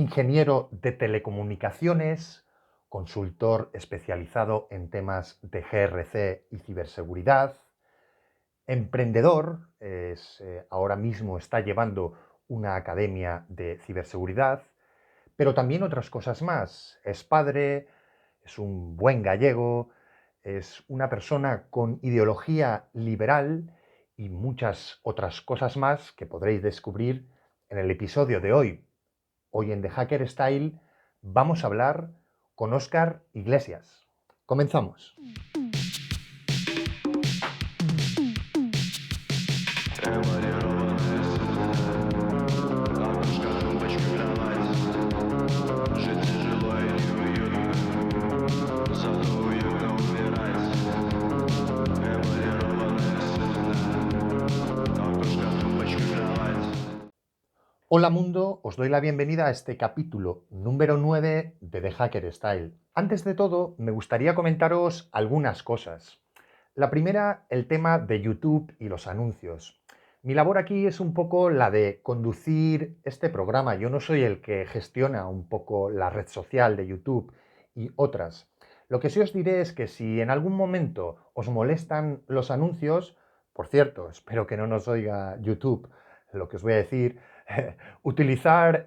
ingeniero de telecomunicaciones, consultor especializado en temas de GRC y ciberseguridad, emprendedor, ahora mismo está llevando una academia de ciberseguridad, pero también otras cosas más. Es padre, es un buen gallego, es una persona con ideología liberal y muchas otras cosas más que podréis descubrir en el episodio de hoy. Hoy en The Hacker Style vamos a hablar con Óscar Iglesias. Comenzamos. Hola mundo, os doy la bienvenida a este capítulo número 9 de The Hacker Style. Antes de todo, me gustaría comentaros algunas cosas. La primera, el tema de YouTube y los anuncios. Mi labor aquí es un poco la de conducir este programa. Yo no soy el que gestiona un poco la red social de YouTube y otras. Lo que sí os diré es que si en algún momento os molestan los anuncios, por cierto, espero que no nos oiga YouTube lo que os voy a decir, utilizar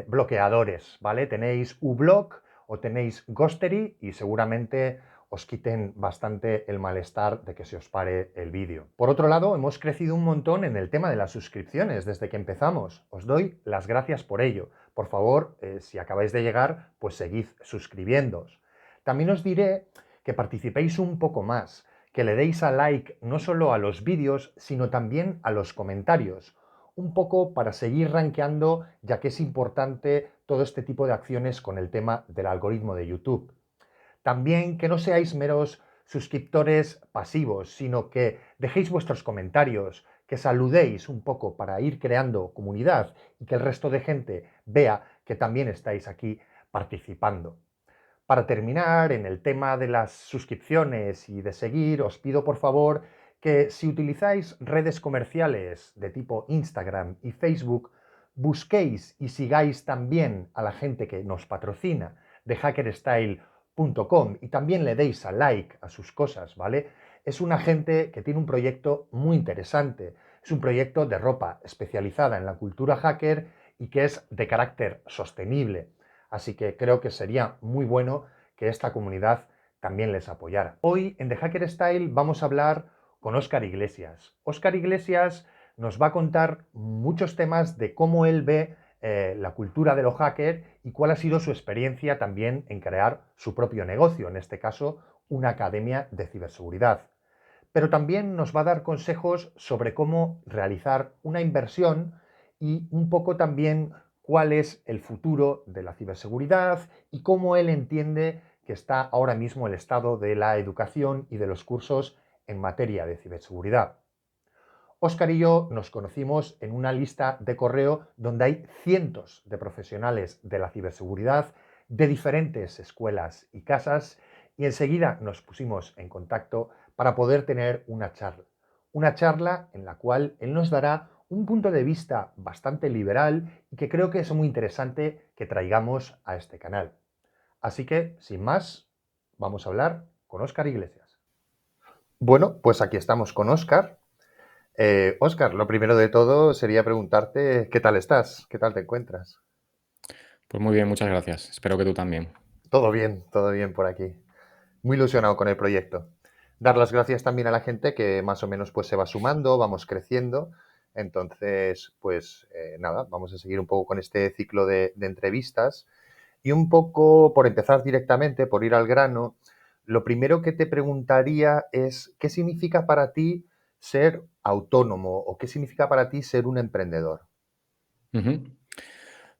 bloqueadores, ¿vale? Tenéis uBlock o tenéis Ghostery y seguramente os quiten bastante el malestar de que se os pare el vídeo. Por otro lado, hemos crecido un montón en el tema de las suscripciones desde que empezamos. Os doy las gracias por ello. Por favor, si acabáis de llegar, pues seguid suscribiéndoos. También os diré que participéis un poco más, que le deis a like no solo a los vídeos, sino también a los comentarios. Un poco para seguir rankeando, ya que es importante todo este tipo de acciones con el tema del algoritmo de YouTube. También que no seáis meros suscriptores pasivos, sino que dejéis vuestros comentarios, que saludéis un poco para ir creando comunidad y que el resto de gente vea que también estáis aquí participando. Para terminar, en el tema de las suscripciones y de seguir, os pido por favor que si utilizáis redes comerciales de tipo Instagram y Facebook, busquéis y sigáis también a la gente que nos patrocina de hackerstyle.com y también le deis a like a sus cosas, ¿vale? Es una gente que tiene un proyecto muy interesante. Es un proyecto de ropa especializada en la cultura hacker y que es de carácter sostenible. Así que creo que sería muy bueno que esta comunidad también les apoyara. Hoy en The Hacker Style vamos a hablar con Óscar Iglesias. Óscar Iglesias nos va a contar muchos temas de cómo él ve la cultura de los hackers y cuál ha sido su experiencia también en crear su propio negocio, en este caso una academia de ciberseguridad. Pero también nos va a dar consejos sobre cómo realizar una inversión y un poco también cuál es el futuro de la ciberseguridad y cómo él entiende que está ahora mismo el estado de la educación y de los cursos en materia de ciberseguridad. Óscar y yo nos conocimos en una lista de correo donde hay cientos de profesionales de la ciberseguridad de diferentes escuelas y casas y enseguida nos pusimos en contacto para poder tener una charla en la cual él nos dará un punto de vista bastante liberal y que creo que es muy interesante que traigamos a este canal. Así que, sin más, vamos a hablar con Óscar Iglesias. Bueno, pues aquí estamos con Óscar. Óscar, lo primero de todo sería preguntarte qué tal estás, qué tal te encuentras. Pues muy bien, muchas gracias. Espero que tú también. Todo bien por aquí. Muy ilusionado con el proyecto. Dar las gracias también a la gente que más o menos pues se va sumando, vamos creciendo. Entonces, pues nada, vamos a seguir un poco con este ciclo de entrevistas. Y un poco, por empezar directamente, por ir al grano, lo primero que te preguntaría es, ¿qué significa para ti ser autónomo o qué significa para ti ser un emprendedor? Ujú.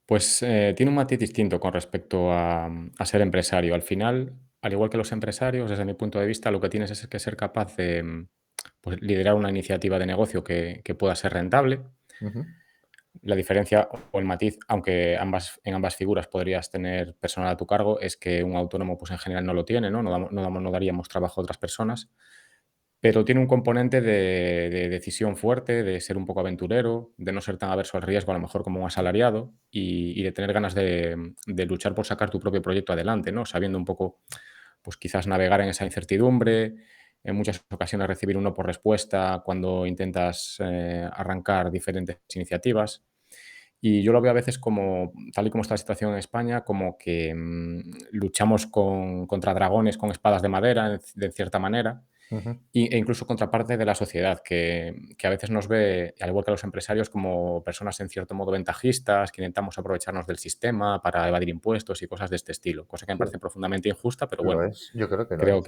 Pues tiene un matiz distinto con respecto a ser empresario. Al final, al igual que los empresarios, desde mi punto de vista, lo que tienes es que ser capaz de pues, liderar una iniciativa de negocio que pueda ser rentable. Ujú. La diferencia o el matiz, aunque en ambas figuras podrías tener personal a tu cargo, es que un autónomo, pues en general no lo tiene, ¿no? No daríamos trabajo a otras personas. pero tiene un componente de decisión fuerte, de ser un poco aventurero, de no ser tan averso al riesgo, a lo mejor como un asalariado, y de tener ganas de luchar por sacar tu propio proyecto adelante, ¿no? Sabiendo un poco, pues quizás navegar en esa incertidumbre, en muchas ocasiones recibir un no por respuesta cuando intentas arrancar diferentes iniciativas. Y yo lo veo a veces como, tal y como está la situación en España, como que luchamos contra dragones con espadas de madera, de cierta manera, Ujú. e incluso contra parte de la sociedad, que a veces nos ve, al igual que a los empresarios, como personas en cierto modo ventajistas, que intentamos aprovecharnos del sistema para evadir impuestos y cosas de este estilo, cosa que me Sí, parece profundamente injusta, pero lo bueno, es. Yo creo que lo es.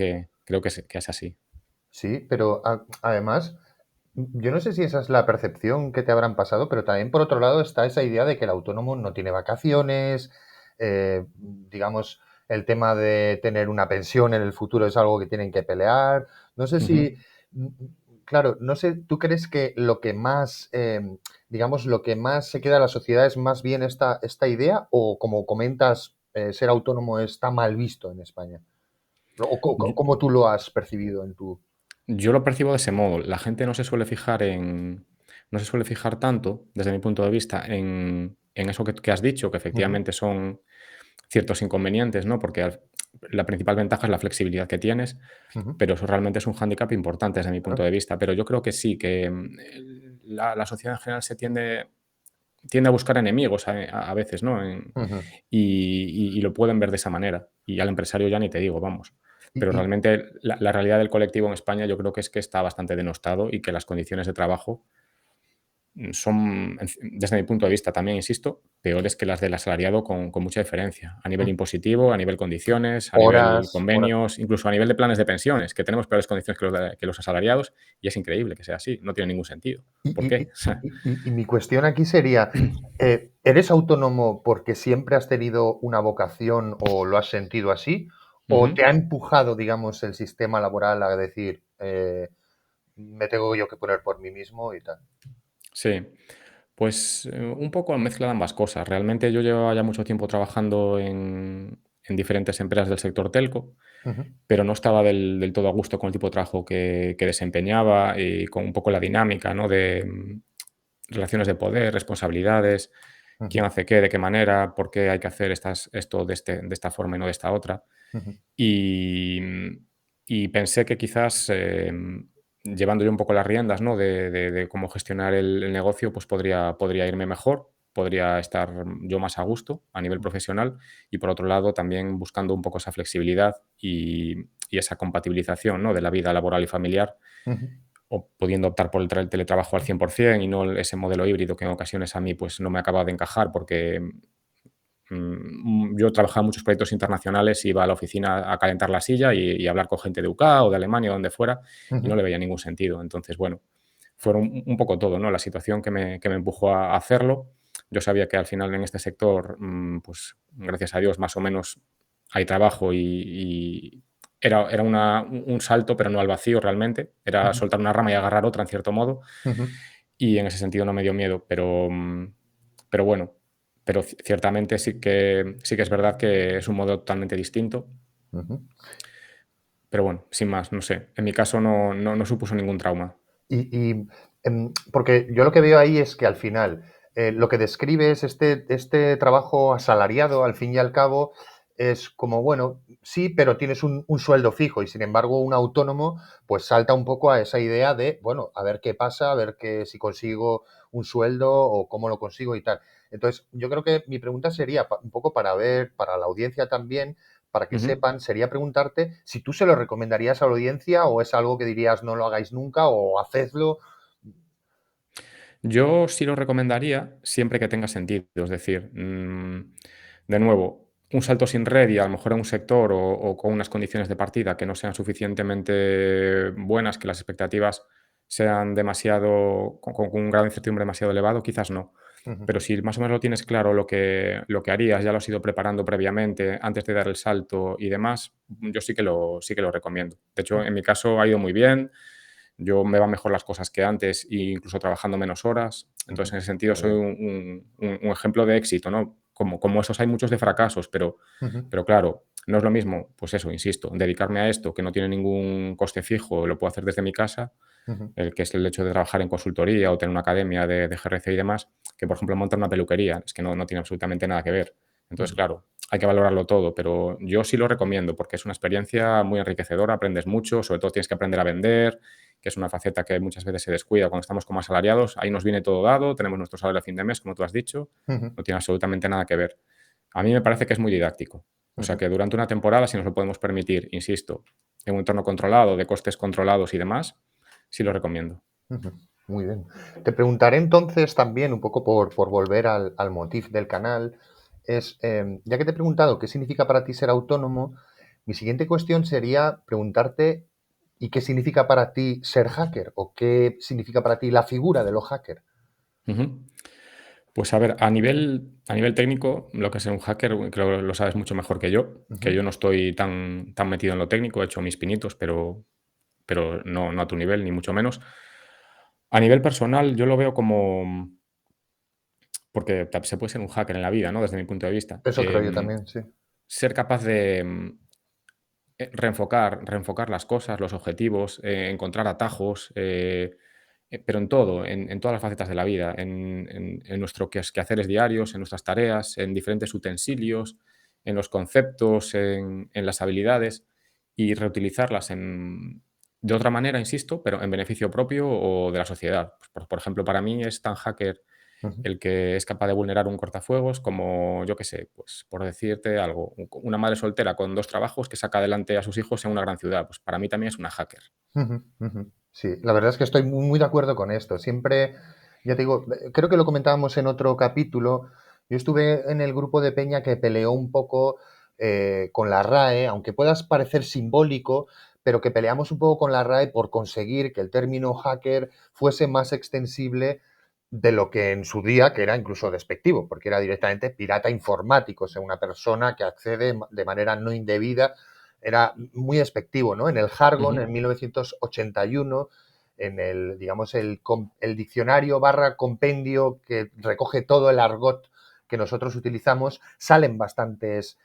creo que es así. Sí, pero además, yo no sé si esa es la percepción que te habrán pasado, pero también por otro lado está esa idea de que el autónomo no tiene vacaciones, digamos, el tema de tener una pensión en el futuro es algo que tienen que pelear. No sé Ujú. si, claro, no sé, ¿tú crees que lo que más, digamos, lo que más se queda a la sociedad es más bien esta idea o como comentas, ser autónomo está mal visto en España? ¿O cómo tú lo has percibido en tu... Yo lo percibo de ese modo. La gente no se suele fijar tanto, desde mi punto de vista, en eso que has dicho, que Ujú, efectivamente son ciertos inconvenientes, ¿no? Porque la principal ventaja es la flexibilidad que tienes, ujú. pero eso realmente es un hándicap importante desde mi punto Claro. de vista. Pero yo creo que sí, que la sociedad en general tiende a buscar enemigos a veces, ¿no? Ujú. Y lo pueden ver de esa manera. Y al empresario ya ni te digo, vamos. Y, Pero y- realmente la realidad del colectivo en España yo creo que es que está bastante denostado y que las condiciones de trabajo son, desde mi punto de vista también, insisto, peores que las del asalariado con mucha diferencia. A nivel mm, impositivo, a nivel condiciones, a nivel horas, horas. convenios, incluso a nivel de planes de pensiones, que tenemos peores condiciones que los asalariados y es increíble que sea así. No tiene ningún sentido. Y, ¿Por y- qué? y mi cuestión aquí sería, ¿eres autónomo porque siempre has tenido una vocación o lo has sentido así? ¿O Ujú. te ha empujado, digamos, el sistema laboral a decir, me tengo yo que poner por mí mismo y tal? Sí, pues un poco mezcla de ambas cosas. Realmente yo llevaba ya mucho tiempo trabajando en diferentes empresas del sector telco, Ujú, pero no estaba del todo a gusto con el tipo de trabajo que desempeñaba y con un poco la dinámica, ¿no? De relaciones de poder, responsabilidades, quién ujú, hace qué, de qué manera, por qué hay que hacer esto de esta forma y no de esta otra. ujú, Y, y pensé que quizás llevando yo un poco las riendas, ¿no? De cómo gestionar el negocio, pues podría irme mejor, podría estar yo más a gusto a nivel profesional y por otro lado también buscando un poco esa flexibilidad y esa compatibilización, ¿no? De la vida laboral y familiar ujú, o pudiendo optar por el teletrabajo al 100% y no ese modelo híbrido que en ocasiones a mí pues no me acaba de encajar porque yo trabajaba en muchos proyectos internacionales, iba a la oficina a calentar la silla y hablar con gente de UK o de Alemania o donde fuera, y no ujú, le veía ningún sentido. Entonces, bueno, fueron un poco todo, ¿no? La situación que me empujó a hacerlo. Yo sabía que al final en este sector, pues gracias a Dios, más o menos hay trabajo y era un salto, pero no al vacío realmente. Era ujú, soltar una rama y agarrar otra, en cierto modo. ujú, Y en ese sentido no me dio miedo, pero bueno, pero ciertamente sí que es verdad que es un modelo totalmente distinto, ujú. pero bueno, sin más, no sé. En mi caso no supuso ningún trauma. Porque yo lo que veo ahí es que al final lo que describe es este trabajo asalariado, al fin y al cabo, es como, bueno, sí, pero tienes un sueldo fijo y sin embargo un autónomo pues salta un poco a esa idea de, bueno, a ver qué pasa, a ver si consigo un sueldo o cómo lo consigo y tal. Entonces, yo creo que mi pregunta sería un poco para ver, para la audiencia también, para que Ujú. sepan, sería preguntarte si tú se lo recomendarías a la audiencia o es algo que dirías no lo hagáis nunca o hacedlo. Yo sí lo recomendaría siempre que tenga sentido, es decir, de nuevo, un salto sin red y a lo mejor en un sector o con unas condiciones de partida que no sean suficientemente buenas, que las expectativas sean demasiado, con un grado de incertidumbre demasiado elevado, quizás no. Ujú, Pero si más o menos lo tienes claro lo que harías, ya lo has ido preparando previamente antes de dar el salto y demás, yo sí que lo recomiendo. De hecho, en mi caso ha ido muy bien, yo me van mejor las cosas que antes e incluso trabajando menos horas. Entonces, ujú. en ese sentido, Muy soy bien. un ejemplo de éxito, ¿no? Como esos hay muchos de fracasos, Ujú, pero claro, no es lo mismo, pues eso, insisto, dedicarme a esto que no tiene ningún coste fijo, lo puedo hacer desde mi casa, Ujú, el que es el hecho de trabajar en consultoría o tener una academia de GRC y demás, que por ejemplo montar una peluquería, es que no tiene absolutamente nada que ver. Entonces, ujú, claro, hay que valorarlo todo, pero yo sí lo recomiendo porque es una experiencia muy enriquecedora, aprendes mucho, sobre todo tienes que aprender a vender, que es una faceta que muchas veces se descuida cuando estamos como asalariados. Ahí nos viene todo dado, tenemos nuestro salario a fin de mes, como tú has dicho, ujú, no tiene absolutamente nada que ver. A mí me parece que es muy didáctico. O sea ujú, que durante una temporada, si nos lo podemos permitir, insisto, en un entorno controlado, de costes controlados y demás, sí lo recomiendo. ujú. Muy bien. Te preguntaré entonces también, un poco por volver al motif del canal, ya que te he preguntado qué significa para ti ser autónomo, mi siguiente cuestión sería preguntarte, ¿y qué significa para ti ser hacker? ¿O qué significa para ti la figura de los hackers? Ujú. Pues a ver, a nivel técnico, lo que es ser un hacker, creo que lo sabes mucho mejor que Ujú. yo no estoy tan metido en lo técnico, he hecho mis pinitos, pero no a tu nivel, ni mucho menos. A nivel personal, yo lo veo como, porque se puede ser un hacker en la vida, ¿no? Desde mi punto de vista. Eso creo yo también, sí. Ser capaz de reenfocar las cosas, los objetivos, encontrar atajos, pero en todo, en todas las facetas de la vida, en nuestros quehaceres diarios, en nuestras tareas, en diferentes utensilios, en los conceptos, en las habilidades y reutilizarlas de otra manera, insisto, pero en beneficio propio o de la sociedad. Pues, por ejemplo, para mí es tan hacker Ujú, el que es capaz de vulnerar un cortafuegos como, yo qué sé, pues por decirte algo, una madre soltera con 2 trabajos que saca adelante a sus hijos en una gran ciudad, pues para mí también es una hacker. ujú, ujú. Sí, la verdad es que estoy muy de acuerdo con esto. Siempre, ya te digo, creo que lo comentábamos en otro capítulo. Yo estuve en el grupo de Peña que peleó un poco con la RAE, aunque puedas parecer simbólico, pero que peleamos un poco con la RAE por conseguir que el término hacker fuese más extensible de lo que en su día, que era incluso despectivo, porque era directamente pirata informático, o sea, una persona que accede de manera no indebida, era muy despectivo, ¿no? En el jargon, Ujú, en 1981, en el, digamos, el diccionario barra compendio que recoge todo el argot que nosotros utilizamos, salen bastantes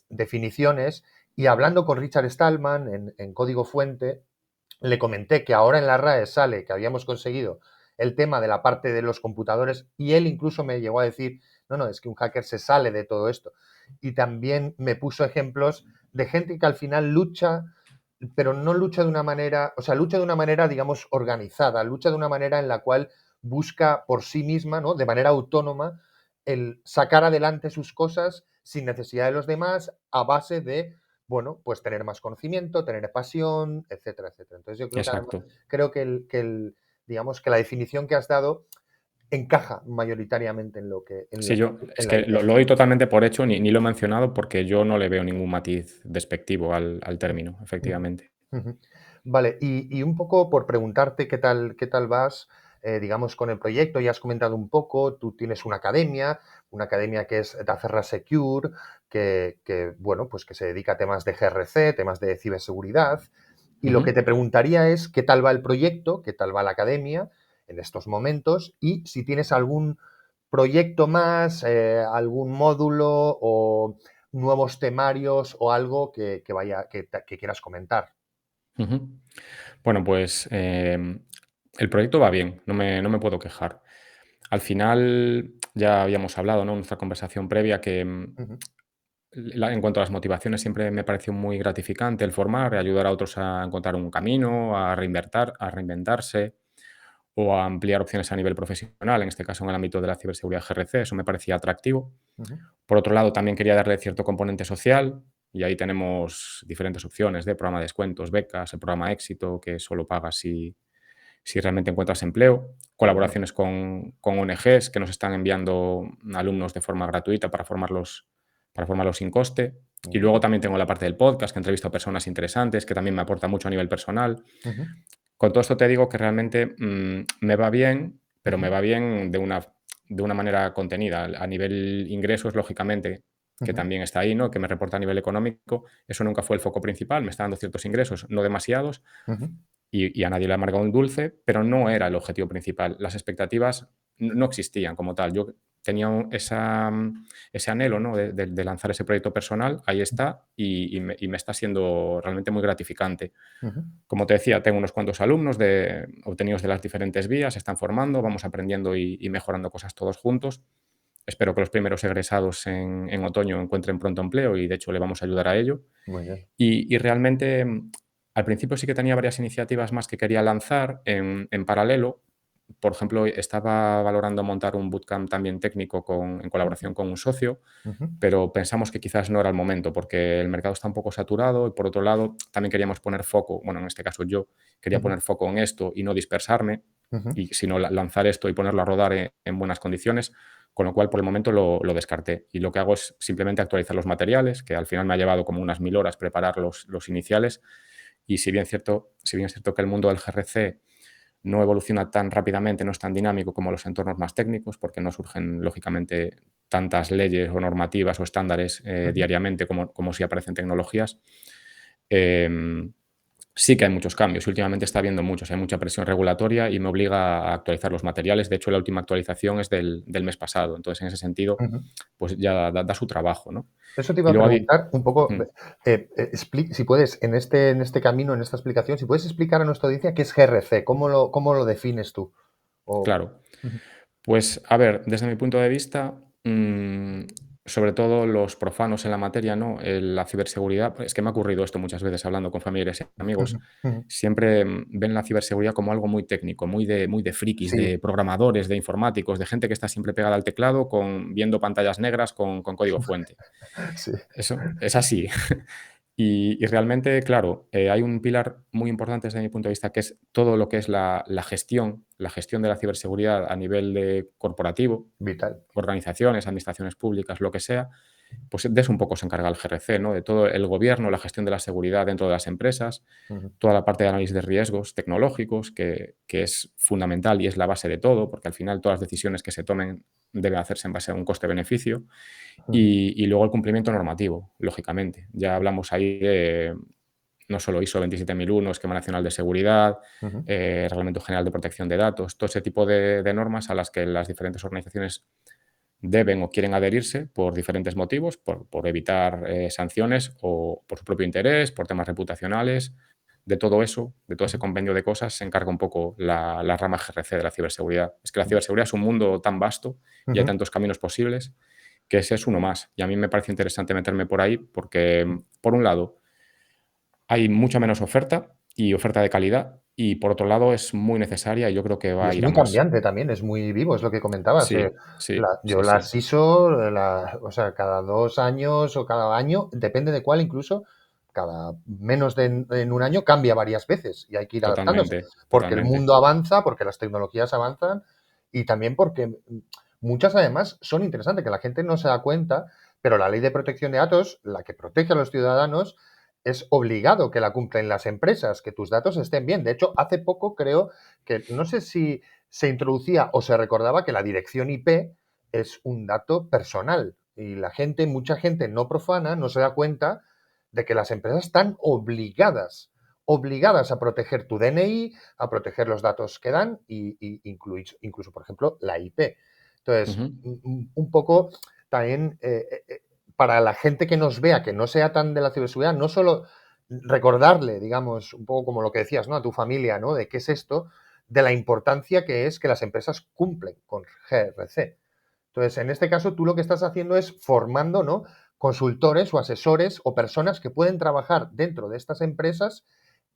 definiciones, y hablando con Richard Stallman en Código Fuente, le comenté que ahora en la RAE sale que habíamos conseguido el tema de la parte de los computadores, y él incluso me llegó a decir, no, es que un hacker se sale de todo esto. Y también me puso ejemplos de gente que al final lucha, pero no lucha de una manera, o sea, lucha de una manera, digamos, organizada, lucha de una manera en la cual busca por sí misma, ¿no? De manera autónoma, el sacar adelante sus cosas sin necesidad de los demás, a base de, bueno, pues tener más conocimiento, tener pasión, etcétera, etcétera. Entonces yo creo que además, exacto. creo digamos que la definición que has dado encaja mayoritariamente en lo que, Sí, yo en es la que idea. lo doy totalmente por hecho, ni lo he mencionado porque yo no le veo ningún matiz despectivo al término, Ujú, efectivamente. ujú. Vale, y un poco por preguntarte qué tal vas, digamos, con el proyecto. Ya has comentado un poco, tú tienes una academia que es Daferra Secure, bueno, pues que se dedica a temas de GRC, temas de ciberseguridad. Y lo que Ujú. te preguntaría es qué tal va el proyecto, qué tal va la academia en estos momentos, y si tienes algún proyecto más, algún módulo o nuevos temarios o algo que quieras comentar. Ujú. Bueno, pues, el proyecto va bien, no me puedo quejar. Al final, ya habíamos hablado, ¿no?, en nuestra conversación previa que, Ujú, en cuanto a las motivaciones, siempre me pareció muy gratificante el formar, ayudar a otros a encontrar un camino, a reinventarse o a ampliar opciones a nivel profesional, en este caso en el ámbito de la ciberseguridad GRC, eso me parecía atractivo. ujú, Por otro lado, también quería darle cierto componente social y ahí tenemos diferentes opciones de programa de descuentos, becas, el programa Éxito, que solo pagas si realmente encuentras empleo, qué bueno. colaboraciones con ONGs que nos están enviando alumnos de forma gratuita para formarlos sin coste. Y Muy luego bien. también tengo la parte del podcast, que entrevisto a personas interesantes, que también me aporta mucho a nivel personal. Ujú, Con todo esto te digo que realmente me va bien, pero me ujú, va bien de una manera contenida. A nivel ingresos, lógicamente, que ujú, también está ahí, ¿no? Que me reporta a nivel económico. Eso nunca fue el foco principal. Me está dando ciertos ingresos, no demasiados, ujú, y a nadie le ha amargado un dulce, pero no era el objetivo principal. Las expectativas no existían como tal. Yo tenía ese anhelo, ¿no? De lanzar ese proyecto personal, ahí está, y me está siendo realmente muy gratificante. Ujú. Como te decía, tengo unos cuantos alumnos obtenidos de las diferentes vías, se están formando, vamos aprendiendo y mejorando cosas todos juntos. Espero que los primeros egresados en otoño encuentren pronto empleo y, de hecho, le vamos a ayudar a ello. Muy bien. Y realmente, al principio sí que tenía varias iniciativas más que quería lanzar en paralelo. Por ejemplo, estaba valorando montar un bootcamp también técnico en Ujú, colaboración con un socio, ujú, pero pensamos que quizás no era el momento porque el mercado está un poco saturado y, por otro lado, también queríamos poner foco, bueno, en este caso yo quería ujú, poner foco en esto y no dispersarme, ujú. y sino lanzar esto y ponerlo a rodar en buenas condiciones, con lo cual por el momento lo descarté. Y lo que hago es simplemente actualizar los materiales, que al final me ha llevado como unas 1000 horas preparar los iniciales. Y si bien es cierto que el mundo del GRC no evoluciona tan rápidamente, no es tan dinámico como los entornos más técnicos, porque no surgen, lógicamente, tantas leyes o normativas o estándares Ujú. diariamente como si aparecen tecnologías. em, Sí que hay muchos cambios. Últimamente está habiendo muchos, hay mucha presión regulatoria y me obliga a actualizar los materiales. De hecho, la última actualización es del mes pasado. Entonces, en ese sentido, Ujú. pues ya da su trabajo, ¿no? Eso te iba Y a luego preguntar un poco, mm, si puedes, en este camino, en esta explicación, si puedes explicar a nuestra audiencia qué es GRC, cómo lo defines tú. O, claro. ujú, Pues, a ver, desde mi punto de vista, sobre todo los profanos en la materia, ¿no? La ciberseguridad, es que me ha ocurrido esto muchas veces hablando con familiares y amigos, ujú, ujú. siempre ven la ciberseguridad como algo muy técnico, muy de frikis, Sí, de programadores, de informáticos, de gente que está siempre pegada al teclado viendo pantallas negras con código fuente. sí. Eso es así. Y realmente, claro, hay un pilar muy importante desde mi punto de vista, que es todo lo que es la gestión de la ciberseguridad a nivel de corporativo, Vital. organizaciones, administraciones públicas, lo que sea. Pues de eso un poco se encarga el GRC, ¿no? De todo el gobierno, la gestión de la seguridad dentro de las empresas, Ujú, toda la parte de análisis de riesgos tecnológicos, que es fundamental y es la base de todo, porque al final todas las decisiones que se tomen deben hacerse en base a un coste-beneficio. ujú, Y luego el cumplimiento normativo, lógicamente. Ya hablamos ahí de no solo ISO 27001, Esquema Nacional de Seguridad, ujú, Reglamento General de Protección de Datos, todo ese tipo de normas a las que las diferentes organizaciones deben o quieren adherirse por diferentes motivos, por evitar sanciones o por su propio interés, por temas reputacionales. De todo eso, de todo ese ujú, compendio de cosas, se encarga un poco la rama GRC de la ciberseguridad. Es que la ujú, ciberseguridad es un mundo tan vasto y hay ujú, tantos caminos posibles que ese es uno más. Y a mí me parece interesante meterme por ahí porque, por un lado, hay mucha menos oferta y oferta de calidad, y por otro lado es muy necesaria y yo creo que Y va a es ir a muy más. cambiante también, es muy vivo, es lo que comentabas. Sí, sí, Yo sí, sí. las ISO, o sea, cada 2 años o cada año, depende de cuál, incluso cada menos de en un año cambia varias veces y hay que ir adaptándose, Totalmente, porque el totalmente. mundo avanza, porque las tecnologías avanzan y también porque muchas además son interesantes, que la gente no se da cuenta, pero la ley de protección de datos, la que protege a los ciudadanos, es obligado que la cumplen las empresas, que tus datos estén bien. De hecho, hace poco creo que no sé si se introducía o se recordaba que la dirección IP es un dato personal y mucha gente no profana, no se da cuenta de que las empresas están obligadas a proteger tu DNI, a proteger los datos que dan y incluso, por ejemplo, la IP. Entonces, Ujú. un poco también para la gente que nos vea, que no sea tan de la ciberseguridad, no solo recordarle, digamos, un poco como lo que decías, ¿no? A tu familia, ¿no? De qué es esto, de la importancia que es que las empresas cumplen con GRC. Entonces, en este caso, tú lo que estás haciendo es formando, ¿no? Consultores o asesores o personas que pueden trabajar dentro de estas empresas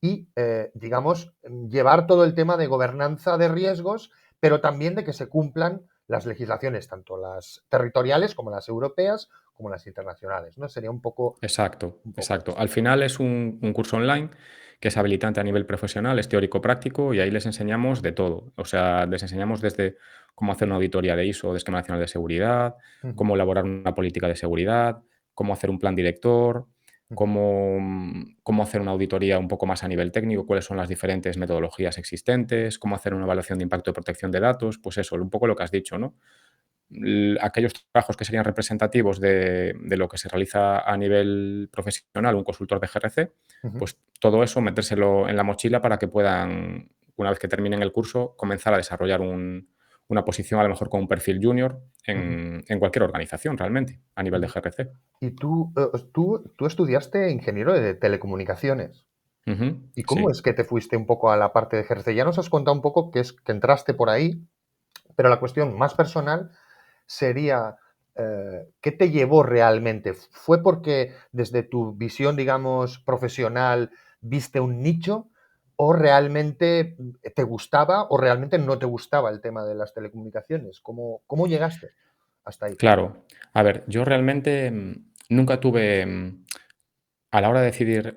y, digamos, llevar todo el tema de gobernanza de riesgos, pero también de que se cumplan las legislaciones, tanto las territoriales como las europeas, como las internacionales, ¿no? Sería Exacto, un poco exacto. esto. Al final es un curso online que es habilitante a nivel profesional, es teórico-práctico y ahí les enseñamos de todo. O sea, les enseñamos desde cómo hacer una auditoría de ISO, de Esquema Nacional de Seguridad, Ujú, cómo elaborar una política de seguridad, cómo hacer un plan director, ujú, cómo hacer una auditoría un poco más a nivel técnico, cuáles son las diferentes metodologías existentes, cómo hacer una evaluación de impacto de protección de datos, pues eso, un poco lo que has dicho, ¿no? Aquellos trabajos que serían representativos de lo que se realiza a nivel profesional, un consultor de GRC, ujú. pues todo eso metérselo en la mochila para que puedan, una vez que terminen el curso, comenzar a desarrollar una posición a lo mejor con un perfil junior Ujú, en cualquier organización realmente, a nivel de ujú. GRC. Y tú estudiaste ingeniero de telecomunicaciones. Ujú, ¿Y cómo sí, es que te fuiste un poco a la parte de ejercer? Ya nos has contado un poco que es que entraste por ahí, pero la cuestión más personal sería, ¿qué te llevó realmente? ¿Fue porque desde tu visión, digamos, profesional viste un nicho o realmente te gustaba o realmente no te gustaba el tema de las telecomunicaciones? ¿Cómo llegaste hasta ahí? claro. A ver, yo realmente nunca tuve, a la hora de decidir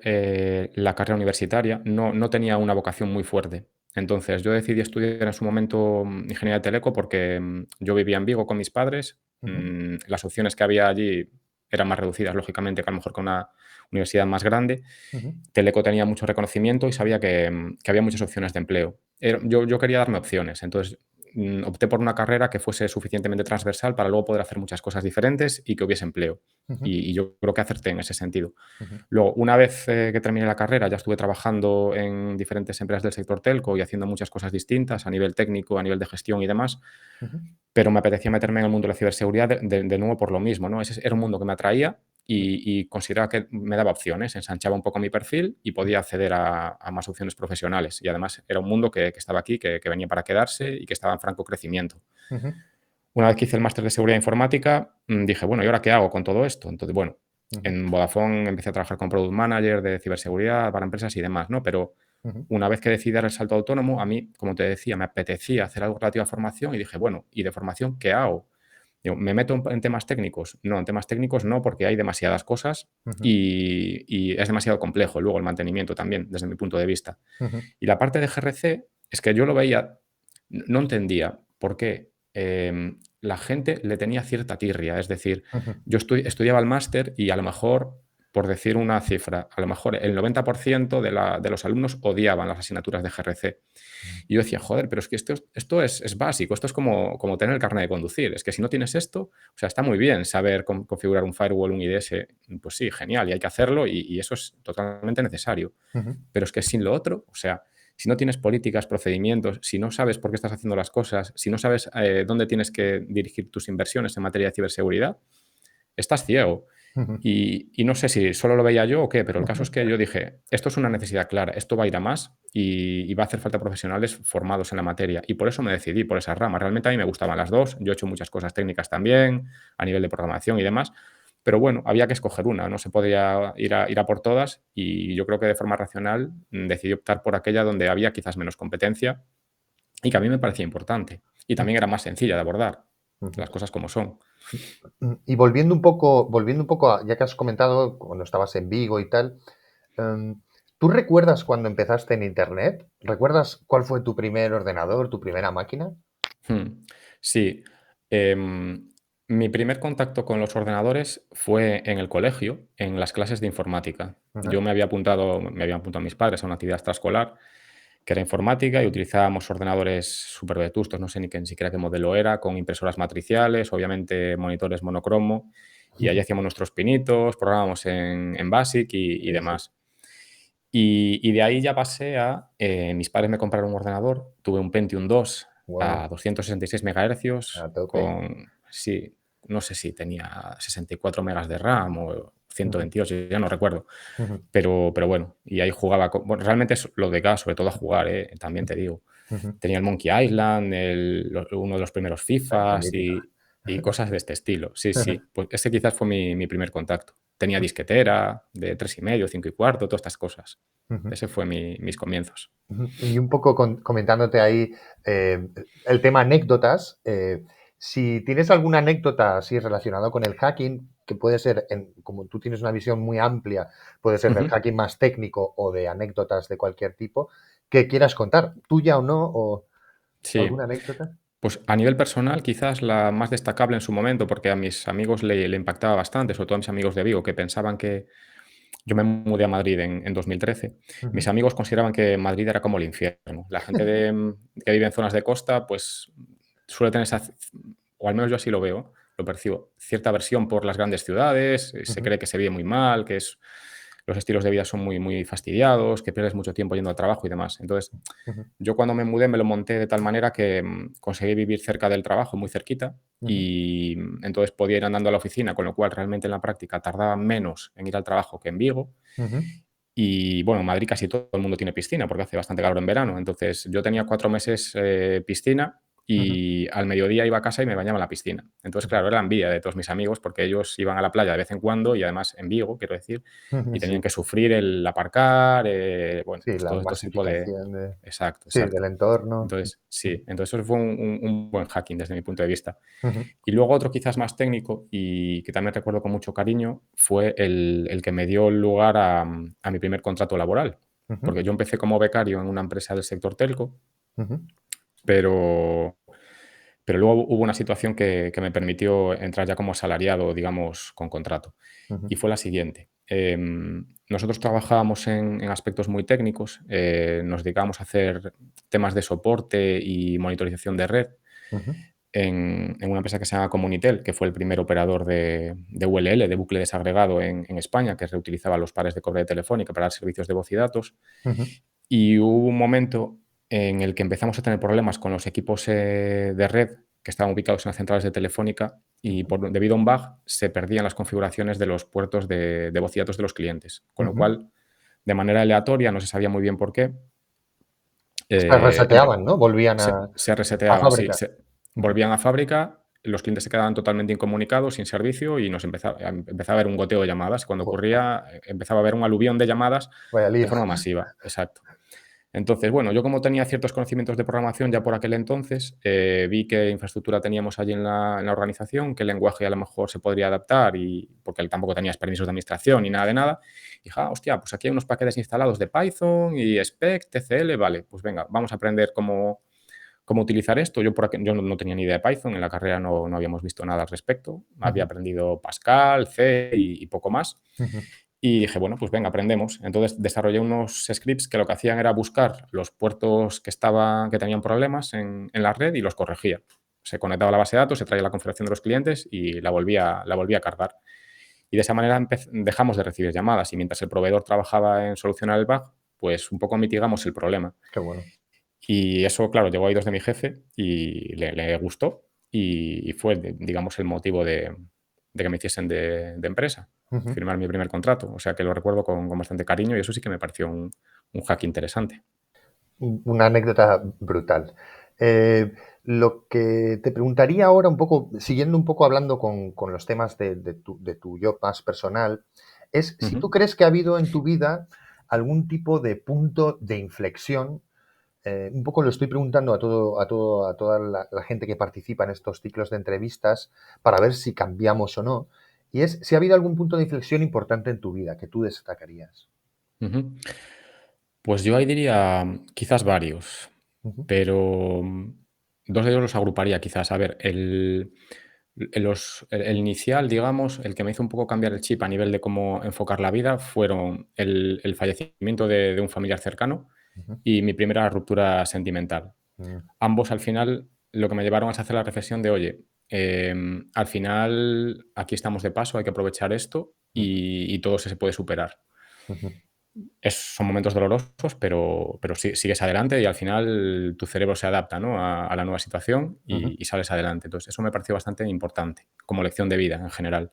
la carrera universitaria, no tenía una vocación muy fuerte. Entonces, yo decidí estudiar en su momento ingeniería de teleco porque yo vivía en Vigo con mis padres. Ujú, Las opciones que había allí eran más reducidas, lógicamente, que a lo mejor que una universidad más grande. ujú, Teleco tenía mucho reconocimiento y sabía que había muchas opciones de empleo. Yo quería darme opciones, entonces opté por una carrera que fuese suficientemente transversal para luego poder hacer muchas cosas diferentes y que hubiese empleo. ujú, Y yo creo que acerté en ese sentido. ujú, Luego, una vez que terminé la carrera, ya estuve trabajando en diferentes empresas del sector telco y haciendo muchas cosas distintas a nivel técnico, a nivel de gestión y demás, ujú, pero me apetecía meterme en el mundo de la ciberseguridad de nuevo por lo mismo, ¿no? Ese era un mundo que me atraía y consideraba que me daba opciones, ensanchaba un poco mi perfil y podía acceder a más opciones profesionales. Y además era un mundo que estaba aquí, que venía para quedarse y que estaba en franco crecimiento. ujú, Una vez que hice el máster de seguridad informática, dije, bueno, ¿y ahora qué hago con todo esto? Entonces, bueno, ujú, en Vodafone empecé a trabajar como product manager de ciberseguridad para empresas y demás, ¿no? Pero ujú, una vez que decidí dar el salto autónomo, a mí, como te decía, me apetecía hacer algo relativo a formación y dije, bueno, ¿y de formación qué hago? Digo, ¿me meto en temas técnicos? No, en temas técnicos no, porque hay demasiadas cosas ujú, y es demasiado complejo luego el mantenimiento también, desde mi punto de vista. ujú, Y la parte de GRC es que yo lo veía, no entendía por qué la gente le tenía cierta tirria. Es decir, ujú, yo estudiaba el máster y a lo mejor, por decir una cifra, a lo mejor el 90% de los alumnos odiaban las asignaturas de GRC. Y yo decía, joder, pero es que esto es básico, esto es como tener el carnet de conducir. Es que si no tienes esto, o sea, está muy bien saber configurar un firewall, un IDS, pues sí, genial, y hay que hacerlo y eso es totalmente necesario. ujú, Pero es que sin lo otro, o sea, si no tienes políticas, procedimientos, si no sabes por qué estás haciendo las cosas, si no sabes dónde tienes que dirigir tus inversiones en materia de ciberseguridad, estás ciego. ujú, Y no sé si solo lo veía yo o qué, pero el caso ujú, es que yo dije, esto es una necesidad clara, esto va a ir a más y va a hacer falta profesionales formados en la materia. Y por eso me decidí por esa rama. Realmente a mí me gustaban las dos, yo he hecho muchas cosas técnicas también, a nivel de programación y demás, pero bueno, había que escoger una, no se podía ir a por todas y yo creo que de forma racional decidí optar por aquella donde había quizás menos competencia y que a mí me parecía importante. Y también era más sencilla de abordar, ujú. las cosas como son. Y volviendo un poco a, ya que has comentado cuando estabas en Vigo y tal, ¿tú recuerdas cuando empezaste en Internet? ¿Recuerdas cuál fue tu primer ordenador, tu primera máquina? Sí, em, mi primer contacto con los ordenadores fue en el colegio, en las clases de informática. Ajá, Yo me habían apuntado mis padres a una actividad extraescolar que era informática y utilizábamos ordenadores súper vetustos, no sé ni siquiera qué modelo era, con impresoras matriciales, obviamente monitores monocromo, y ahí ujú. hacíamos nuestros pinitos, programábamos en BASIC y Sí, sí. demás. Y de ahí ya pasé mis padres me compraron un ordenador, tuve un Pentium 2 Wow, a 266 megahercios a tope. con, sí, no sé si tenía 64 megas de RAM o Ujú, 128, ya no recuerdo. ujú, Pero bueno, y ahí jugaba, bueno, realmente es lo de sobre todo a jugar, también te digo. ujú. Tenía el Monkey Island, uno de los primeros La FIFAs mítica. y cosas de este estilo. Sí, sí, pues ese quizás fue mi primer contacto. Tenía disquetera de 3,5, 5,25, todas estas cosas. Ujú. Ese fue mis comienzos. Ujú. Y un poco comentándote ahí el tema anécdotas, si tienes alguna anécdota así relacionada con el hacking, que puede ser, como tú tienes una visión muy amplia, puede ser del Ujú. hacking más técnico o de anécdotas de cualquier tipo, que quieras contar, tuya o no, o Sí, alguna anécdota. pues a nivel personal quizás la más destacable en su momento, porque a mis amigos le impactaba bastante, sobre todo a mis amigos de Vigo, que pensaban que yo me mudé a Madrid en 2013. Ujú, Mis amigos consideraban que Madrid era como el infierno. La gente que vive en zonas de costa, pues suele tener o al menos yo así lo veo, lo percibo, cierta aversión por las grandes ciudades, se ujú, cree que se vive muy mal, los estilos de vida son muy, muy fastidiados, que pierdes mucho tiempo yendo al trabajo y demás. Entonces, Ujú, yo cuando me mudé me lo monté de tal manera que conseguí vivir cerca del trabajo, muy cerquita, ujú, y entonces podía ir andando a la oficina, con lo cual realmente en la práctica tardaba menos en ir al trabajo que en Vigo. ujú, Y bueno, en Madrid casi todo el mundo tiene piscina porque hace bastante calor en verano. Entonces yo tenía 4 meses piscina ujú, y al mediodía iba a casa y me bañaba en la piscina. Entonces, ujú, claro, era la envidia de todos mis amigos porque ellos iban a la playa de vez en cuando y además en Vigo, quiero decir, ujú, y tenían sí, que sufrir el aparcar, bueno, sí, pues la todo este tipo de... masificación de, Exacto, sí, del exacto. entorno. Entonces, Ujú, sí, entonces eso fue un buen hacking desde mi punto de vista. ujú, Y luego otro quizás más técnico y que también recuerdo con mucho cariño fue el que me dio lugar a mi primer contrato laboral. ujú, Porque yo empecé como becario en una empresa del sector telco, ujú, pero, pero luego hubo una situación que me permitió entrar ya como asalariado, digamos, con contrato. ujú, Y fue la siguiente. Nosotros trabajábamos en aspectos muy técnicos, nos dedicábamos a hacer temas de soporte y monitorización de red ujú, en una empresa que se llama Comunitel, que fue el primer operador de ULL, de bucle desagregado en España, que reutilizaba los pares de cobre de Telefónica para dar servicios de voz y datos. ujú, Y hubo un momento en el que empezamos a tener problemas con los equipos de red que estaban ubicados en las centrales de Telefónica y debido a un bug se perdían las configuraciones de los puertos de voz y datos de los clientes. Con lo ujú. cual, de manera aleatoria, no se sabía muy bien por qué, Se reseteaban, ¿no? Volvían se a reseteaban, sí, fábrica. Ujú. volvían a fábrica, los clientes se quedaban totalmente incomunicados, sin servicio y nos empezaba a haber un goteo de llamadas. Cuando Jo, ocurría, empezaba a haber un aluvión de llamadas vaya de lío. forma masiva. Exacto. Entonces, bueno, yo como tenía ciertos conocimientos de programación ya por aquel entonces, vi qué infraestructura teníamos allí en la organización, qué lenguaje a lo mejor se podría adaptar, y porque él tampoco tenías permisos de administración ni nada de nada. Y dije, hostia, pues aquí hay unos paquetes instalados de Python y Spec, TCL, vale, pues venga, vamos a aprender cómo utilizar esto. Yo no tenía ni idea de Python, en la carrera no habíamos visto nada al respecto. Había Ujú, aprendido Pascal, C y poco más. ujú, Y dije, bueno, pues venga, aprendemos. Entonces desarrollé unos scripts que lo que hacían era buscar los puertos que tenían problemas en la red y los corregía. Se conectaba a la base de datos, se traía la configuración de los clientes y la volvía a cargar. Y de esa manera dejamos de recibir llamadas y mientras el proveedor trabajaba en solucionar el bug, pues un poco mitigamos el problema. qué bueno. Y eso, claro, llegó a oídos de mi jefe y le gustó y fue, digamos, el motivo de que me hiciesen de empresa, Ujú. firmar mi primer contrato. O sea que lo recuerdo con bastante cariño y eso sí que me pareció un hack interesante. Una anécdota brutal. Eh, lo que te preguntaría ahora, un poco, siguiendo un poco hablando con los temas de tu yo más personal, es si Ujú. tú crees que ha habido en tu vida algún tipo de punto de inflexión. Un poco lo estoy preguntando a toda la gente que participa en estos ciclos de entrevistas para ver si cambiamos o no. Y es si ha habido algún punto de inflexión importante en tu vida que tú destacarías. Ujú. Pues yo ahí diría quizás varios, Ujú, pero dos de ellos los agruparía quizás. A ver, el inicial, digamos, el que me hizo un poco cambiar el chip a nivel de cómo enfocar la vida, fueron el fallecimiento de un familiar cercano ujú, y mi primera ruptura sentimental. mm, Ambos al final lo que me llevaron es a hacer la reflexión de, oye, al final aquí estamos de paso, hay que aprovechar esto ujú, y todo se puede superar. ujú, Son momentos dolorosos, pero sigues adelante y al final tu cerebro se adapta, ¿no? a la nueva situación ujú, y sales adelante. Entonces, eso me pareció bastante importante como lección de vida en general.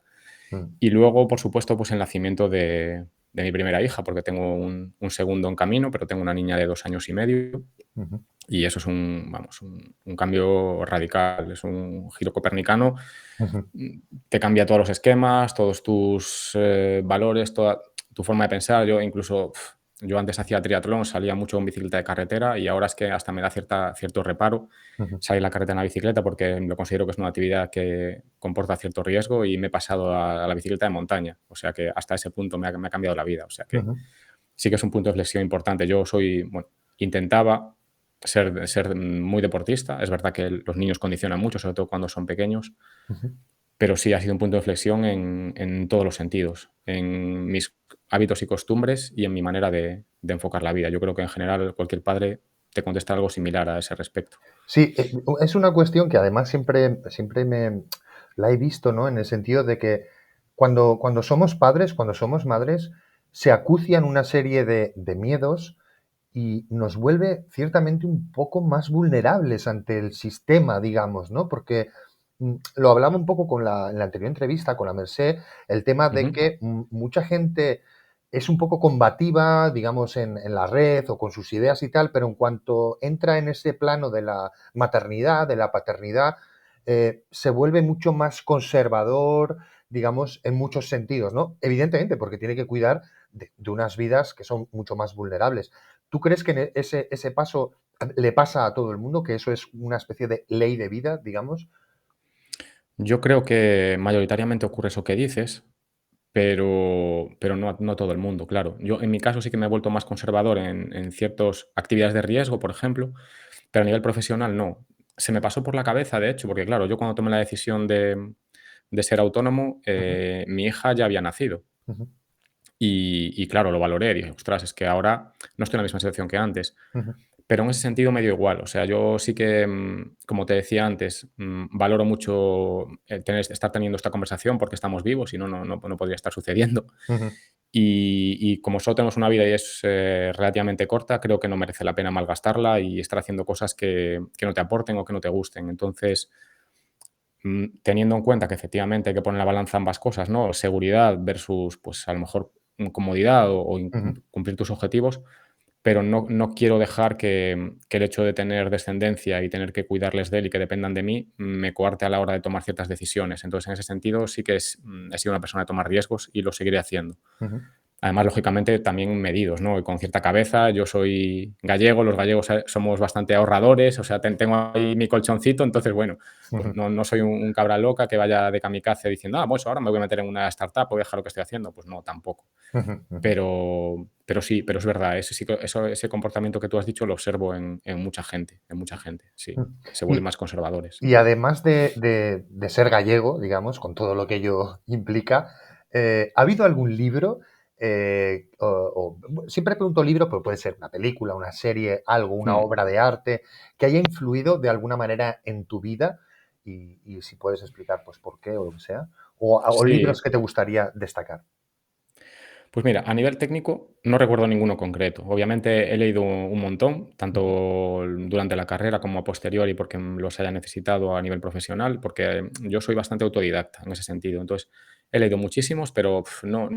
mm, Y luego, por supuesto, pues el nacimiento de mi primera hija, porque tengo un segundo en camino, pero tengo una niña de 2 años y medio ujú, y eso es vamos, un cambio radical, es un giro copernicano. ujú, Te cambia todos los esquemas, todos tus valores, toda tu forma de pensar. Yo incluso, yo antes hacía triatlón, salía mucho en bicicleta de carretera y ahora es que hasta me da cierto reparo ujú, salir a la carretera en la bicicleta porque lo considero que es una actividad que comporta cierto riesgo y me he pasado a la bicicleta de montaña. O sea que hasta ese punto me ha cambiado la vida. O sea que ujú, sí que es un punto de flexión importante. Bueno, intentaba ser muy deportista. Es verdad que los niños condicionan mucho, sobre todo cuando son pequeños, ujú. pero sí ha sido un punto de flexión en todos los sentidos, en mis hábitos y costumbres y en mi manera de enfocar la vida. Yo creo que en general cualquier padre te contesta algo similar a ese respecto. Sí, es una cuestión que además siempre la he visto, ¿no? En el sentido de que cuando somos padres, cuando somos madres, se acucian una serie de miedos y nos vuelve ciertamente un poco más vulnerables ante el sistema, digamos, ¿no? Porque lo hablaba un poco en la anterior entrevista con la Mercé, el tema de Ujú. que mucha gente es un poco combativa, digamos, en la red o con sus ideas y tal, pero en cuanto entra en ese plano de la maternidad, de la paternidad, se vuelve mucho más conservador, digamos, en muchos sentidos, ¿no? Evidentemente, porque tiene que cuidar de unas vidas que son mucho más vulnerables. ¿Tú crees que ese paso le pasa a todo el mundo, que eso es una especie de ley de vida, digamos? Yo creo que mayoritariamente ocurre eso que dices, pero no todo el mundo, claro. Yo, en mi caso, sí que me he vuelto más conservador en ciertas actividades de riesgo, por ejemplo, pero a nivel profesional no. Se me pasó por la cabeza, de hecho, porque claro, yo cuando tomé la decisión de ser autónomo, Ujú, mi hija ya había nacido. ujú, Y claro, lo valoré, dije: "Ostras, es que ahora no estoy en la misma situación que antes". ujú, Pero en ese sentido me dio igual. O sea, yo sí que, como te decía antes, valoro mucho estar teniendo esta conversación porque estamos vivos, si no, no podría estar sucediendo. ujú, Y como solo tenemos una vida y es relativamente corta, creo que no merece la pena malgastarla y estar haciendo cosas que no te aporten o que no te gusten. Entonces, teniendo en cuenta que efectivamente hay que poner en la balanza ambas cosas, ¿no? Seguridad versus, pues a lo mejor, comodidad o ujú, cumplir tus objetivos, pero no quiero dejar que el hecho de tener descendencia y tener que cuidarles de él y que dependan de mí, me coarte a la hora de tomar ciertas decisiones. Entonces, en ese sentido, sí que he sido una persona de tomar riesgos y lo seguiré haciendo. ujú. Además, lógicamente, también medidos, ¿no? Y con cierta cabeza. Yo soy gallego, los gallegos, somos bastante ahorradores, o sea, tengo ahí mi colchoncito, entonces, bueno, pues Ujú, no soy un cabra loca que vaya de kamikaze diciendo: "Ah, pues ahora me voy a meter en una startup, voy a dejar lo que estoy haciendo". Pues no, tampoco. ujú, ujú. Pero sí, pero es verdad, ese sí que ese comportamiento que tú has dicho lo observo en mucha gente, sí. Se vuelven Y, más conservadores. y además de ser gallego, digamos, con todo lo que ello implica, ¿ha habido algún libro? Siempre pregunto libro, pero puede ser una película, una serie, algo, una Mm, obra de arte, que haya influido de alguna manera en tu vida y si puedes explicar pues por qué o lo que sea, o sí. libros que te gustaría destacar. Pues mira, a nivel técnico no recuerdo ninguno concreto. Obviamente he leído un montón, Ujú, tanto durante la carrera como a posteriori, porque los haya necesitado a nivel profesional, porque yo soy bastante autodidacta en ese sentido. Entonces, he leído muchísimos, pero no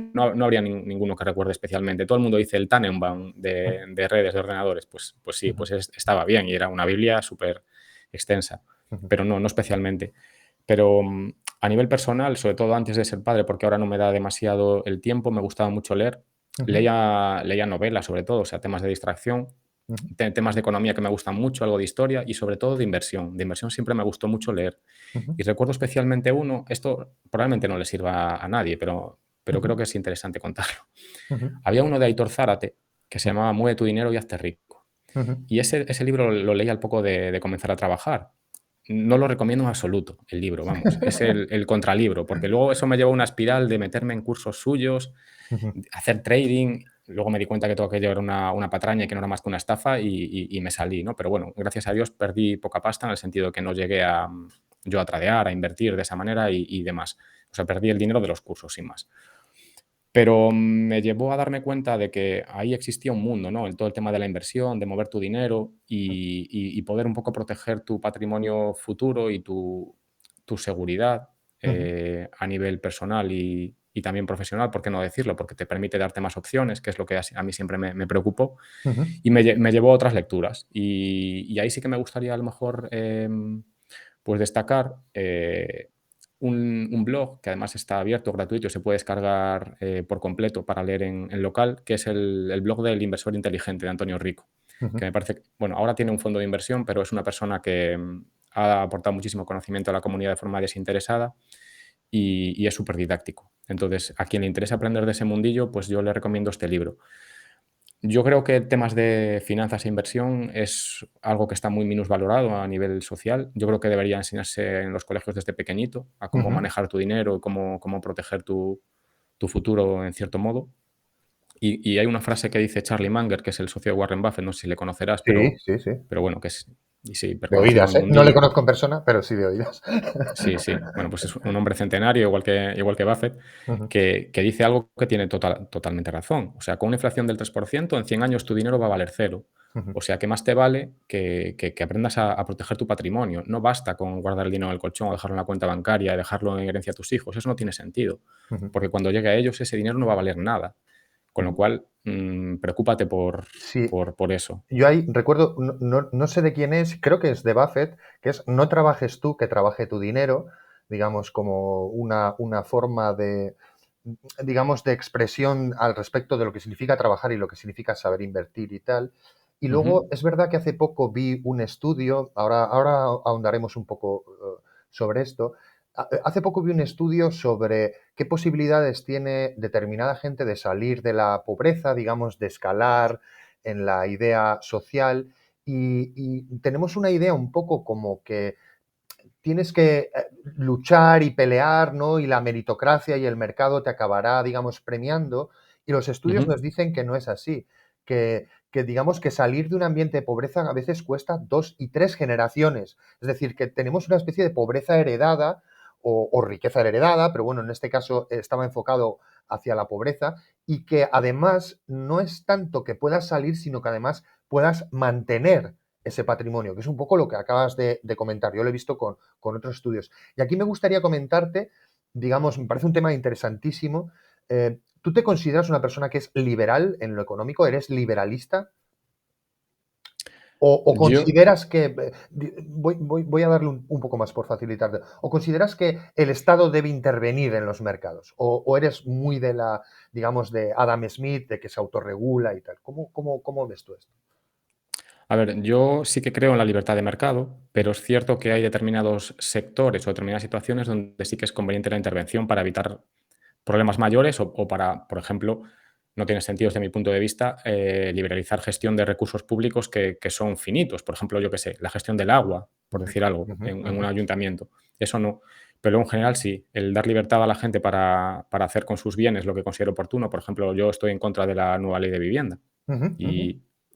habría ninguno que recuerde especialmente. Todo el mundo dice el Tannenbaum de redes, de ordenadores. Pues sí, ujú, pues estaba bien y era una Biblia súper extensa, ujú, pero no especialmente. Pero a nivel personal, sobre todo antes de ser padre, porque ahora no me da demasiado el tiempo, me gustaba mucho leer. ujú, Leía novelas, sobre todo, o sea, temas de distracción, ujú, temas de economía que me gustan mucho, algo de historia y sobre todo de inversión. De inversión siempre me gustó mucho leer. ujú, Y recuerdo especialmente uno, esto probablemente no le sirva a nadie, pero ujú, creo que es interesante contarlo. ujú, Había uno de Aitor Zárate que se llamaba Mueve tu dinero y hazte rico. ujú, Y ese libro lo leí al poco de comenzar a trabajar. No lo recomiendo en absoluto, el libro, vamos, es el contralibro, porque luego eso me llevó a una espiral de meterme en cursos suyos, ujú, hacer trading, luego me di cuenta que todo aquello era una patraña y que no era más que una estafa y me salí, ¿no? Pero bueno, gracias a Dios perdí poca pasta en el sentido de que no llegué yo a tradear, a invertir de esa manera y demás. O sea, perdí el dinero de los cursos, sin más. Pero me llevó a darme cuenta de que ahí existía un mundo, ¿no? En todo el tema de la inversión, de mover tu dinero y poder un poco proteger tu patrimonio futuro y tu seguridad, ujú, a nivel personal y también profesional, ¿por qué no decirlo? Porque te permite darte más opciones, que es lo que a mí siempre me preocupó, ujú, y me llevó a otras lecturas. Y ahí sí que me gustaría a lo mejor, pues destacar, un blog que además está abierto, gratuito, se puede descargar, por completo para leer en local, que es el blog del inversor inteligente de Antonio Rico, ujú, que me parece bueno, ahora tiene un fondo de inversión, pero es una persona que, ha aportado muchísimo conocimiento a la comunidad de forma desinteresada y es súper didáctico. Entonces, a quien le interese aprender de ese mundillo, pues yo le recomiendo este libro. Yo creo que temas de finanzas e inversión es algo que está muy minusvalorado a nivel social. Yo creo que debería enseñarse en los colegios desde pequeñito a cómo ujú. manejar tu dinero y cómo proteger tu futuro en cierto modo. Y hay una frase que dice Charlie Munger, que es el socio de Warren Buffett, no sé si le conocerás, Sí, sí, sí. pero bueno, que y sí, De hiperconocido en oídas, el ¿eh? No le mundillo. conozco en persona, pero sí de oídas. Sí, sí. Bueno, pues es un hombre centenario, igual que Buffett, Ujú, que dice algo que tiene totalmente razón. O sea, con una inflación del 3% en 100 años tu dinero va a valer cero. ujú, O sea, que más te vale que aprendas a proteger tu patrimonio. No basta con guardar el dinero en el colchón o dejarlo en la cuenta bancaria, dejarlo en herencia a tus hijos. Eso no tiene sentido, ujú, porque cuando llegue a ellos ese dinero no va a valer nada. Con lo ujú. cual, preocúpate por, Sí, por, por eso. yo ahí recuerdo, no sé de quién es, creo que es de Buffett, que es no trabajes tú, que trabaje tu dinero, digamos, como una forma de, digamos, de expresión al respecto de lo que significa trabajar y lo que significa saber invertir y tal. Y luego Ujú, es verdad que hace poco vi un estudio, ahora ahondaremos un poco sobre esto. Hace poco vi un estudio sobre qué posibilidades tiene determinada gente de salir de la pobreza, digamos, de escalar en la idea social. Y tenemos una idea un poco como que tienes que luchar y pelear, ¿no? Y la meritocracia y el mercado te acabará, digamos, premiando. Y los estudios ujú, nos dicen que no es así, que digamos que salir de un ambiente de pobreza a veces cuesta 2 y 3 generaciones. Es decir, que tenemos una especie de pobreza heredada o riqueza heredada, pero bueno, en este caso estaba enfocado hacia la pobreza y que además no es tanto que puedas salir, sino que además puedas mantener ese patrimonio, que es un poco lo que acabas de comentar. Yo lo he visto con otros estudios. Y aquí me gustaría comentarte, digamos, me parece un tema interesantísimo. ¿Tú te consideras una persona que es liberal en lo económico? ¿Eres liberalista? ¿O Yo, consideras que, voy a darle un poco más por facilitarte, o consideras que el Estado debe intervenir en los mercados? ¿O eres muy de la, digamos, de Adam Smith, de que se autorregula y tal? ¿Cómo ves tú esto? A ver, yo sí que creo en la libertad de mercado, pero es cierto que hay determinados sectores o determinadas situaciones donde sí que es conveniente la intervención para evitar problemas mayores o para, por ejemplo, no tiene sentido desde mi punto de vista liberalizar gestión de recursos públicos que son finitos. Por ejemplo, yo qué sé, la gestión del agua, por Ujú, decir algo, ujú, en ujú, un ayuntamiento. Eso no. Pero en general sí, el dar libertad a la gente para hacer con sus bienes lo que considero oportuno. Por ejemplo, yo estoy en contra de la nueva ley de vivienda ujú, ujú,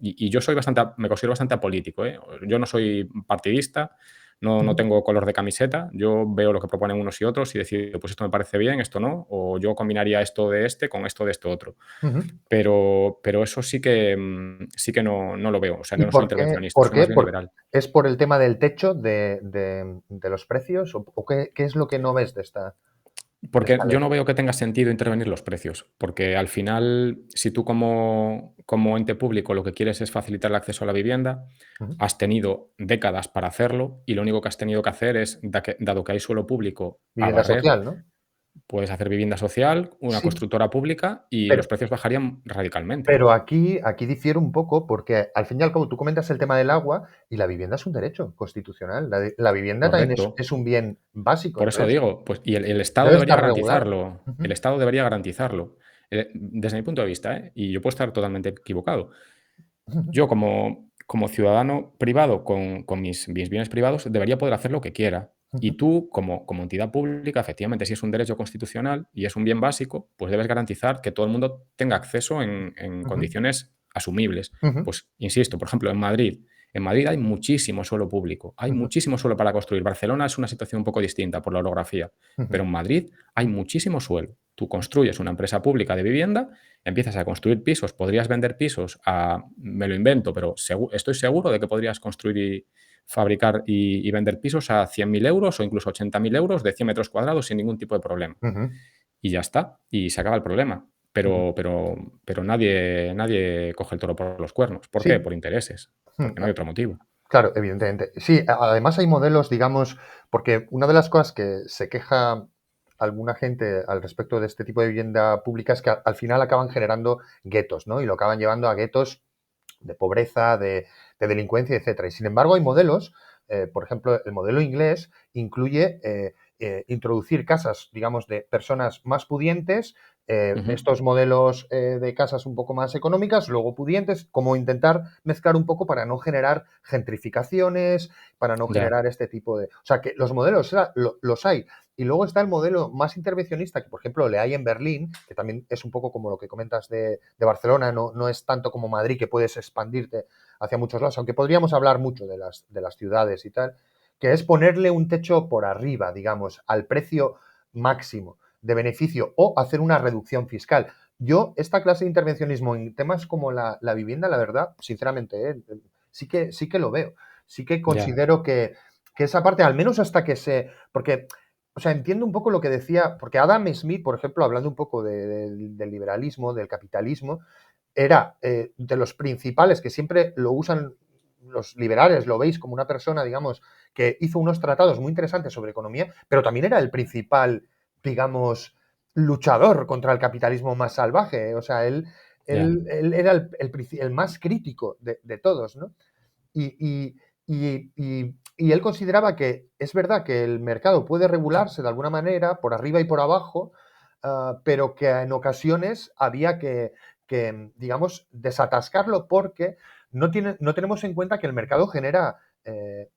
y yo soy me considero bastante apolítico, ¿eh? Yo no soy partidista, no ujú, tengo color de camiseta, yo veo lo que proponen unos y otros y decido, pues esto me parece bien, esto no, o yo combinaría esto de este con esto de esto otro. ujú. Pero eso sí que no lo veo, o sea, ¿Y yo no soy por qué? intervencionista, ¿Por soy más qué? bien liberal. ¿Es por el tema del techo de los precios? ¿O qué es lo que no ves de Porque esta yo ley? no veo que tenga sentido intervenir los precios, porque al final, si tú como ente público lo que quieres es facilitar el acceso a la vivienda, Ujú. has tenido décadas para hacerlo y lo único que has tenido que hacer es, dado que hay suelo público a Vivienda barrer, social, ¿no? puedes hacer vivienda social, una Sí, constructora pública y pero, los precios bajarían radicalmente. pero aquí difiere un poco porque al fin y al cabo tú comentas el tema del agua y la vivienda es un derecho constitucional. La vivienda también Correcto. es un bien básico, Por eso entonces digo, pues, y el Estado debe debería estar regulado. garantizarlo. El Ujú, Estado debería garantizarlo. Desde mi punto de vista, ¿eh? Y yo puedo estar totalmente equivocado. ujú, Yo como ciudadano privado con mis bienes privados debería poder hacer lo que quiera. Y ujú, tú, como entidad pública, efectivamente, si es un derecho constitucional y es un bien básico, pues debes garantizar que todo el mundo tenga acceso en ujú, condiciones asumibles. ujú, Pues, insisto, por ejemplo, en Madrid hay muchísimo suelo público, hay ujú, muchísimo suelo para construir. Barcelona es una situación un poco distinta por la orografía, ujú, pero en Madrid hay muchísimo suelo. Tú construyes una empresa pública de vivienda, empiezas a construir pisos, podrías vender pisos me lo invento, pero estoy seguro de que podrías construir y fabricar y vender pisos a 100.000 euros o incluso 80.000 euros de 100 metros cuadrados sin ningún tipo de problema. ujú, Y ya está, y se acaba el problema. ujú. Pero nadie coge el toro por los cuernos. ¿Por qué? Sí, Por intereses, mm, porque no hay otro motivo. claro, evidentemente. Sí, además hay modelos, digamos, porque una de las cosas que se queja alguna gente al respecto de este tipo de vivienda pública es que al final acaban generando guetos, ¿no? Y lo acaban llevando a guetos de pobreza, de delincuencia, etcétera. Y sin embargo, hay modelos, por ejemplo, el modelo inglés incluye introducir casas, digamos, de personas más pudientes, Ujú, estos modelos de casas un poco más económicas, luego pudientes, como intentar mezclar un poco para no generar gentrificaciones, para no ya. generar este tipo de... O sea, que los modelos los hay. Y luego está el modelo más intervencionista, que por ejemplo le hay en Berlín, que también es un poco como lo que comentas de Barcelona, no es tanto como Madrid, que puedes expandirte hacia muchos lados, aunque podríamos hablar mucho de las ciudades y tal, que es ponerle un techo por arriba, digamos, al precio máximo de beneficio o hacer una reducción fiscal. Yo, esta clase de intervencionismo en temas como la vivienda, la verdad, sinceramente, sí que lo veo. Sí que Ya, considero que esa parte, al menos hasta que se... Porque, o sea, entiendo un poco lo que decía, porque Adam Smith, por ejemplo, hablando un poco del liberalismo, del capitalismo, era de los principales que siempre lo usan los liberales, lo veis como una persona, digamos, que hizo unos tratados muy interesantes sobre economía, pero también era el principal, digamos, luchador contra el capitalismo más salvaje. O sea, ya. él era el más crítico de todos, ¿no? Y, y él consideraba que es verdad que el mercado puede regularse de alguna manera, por arriba y por abajo, pero que en ocasiones había que, digamos, desatascarlo porque no tenemos en cuenta que el mercado genera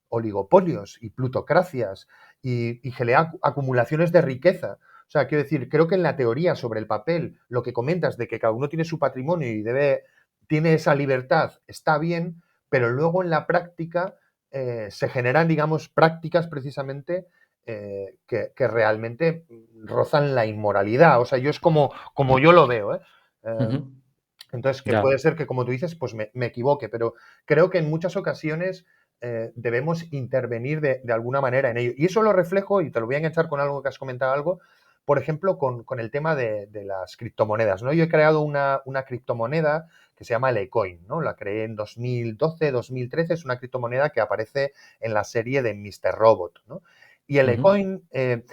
oligopolios y plutocracias y genera acumulaciones de riqueza. O sea, quiero decir, creo que en la teoría sobre el papel, lo que comentas de que cada uno tiene su patrimonio y tiene esa libertad, está bien, pero luego en la práctica se generan, digamos, prácticas precisamente que realmente rozan la inmoralidad. O sea, yo es como yo lo veo, ¿eh? Ujú. Entonces, que Ya. puede ser que, como tú dices, pues me equivoque, pero creo que en muchas ocasiones debemos intervenir de alguna manera en ello. Y eso lo reflejo, y te lo voy a enganchar con algo que has comentado algo, por ejemplo, con el tema de las criptomonedas, ¿no? Yo he creado una criptomoneda que se llama Lecoin, ¿no? La creé en 2012, 2013, es una criptomoneda que aparece en la serie de Mr. Robot, ¿no? Y el Ujú. Lecoin eh,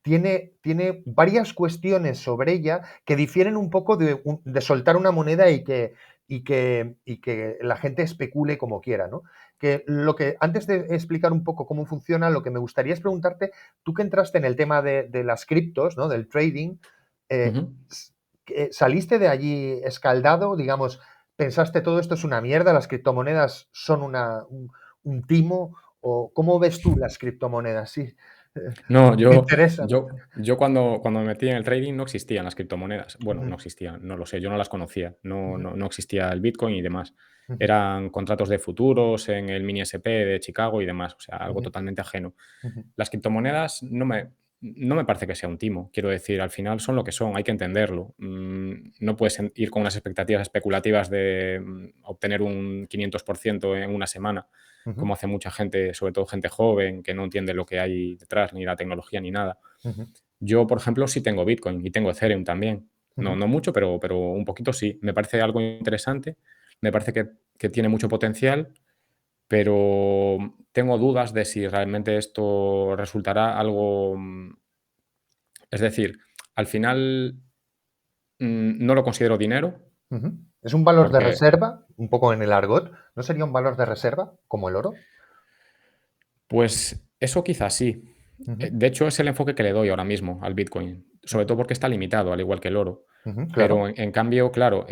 tiene varias cuestiones sobre ella que difieren un poco de soltar una moneda y que la gente especule como quiera, ¿no? Que antes de explicar un poco cómo funciona, lo que me gustaría es preguntarte, tú que entraste en el tema de las criptos, ¿no? Del trading, eh, Ujú. ¿saliste de allí escaldado? Digamos, ¿pensaste todo esto es una mierda, las criptomonedas son un timo? ¿O cómo ves tú las criptomonedas? Sí, No, me yo interesa. yo cuando me metí en el trading no existían las criptomonedas. Bueno, no Ujú, existían, no lo sé, yo no las conocía, ujú, no existía el Bitcoin y demás. ujú, Eran contratos de futuros en el mini SP de Chicago y demás, o sea, algo ujú, totalmente ajeno. ujú, Las criptomonedas no me parece que sea un timo, quiero decir, al final son lo que son, hay que entenderlo. No puedes ir con unas expectativas especulativas de obtener un 500% en una semana, ujú, como hace mucha gente, sobre todo gente joven, que no entiende lo que hay detrás, ni la tecnología, ni nada. ujú, Yo, por ejemplo, sí tengo Bitcoin y tengo Ethereum también. ujú. No mucho, pero un poquito sí. Me parece algo interesante, me parece que tiene mucho potencial, pero tengo dudas de si realmente esto resultará algo, es decir, al final, no lo considero dinero, Ujú. ¿Es un valor de porque reserva? Un poco en el argot. ¿No sería un valor de reserva como el oro? pues eso quizás sí. Ujú, De hecho, es el enfoque que le doy ahora mismo al Bitcoin, sobre ujú, todo porque está limitado, al igual que el oro. ujú, Pero claro. en cambio, claro,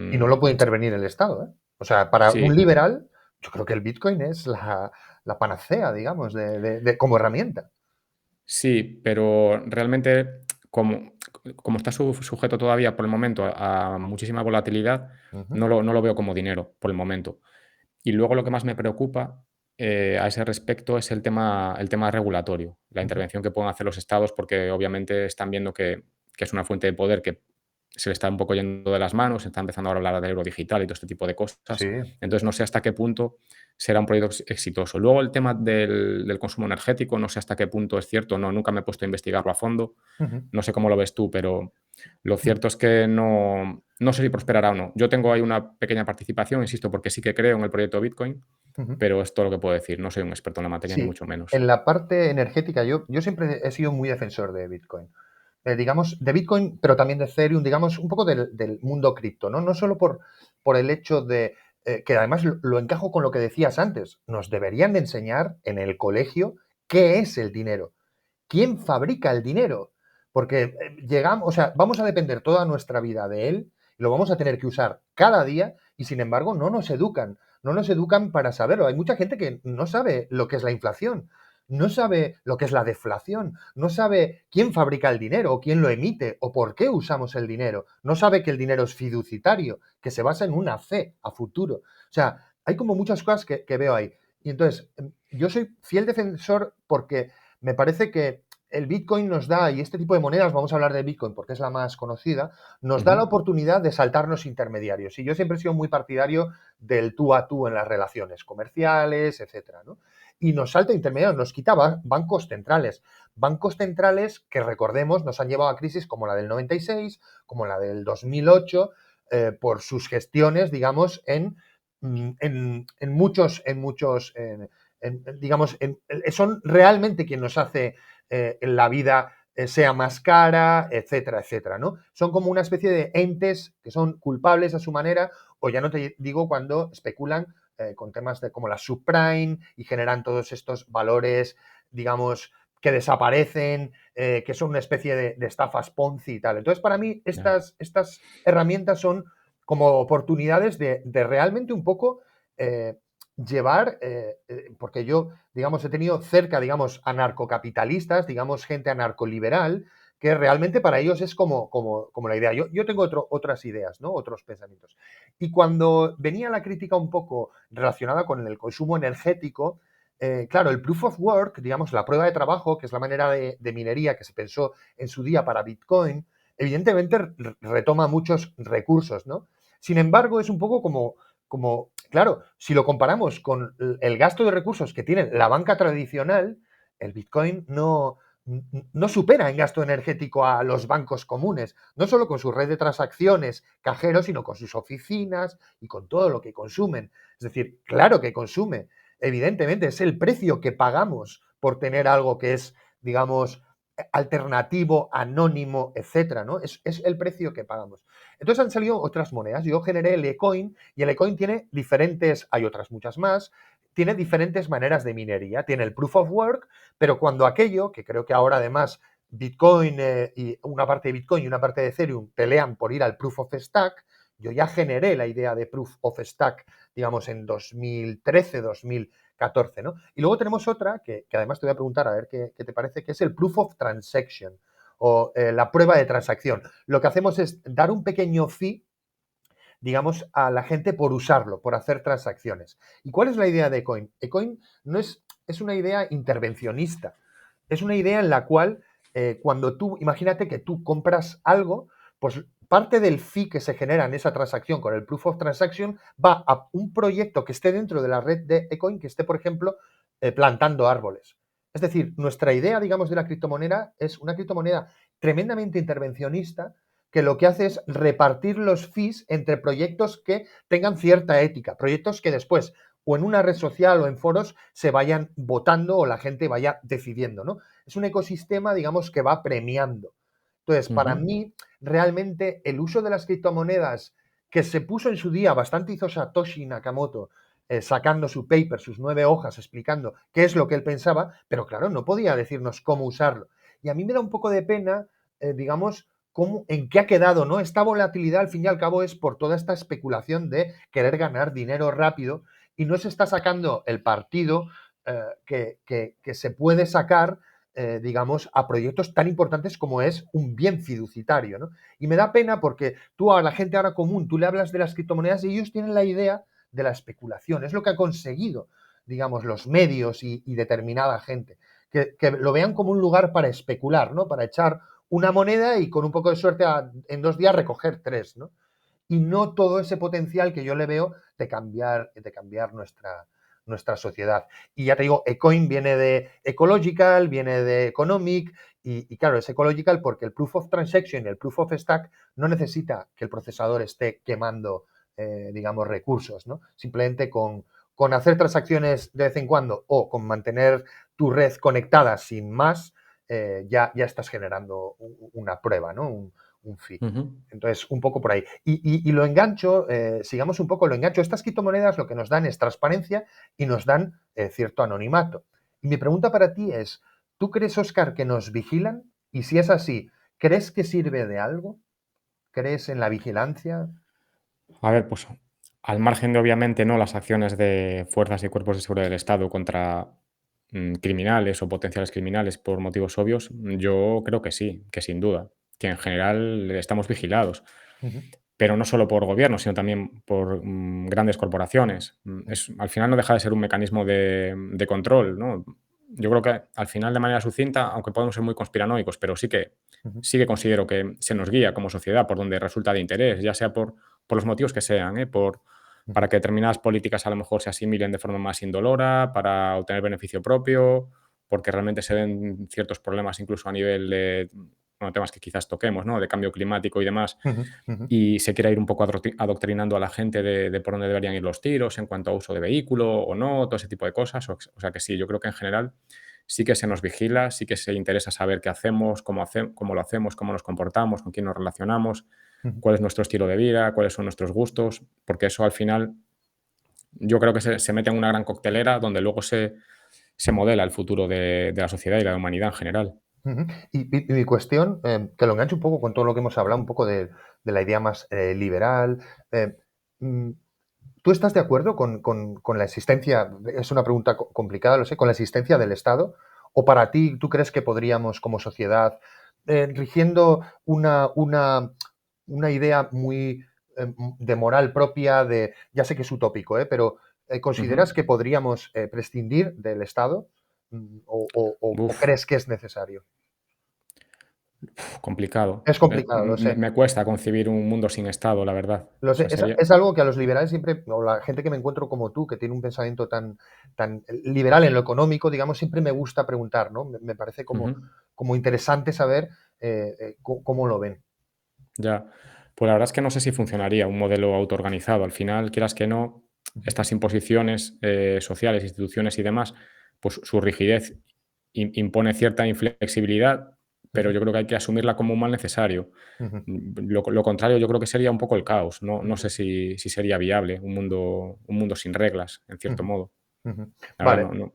Y no lo puede intervenir el Estado, ¿eh? O sea, para un sí, liberal, yo creo que el Bitcoin es la panacea, digamos, como herramienta. sí, pero realmente como como está sujeto todavía por el momento a muchísima volatilidad, Ujú, no lo veo como dinero por el momento. Y luego lo que más me preocupa, a ese respecto es el tema regulatorio, la ujú. intervención que pueden hacer los estados, porque obviamente están viendo que es una fuente de poder que se le está un poco yendo de las manos, se está empezando a hablar del euro digital y todo este tipo de Sí. cosas. Entonces, no sé hasta qué punto será un proyecto exitoso. Luego, el tema del consumo energético, no sé hasta qué punto es cierto, no, nunca me he puesto a investigarlo a fondo, Ujú, no sé cómo lo ves tú, pero lo ujú, cierto es que no sé si prosperará o no. Yo tengo ahí una pequeña participación, insisto, porque sí que creo en el proyecto Bitcoin, ujú. pero es todo lo que puedo decir. No soy un experto en la materia, ni Sí, mucho menos. en la parte energética yo siempre he sido muy defensor de Bitcoin. Digamos, de Bitcoin, pero también de Ethereum, digamos, un poco del mundo cripto, ¿no? No solo por el hecho de que además lo encajo con lo que decías antes, nos deberían de enseñar en el colegio qué es el dinero, quién fabrica el dinero, porque llegamos, o sea, vamos a depender toda nuestra vida de él, lo vamos a tener que usar cada día y sin embargo no nos educan para saberlo. Hay mucha gente que no sabe lo que es la inflación, no sabe lo que es la deflación, no sabe quién fabrica el dinero o quién lo emite o por qué usamos el dinero, no sabe que el dinero es fiduciario, que se basa en una fe a futuro. O sea, hay como muchas cosas que veo ahí. Y entonces, yo soy fiel defensor porque me parece que el Bitcoin nos da, y este tipo de monedas, vamos a hablar de Bitcoin porque es la más conocida, nos da la Ujú. oportunidad de saltarnos intermediarios. Y yo siempre he sido muy partidario del tú a tú en las relaciones comerciales, etcétera, ¿no? Y nos salta intermediarios, nos quita bancos centrales. Bancos centrales que, recordemos, nos han llevado a crisis como la del 96, como la del 2008, por sus gestiones, digamos, digamos, son realmente quien nos hace la vida sea más cara, etcétera, etcétera, ¿no? Son como una especie de entes que son culpables a su manera, o ya no te digo cuando especulan con temas como la subprime y generan todos estos valores, digamos, que desaparecen, que son una especie de estafas Ponzi y tal. Entonces, para mí, Ya. estas herramientas son como oportunidades de realmente un poco llevar, porque yo, digamos, he tenido cerca, digamos, anarcocapitalistas, digamos, gente anarcoliberal, que realmente para ellos es como la idea. Yo tengo otras ideas, ¿no? Otros pensamientos. Y cuando venía la crítica un poco relacionada con el consumo energético, claro, el proof of work, digamos, la prueba de trabajo, que es la manera de minería que se pensó en su día para Bitcoin, evidentemente retoma muchos recursos, ¿no? Sin embargo, es un poco claro, si lo comparamos con el gasto de recursos que tiene la banca tradicional, el Bitcoin no supera en gasto energético a los bancos comunes, no solo con su red de transacciones, cajeros, sino con sus oficinas y con todo lo que consumen. Es decir, claro que consume, evidentemente, es el precio que pagamos por tener algo que es, digamos, alternativo, anónimo, etcétera, ¿no? Es el precio que pagamos. Entonces han salido otras monedas. Yo generé el eCoin y el eCoin tiene diferentes, hay otras muchas más, tiene diferentes maneras de minería. Tiene el proof of work, pero cuando aquello, que creo que ahora además Bitcoin y una parte de Bitcoin y una parte de Ethereum pelean por ir al proof of stack, yo ya generé la idea de proof of stack, digamos, en 2013, 2014, ¿no? Y luego tenemos otra, que además te voy a preguntar a ver qué te parece, que es el proof of transaction o la prueba de transacción. Lo que hacemos es dar un pequeño fee, digamos, a la gente por usarlo, por hacer transacciones. ¿Y cuál es la idea de Ecoin? Ecoin no es una idea intervencionista, es una idea en la cual cuando tú, imagínate que tú compras algo, pues parte del fee que se genera en esa transacción con el proof of transaction va a un proyecto que esté dentro de la red de Ecoin, que esté, por ejemplo, plantando árboles. Es decir, nuestra idea, digamos, de la criptomoneda es una criptomoneda tremendamente intervencionista que lo que hace es repartir los fees entre proyectos que tengan cierta ética, proyectos que después o en una red social o en foros se vayan votando o la gente vaya decidiendo, ¿no? Es un ecosistema, digamos, que va premiando. Entonces, para Ujú. mí, realmente el uso de las criptomonedas que se puso en su día, bastante hizo Satoshi Nakamoto, sacando su paper, sus 9 hojas, explicando qué es lo que él pensaba, pero claro, no podía decirnos cómo usarlo. Y a mí me da un poco de pena, digamos, en qué ha quedado, ¿no? Esta volatilidad, al fin y al cabo, es por toda esta especulación de querer ganar dinero rápido y no se está sacando el partido que se puede sacar, digamos, a proyectos tan importantes como es un bien fiduciario, ¿no? Y me da pena porque tú a la gente ahora común, tú le hablas de las criptomonedas y ellos tienen la idea de la especulación. Es lo que ha conseguido, digamos, los medios y determinada gente. Que lo vean como un lugar para especular, ¿no? Para echar una moneda y con un poco de suerte en 2 días recoger 3, ¿no? Y no todo ese potencial que yo le veo de cambiar nuestra sociedad. Y ya te digo, Ecoin viene de ecological, viene de economic, y claro, es ecological porque el proof of transaction y el proof of stack no necesita que el procesador esté quemando, digamos, recursos, ¿no? Simplemente con hacer transacciones de vez en cuando o con mantener tu red conectada sin más, ya estás generando una prueba, ¿no? Un fee. Ujú. Entonces, un poco por ahí. Y lo engancho, sigamos un poco, lo engancho. Estas criptomonedas lo que nos dan es transparencia y nos dan cierto anonimato. Y mi pregunta para ti es, ¿tú crees, Óscar, que nos vigilan? Y si es así, ¿crees que sirve de algo? ¿Crees en la vigilancia? A ver, pues al margen de obviamente no las acciones de fuerzas y cuerpos de seguridad del Estado contra criminales o potenciales criminales por motivos obvios, yo creo que sí, que sin duda, que en general estamos vigilados, Ujú, pero no solo por gobiernos, sino también por grandes corporaciones. ujú, Al final no deja de ser un mecanismo de control, ¿no? Yo creo que al final, de manera sucinta, aunque podemos ser muy conspiranoicos, pero ujú, sí que considero que se nos guía como sociedad por donde resulta de interés, ya sea por los motivos que sean, ¿eh? ujú, Para que determinadas políticas a lo mejor se asimilen de forma más indolora, para obtener beneficio propio, porque realmente se ven ciertos problemas incluso a nivel de, bueno, temas que quizás toquemos, ¿no? De cambio climático y demás, ujú, ujú, y se quiera ir un poco adoctrinando a la gente de por dónde deberían ir los tiros en cuanto a uso de vehículo o no, todo ese tipo de cosas. O sea que sí, yo creo que en general sí que se nos vigila, sí que se interesa saber qué hacemos, cómo lo hacemos, cómo nos comportamos, con quién nos relacionamos, ujú. cuál es nuestro estilo de vida, cuáles son nuestros gustos, porque eso al final yo creo que se mete en una gran coctelera donde luego se modela el futuro de la sociedad y la humanidad en general. Ujú. Y mi cuestión, que lo engancho un poco con todo lo que hemos hablado, un poco de la idea más liberal. eh, mm, ¿Tú estás de acuerdo con la existencia, es una pregunta complicada, lo sé, con la existencia del Estado? ¿O para ti, tú crees que podríamos como sociedad, rigiendo una idea muy de moral propia, ya sé que es utópico, pero Ujú. ¿consideras que podríamos prescindir del Estado? ¿O Uf, crees que es necesario? complicado. Es complicado, lo Me sé. me cuesta concebir un mundo sin Estado, la verdad. Lo O sé, sea, es, sería es algo que a los liberales siempre, o la gente que me encuentro como tú, que tiene un pensamiento tan liberal en lo económico, digamos, siempre me gusta preguntar, ¿no? Me parece como, ujú, como interesante saber cómo lo ven. ya. Pues la verdad es que no sé si funcionaría un modelo autoorganizado. Al final, quieras que no, Ujú, estas imposiciones, sociales, instituciones y demás, pues su rigidez impone cierta inflexibilidad, pero ujú, yo creo que hay que asumirla como un mal necesario. ujú, Lo contrario, yo creo que sería un poco el caos. No ujú, sé si sería viable un mundo sin reglas, en cierto ujú, modo. ujú. La verdad, Vale. no.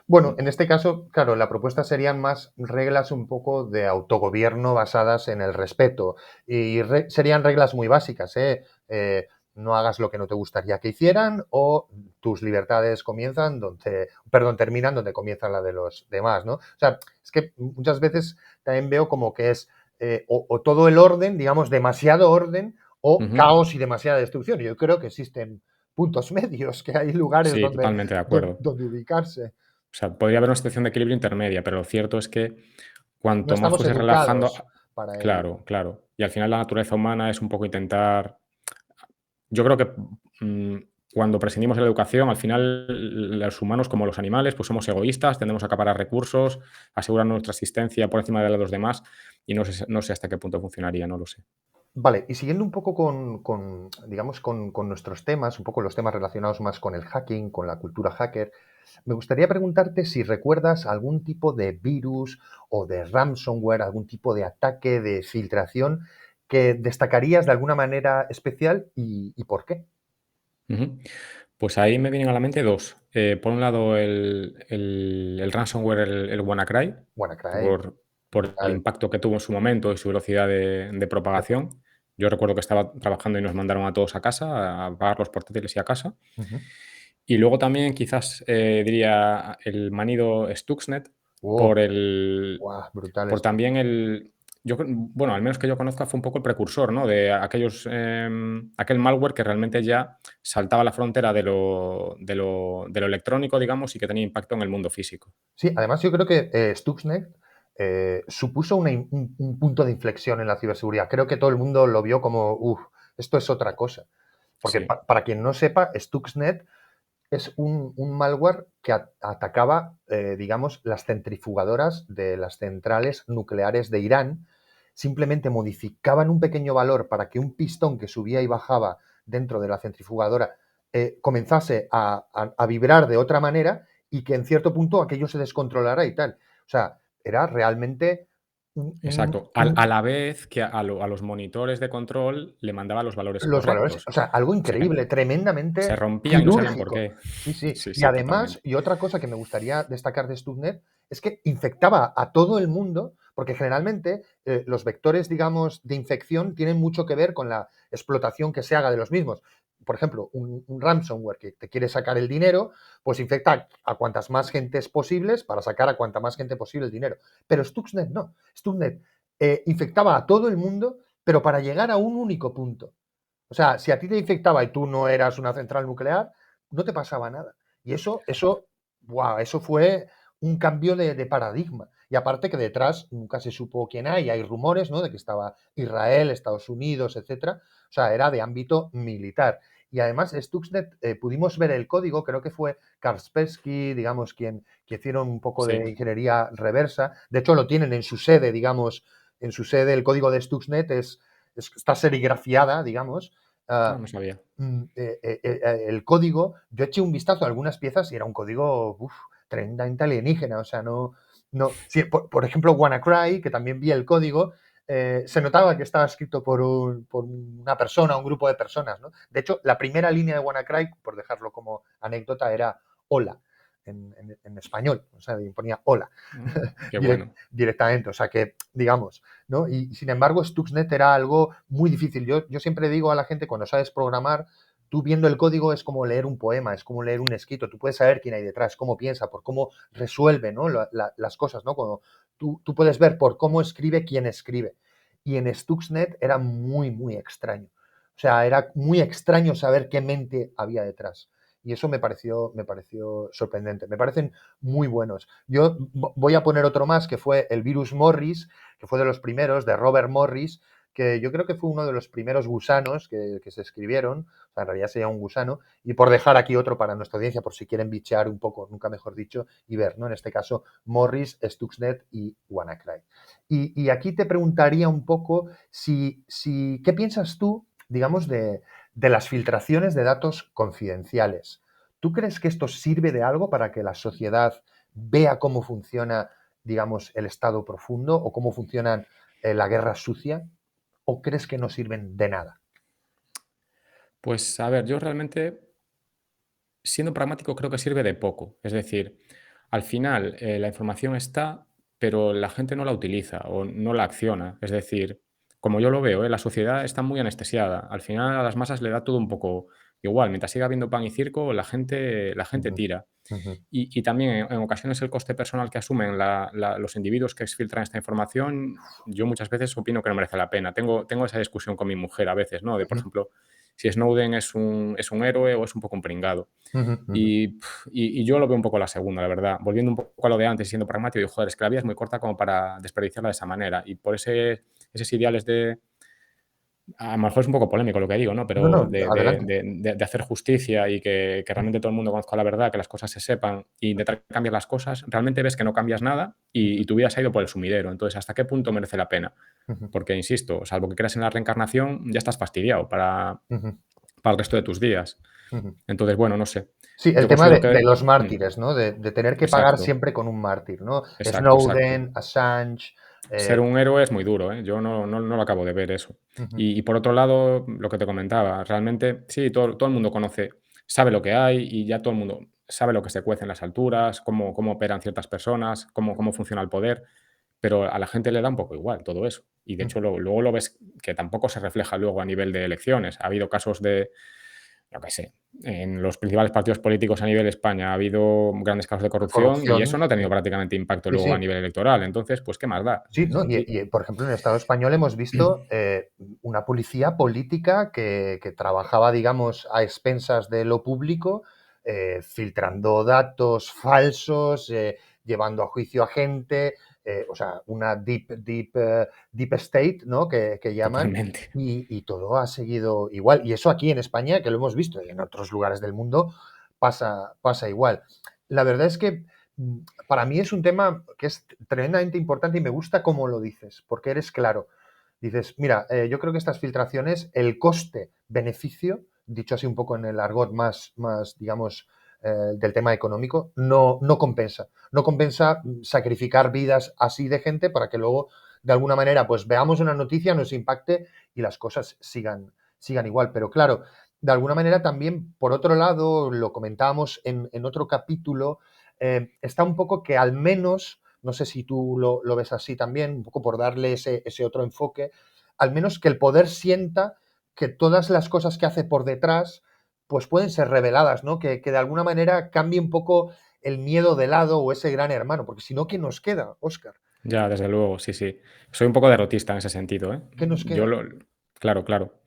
Bueno, en este caso, claro, la propuesta serían más reglas un poco de autogobierno basadas en el respeto. Y serían reglas muy básicas, ¿eh? No hagas lo que no te gustaría que hicieran o tus libertades comienzan donde, perdón, terminan donde comienzan la de los demás, ¿no? O sea, es que muchas veces también veo como que es o todo el orden, digamos, demasiado orden o Ujú. caos y demasiada destrucción. Yo creo que existen puntos medios, que hay lugares Sí, donde, totalmente de acuerdo. donde ubicarse. O sea, podría haber una situación de equilibrio intermedia, pero lo cierto es que No cuanto más estamos fuese relajando educados para ello. claro, claro. Y al final la naturaleza humana es un poco intentar yo creo que, cuando prescindimos de la educación, al final los humanos, como los animales, pues somos egoístas, tendemos a acaparar recursos, asegurar nuestra existencia por encima de la de los demás, y no sé hasta qué punto funcionaría, no lo sé. Vale, y siguiendo un poco digamos, con nuestros temas, un poco los temas relacionados más con el hacking, con la cultura hacker, me gustaría preguntarte si recuerdas algún tipo de virus o de ransomware, algún tipo de ataque de filtración que destacarías de alguna manera especial y por qué. Ujú. Pues ahí me vienen a la mente 2. Por un lado, el ransomware, el WannaCry, WannaCry, por el brutal. impacto que tuvo en su momento y su velocidad de propagación. Yo recuerdo que estaba trabajando y nos mandaron a todos a casa, a pagar los portátiles y a casa. Ujú. Y luego también quizás, diría el manido Stuxnet Oh, por el guau, brutal por esto. también el bueno, al menos que yo conozca, fue un poco el precursor, ¿no? De aquel malware que realmente ya saltaba la frontera de lo electrónico, digamos, y que tenía impacto en el mundo físico. Sí, además yo creo que Stuxnet supuso un punto de inflexión en la ciberseguridad. Creo que todo el mundo lo vio como, uff, esto es otra cosa. Porque Sí. para quien no sepa, Stuxnet es un malware que atacaba, digamos, las centrifugadoras de las centrales nucleares de Irán. Simplemente modificaban un pequeño valor para que un pistón que subía y bajaba dentro de la centrifugadora comenzase a vibrar de otra manera y que en cierto punto aquello se descontrolara y tal. O sea, era realmente un, un- Exacto. A un- la vez que a los monitores de control le mandaba los valores los valores, correctos. o sea, algo O sea, que increíble, se tremendamente rompían y no sabían por quirúrgico. qué. Sí, sí. Sí, Y sí, además, totalmente. y otra cosa que me gustaría destacar de Stuxnet es que infectaba a todo el mundo, porque generalmente los vectores, digamos, de infección tienen mucho que ver con la explotación que se haga de los mismos. por ejemplo, un ransomware que te quiere sacar el dinero, pues infecta a cuantas más gentes posibles para sacar a cuanta más gente posible el dinero. Pero Stuxnet no. Stuxnet infectaba a todo el mundo, pero para llegar a un único punto. O sea, si a ti te infectaba y tú no eras una central nuclear, no te pasaba nada. Y wow, eso fue un cambio de paradigma. Y aparte que detrás nunca se supo quién hay rumores, ¿no? De que estaba Israel, Estados Unidos, etcétera. O sea, era de ámbito militar. Y además, Stuxnet, pudimos ver el código, creo que fue Kaspersky, digamos, que hicieron un poco de Sí. ingeniería reversa. De hecho, lo tienen en su sede, digamos, en su sede el código de Stuxnet está serigrafiada, digamos. Ah, Uh, no sabía. el código, yo eché un vistazo a algunas piezas y era un código tremendamente alienígena. O sea, no. Sí, por ejemplo, WannaCry, que también vi el código, se notaba que estaba escrito por una persona, un grupo de personas, ¿no? De hecho, la primera línea de WannaCry, por dejarlo como anécdota, era hola en español. O sea, ponía hola Qué bueno. directamente. O sea que, digamos, ¿no? Y sin embargo, Stuxnet era algo muy difícil. Yo siempre digo a la gente, cuando sabes programar, tú viendo el código es como leer un poema, es como leer un escrito. Tú puedes saber quién hay detrás, cómo piensa, por cómo resuelve, ¿no? Las cosas, ¿no? Cuando tú puedes ver por cómo escribe quién escribe. Y en Stuxnet era muy, muy extraño. O sea, era muy extraño saber qué mente había detrás. Y eso me pareció sorprendente. Me parecen muy buenos. Yo voy a poner otro más, que fue el virus Morris, que fue de los primeros, de Robert Morris, que yo creo que fue uno de los primeros gusanos que se escribieron. O sea, en realidad sería un gusano. Y por dejar aquí otro para nuestra audiencia, por si quieren bichear un poco, nunca mejor dicho, y ver, ¿no? En este caso, Morris, Stuxnet y WannaCry. Y aquí te preguntaría un poco ¿qué piensas tú, digamos, de las filtraciones de datos confidenciales? ¿Tú crees que esto sirve de algo para que la sociedad vea cómo funciona, digamos, el Estado profundo o cómo funciona la guerra sucia? ¿O crees que no sirven de nada? Pues a ver, yo realmente, siendo pragmático, creo que sirve de poco. Es decir, al final la información está, pero la gente no la utiliza o no la acciona. Es decir, como yo lo veo, la sociedad está muy anestesiada. Al final a las masas le da todo un poco igual. Mientras siga habiendo pan y circo, la gente Ujú, tira. ujú, Y también en ocasiones el coste personal que asumen los individuos que exfiltran esta información, yo muchas veces opino que no merece la pena. Tengo esa discusión con mi mujer a veces, ¿no? De, por ujú, ejemplo, si Snowden es un héroe o es un poco un pringado. ujú, ujú. Y yo lo veo un poco la segunda, la verdad. Volviendo un poco a lo de antes y siendo pragmático, digo, joder, es que la vida es muy corta como para desperdiciarla de esa manera. Y por esos ideales a lo mejor es un poco polémico lo que digo, ¿no? No, Pero no, de, adelante. de hacer justicia y que realmente todo el mundo conozca la verdad, que las cosas se sepan y intentar cambiar las cosas, realmente ves que no cambias nada y tu vida se ha ido por el sumidero. Entonces, ¿hasta qué punto merece la pena? Ujú, Porque, insisto, salvo que creas en la reencarnación, ya estás fastidiado ujú, para el resto de tus días. ujú. Entonces, bueno, no sé. Sí, el Yo tema considero de que... los Mm, mártires, ¿no? De tener que pagar exacto, siempre con un mártir, ¿no? exacto, exacto. Snowden, Assange. Ser eh, un héroe es muy duro, ¿eh? Yo no lo acabo de ver eso. ujú, Y por otro lado, lo que te comentaba, realmente sí, todo el mundo conoce, sabe lo que hay y ya todo el mundo sabe lo que se cuece en las alturas, cómo operan ciertas personas, cómo funciona el poder, pero a la gente le da un poco igual todo eso. Y de hecho, ujú. luego lo ves que tampoco se refleja luego a nivel de elecciones. Ha habido casos de, yo qué sé, en los principales partidos políticos a nivel España ha habido grandes casos de corrupción y eso Corrupción. no ha tenido Sí, prácticamente impacto sí, luego a sí. nivel electoral. Entonces, pues, ¿qué más da? Sí, ¿no? Por ejemplo, en el Estado español hemos visto una policía política que trabajaba, digamos, a expensas de lo público, filtrando datos falsos, llevando a juicio a gente, o sea, una deep state, ¿no? Que llaman, Totalmente. y todo ha seguido igual. Y eso aquí en España, que lo hemos visto, y en otros lugares del mundo pasa igual. La verdad es que para mí es un tema que es tremendamente importante y me gusta cómo lo dices, porque eres claro. Dices, mira, yo creo que estas filtraciones, el coste-beneficio, dicho así un poco en el argot más digamos, del tema económico, no compensa. No compensa sacrificar vidas así de gente para que luego, de alguna manera, pues veamos una noticia, nos impacte y las cosas sigan igual. Pero claro, de alguna manera también, por otro lado, lo comentábamos en otro capítulo, está un poco que al menos, no sé si tú lo ves así también, un poco por darle ese otro enfoque, al menos que el poder sienta que todas las cosas que hace por detrás pues pueden ser reveladas, ¿no? Que de alguna manera cambie un poco el miedo de lado o ese gran hermano, porque si no, ¿qué nos queda, Óscar? Ya, desde luego, sí, sí. Soy un poco derrotista en ese sentido, ¿eh? ¿Qué nos queda? Claro, claro.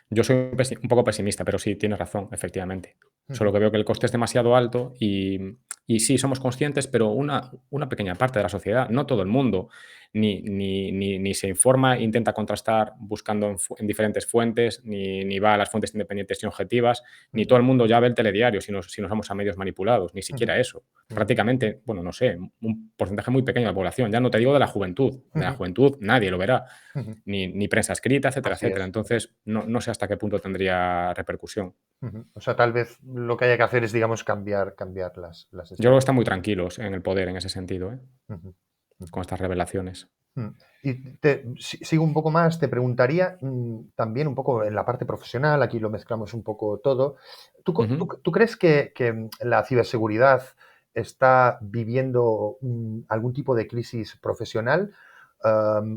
Yo soy un poco pesimista, pero sí, tienes razón, efectivamente. Solo Ujú, que veo que el coste es demasiado alto y sí, somos conscientes, pero una pequeña parte de la sociedad, no todo el mundo, ni se informa, intenta contrastar buscando en diferentes fuentes, ni va a las fuentes independientes y objetivas, ni ujú, todo el mundo ya ve el telediario si nos vamos a medios manipulados, ni ujú, siquiera eso. ujú, Prácticamente, bueno, no sé, un porcentaje muy pequeño de la población, ya no te digo de la ujú, juventud nadie lo verá, ujú. ni prensa escrita, etcétera, Así etcétera. es, así es. Entonces, no sé hasta qué punto tendría repercusión. Ujú. O sea, tal vez lo que haya que hacer es, digamos, cambiar las Yo creo que estrategias. están muy tranquilos en el poder en ese sentido, ¿eh? Ujú, ujú. Con estas revelaciones. Mm. Y sigo un poco más, te preguntaría también un poco en la parte profesional, aquí lo mezclamos un poco todo. Ujú, ¿Tú crees que la ciberseguridad está viviendo algún tipo de crisis profesional?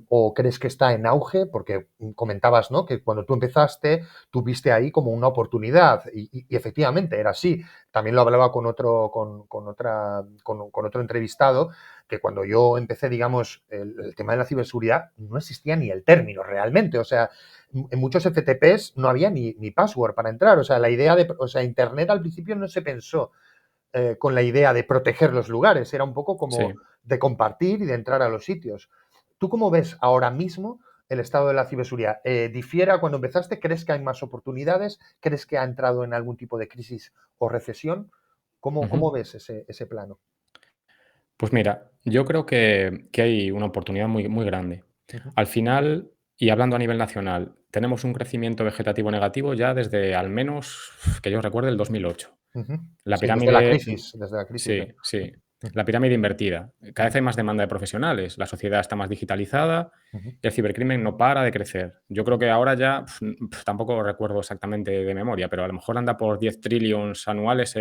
¿O crees que está en auge? Porque comentabas, ¿no? Que cuando tú empezaste, tú viste ahí como una oportunidad y efectivamente era así. También lo hablaba con otro entrevistado que cuando yo empecé, digamos, el tema de la ciberseguridad, no existía ni el término realmente. O sea, en muchos FTPs no había ni password para entrar. O sea, Internet al principio no se pensó con la idea de proteger los lugares. Era un poco como sí. de compartir y de entrar a los sitios. ¿Tú cómo ves ahora mismo el estado de la ciberseguridad? ¿Difiere a cuando empezaste? ¿Crees que hay más oportunidades? ¿Crees que ha entrado en algún tipo de crisis o recesión? ¿Cómo Ujú. ves ese plano? Pues mira, yo creo que hay una oportunidad muy, muy grande. Ujú, Al final, y hablando a nivel nacional, tenemos un crecimiento vegetativo negativo ya desde al menos, que yo recuerde, el 2008. ujú. La Sí, pirámide desde la crisis. sí, sí, Ujú, la pirámide invertida. Cada ujú, vez hay más demanda de profesionales, la sociedad está más digitalizada ujú, y el cibercrimen no para de crecer. Yo creo que ahora ya, tampoco recuerdo exactamente de memoria, pero a lo mejor anda por 10 trillions anuales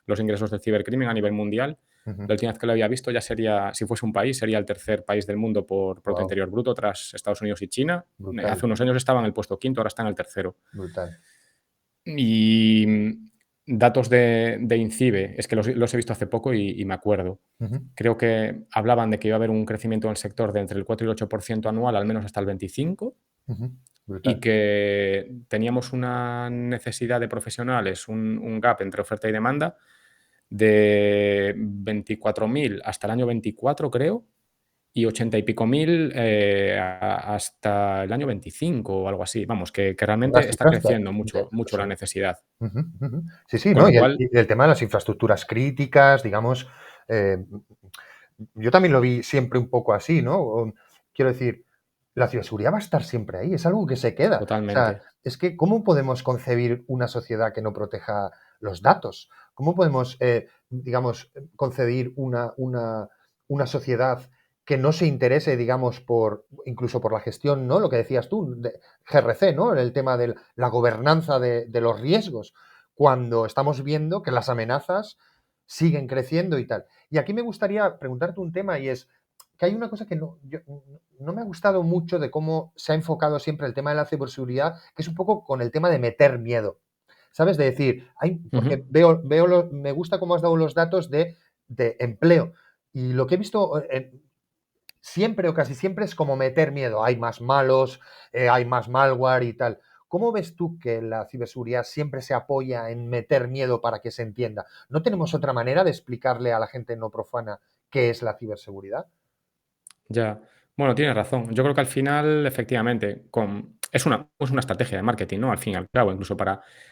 los ingresos del cibercrimen a nivel mundial. ujú. La última vez que lo había visto ya sería, si fuese un país, sería el tercer país del mundo por Producto Guau, Interior Bruto tras Estados Unidos y China. brutal, Hace unos años estaba en el puesto quinto, ahora está en el tercero. brutal. Y datos de INCIBE, es que los he visto hace poco y me acuerdo. Ujú, Creo que hablaban de que iba a haber un crecimiento en el sector de entre el 4 y el 8% anual, al menos hasta el 25, ujú, y brutal. que teníamos una necesidad de profesionales, un gap entre oferta y demanda de 24.000 hasta el año 24, creo, y 80 y pico mil hasta el año 25 o algo así. Vamos, que Unas realmente está cifras creciendo mucho, intensas, mucho sí. la necesidad. Ujú, ujú. Sí, sí, Con ¿no? lo Y cual, el tema de las infraestructuras críticas, digamos, eh, yo también lo vi siempre un poco así, ¿no? Quiero decir, la ciberseguridad va a estar siempre ahí, es algo que se queda. O sea, totalmente. es que, ¿cómo podemos concebir una sociedad que no proteja los datos? ¿Cómo podemos, digamos, concebir una sociedad que no se interese, digamos, incluso por la gestión, ¿no? Lo que decías tú, de GRC, ¿no? El tema de la gobernanza de los riesgos, cuando estamos viendo que las amenazas siguen creciendo y tal. Y aquí me gustaría preguntarte un tema y es que hay una cosa que no me ha gustado mucho de cómo se ha enfocado siempre el tema de la ciberseguridad, que es un poco con el tema de meter miedo. ¿Sabes? De decir, porque Ujú. me gusta cómo has dado los datos de empleo. Y lo que he visto siempre o casi siempre es como meter miedo. Hay más malos, hay más malware y tal. ¿Cómo ves tú que la ciberseguridad siempre se apoya en meter miedo para que se entienda? ¿No tenemos otra manera de explicarle a la gente no profana qué es la ciberseguridad? Ya. Bueno, tienes razón. Yo creo que al final, efectivamente, es una estrategia de marketing, ¿no? Al fin y al cabo, incluso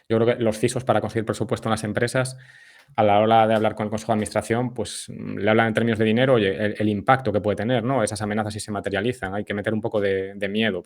yo creo que los CISOs para conseguir presupuesto en las empresas, a la hora de hablar con el consejo de administración, pues le hablan en términos de dinero, oye, el impacto que puede tener, ¿no? Esas amenazas si se materializan. Hay que meter un poco de miedo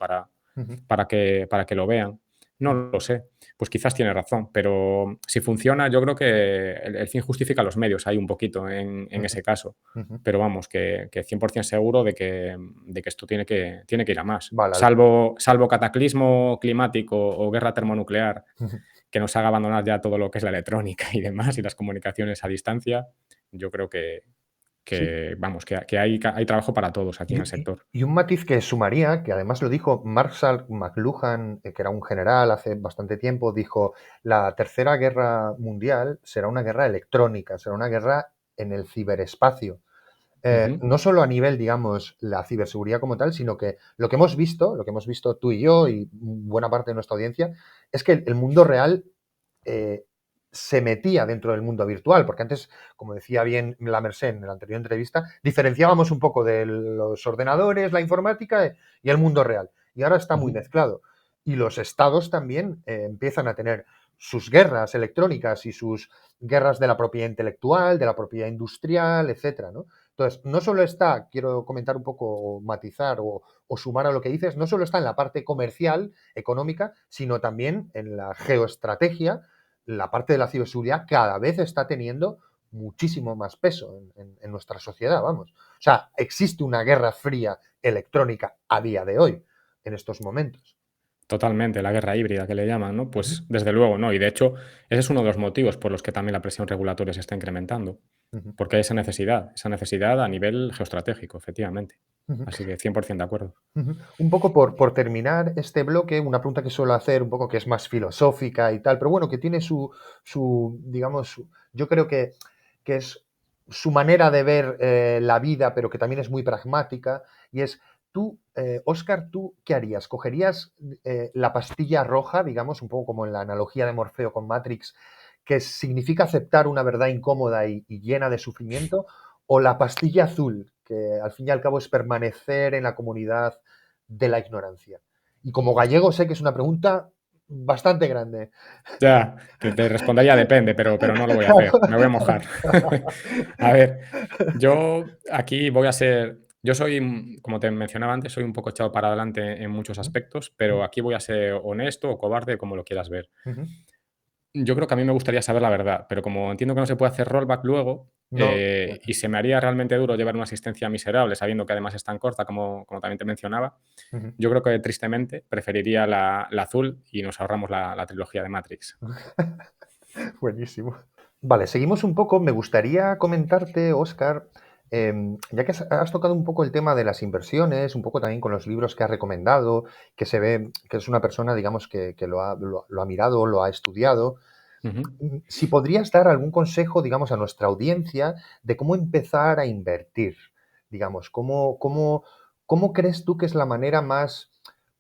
Ujú, para que lo vean. No ujú, lo sé. Pues quizás tiene razón, pero si funciona, yo creo que el fin justifica los medios, hay un poquito en ujú, ese caso. ujú. Pero vamos, que 100% seguro de que esto tiene que ir a más. Va al alza. Salvo cataclismo climático o guerra termonuclear Ujú. que nos haga abandonar ya todo lo que es la electrónica y demás, y las comunicaciones a distancia, yo creo que Sí. vamos, que hay trabajo para todos aquí en el sector. Y un matiz que sumaría, que además lo dijo Marshall McLuhan, que era un general hace bastante tiempo, dijo, la Tercera Guerra Mundial será una guerra electrónica, será una guerra en el ciberespacio. Ujú, No solo a nivel, digamos, la ciberseguridad como tal, sino que lo que hemos visto tú y yo y buena parte de nuestra audiencia, es que el mundo real eh, se metía dentro del mundo virtual, porque antes, como decía bien la Merced en la anterior entrevista, diferenciábamos un poco de los ordenadores, la informática y el mundo real. Y ahora está muy ujú. mezclado. Y los estados también empiezan a tener sus guerras electrónicas y sus guerras de la propiedad intelectual, de la propiedad industrial, etcétera, ¿no? Entonces, no solo está, quiero comentar un poco, o matizar o sumar a lo que dices, no solo está en la parte comercial, económica, sino también en la geoestrategia. La parte de la ciberseguridad cada vez está teniendo muchísimo más peso en nuestra sociedad, vamos. O sea, existe una guerra fría electrónica a día de hoy, en estos momentos. Totalmente, la guerra híbrida que le llaman, ¿no? Ujú, Pues desde luego, ¿no? Y de hecho, ese es uno de los motivos por los que también la presión regulatoria se está incrementando, ujú, porque hay esa necesidad a nivel geoestratégico, efectivamente. ujú. Así que 100% de acuerdo. Ujú. Un poco por terminar este bloque, una pregunta que suelo hacer, un poco que es más filosófica y tal, pero bueno, que tiene digamos, yo creo que es su manera de ver la vida, pero que también es muy pragmática, y es, tú, Óscar, ¿tú qué harías? ¿Cogerías la pastilla roja, digamos, un poco como en la analogía de Morfeo con Matrix, que significa aceptar una verdad incómoda y llena de sufrimiento, o la pastilla azul, que al fin y al cabo es permanecer en la comunidad de la ignorancia? Y como gallego sé que es una pregunta bastante grande. Ya, te respondería depende, pero no lo voy a hacer, me voy a mojar. A ver, yo soy, como te mencionaba antes, soy un poco echado para adelante en muchos aspectos, pero aquí voy a ser honesto o cobarde, como lo quieras ver. Ujú. Yo creo que a mí me gustaría saber la verdad, pero como entiendo que no se puede hacer rollback luego, No. y se me haría realmente duro llevar una asistencia miserable, sabiendo que además es tan corta como también te mencionaba, Ujú. yo creo que tristemente preferiría la azul y nos ahorramos la trilogía de Matrix. Buenísimo. Vale, seguimos un poco. Me gustaría comentarte, Óscar, ya que has tocado un poco el tema de las inversiones, un poco también con los libros que has recomendado, que se ve que es una persona, digamos, que lo ha mirado, lo ha estudiado. Ujú, Si podrías dar algún consejo, digamos, a nuestra audiencia de cómo empezar a invertir, digamos, cómo crees tú que es la manera más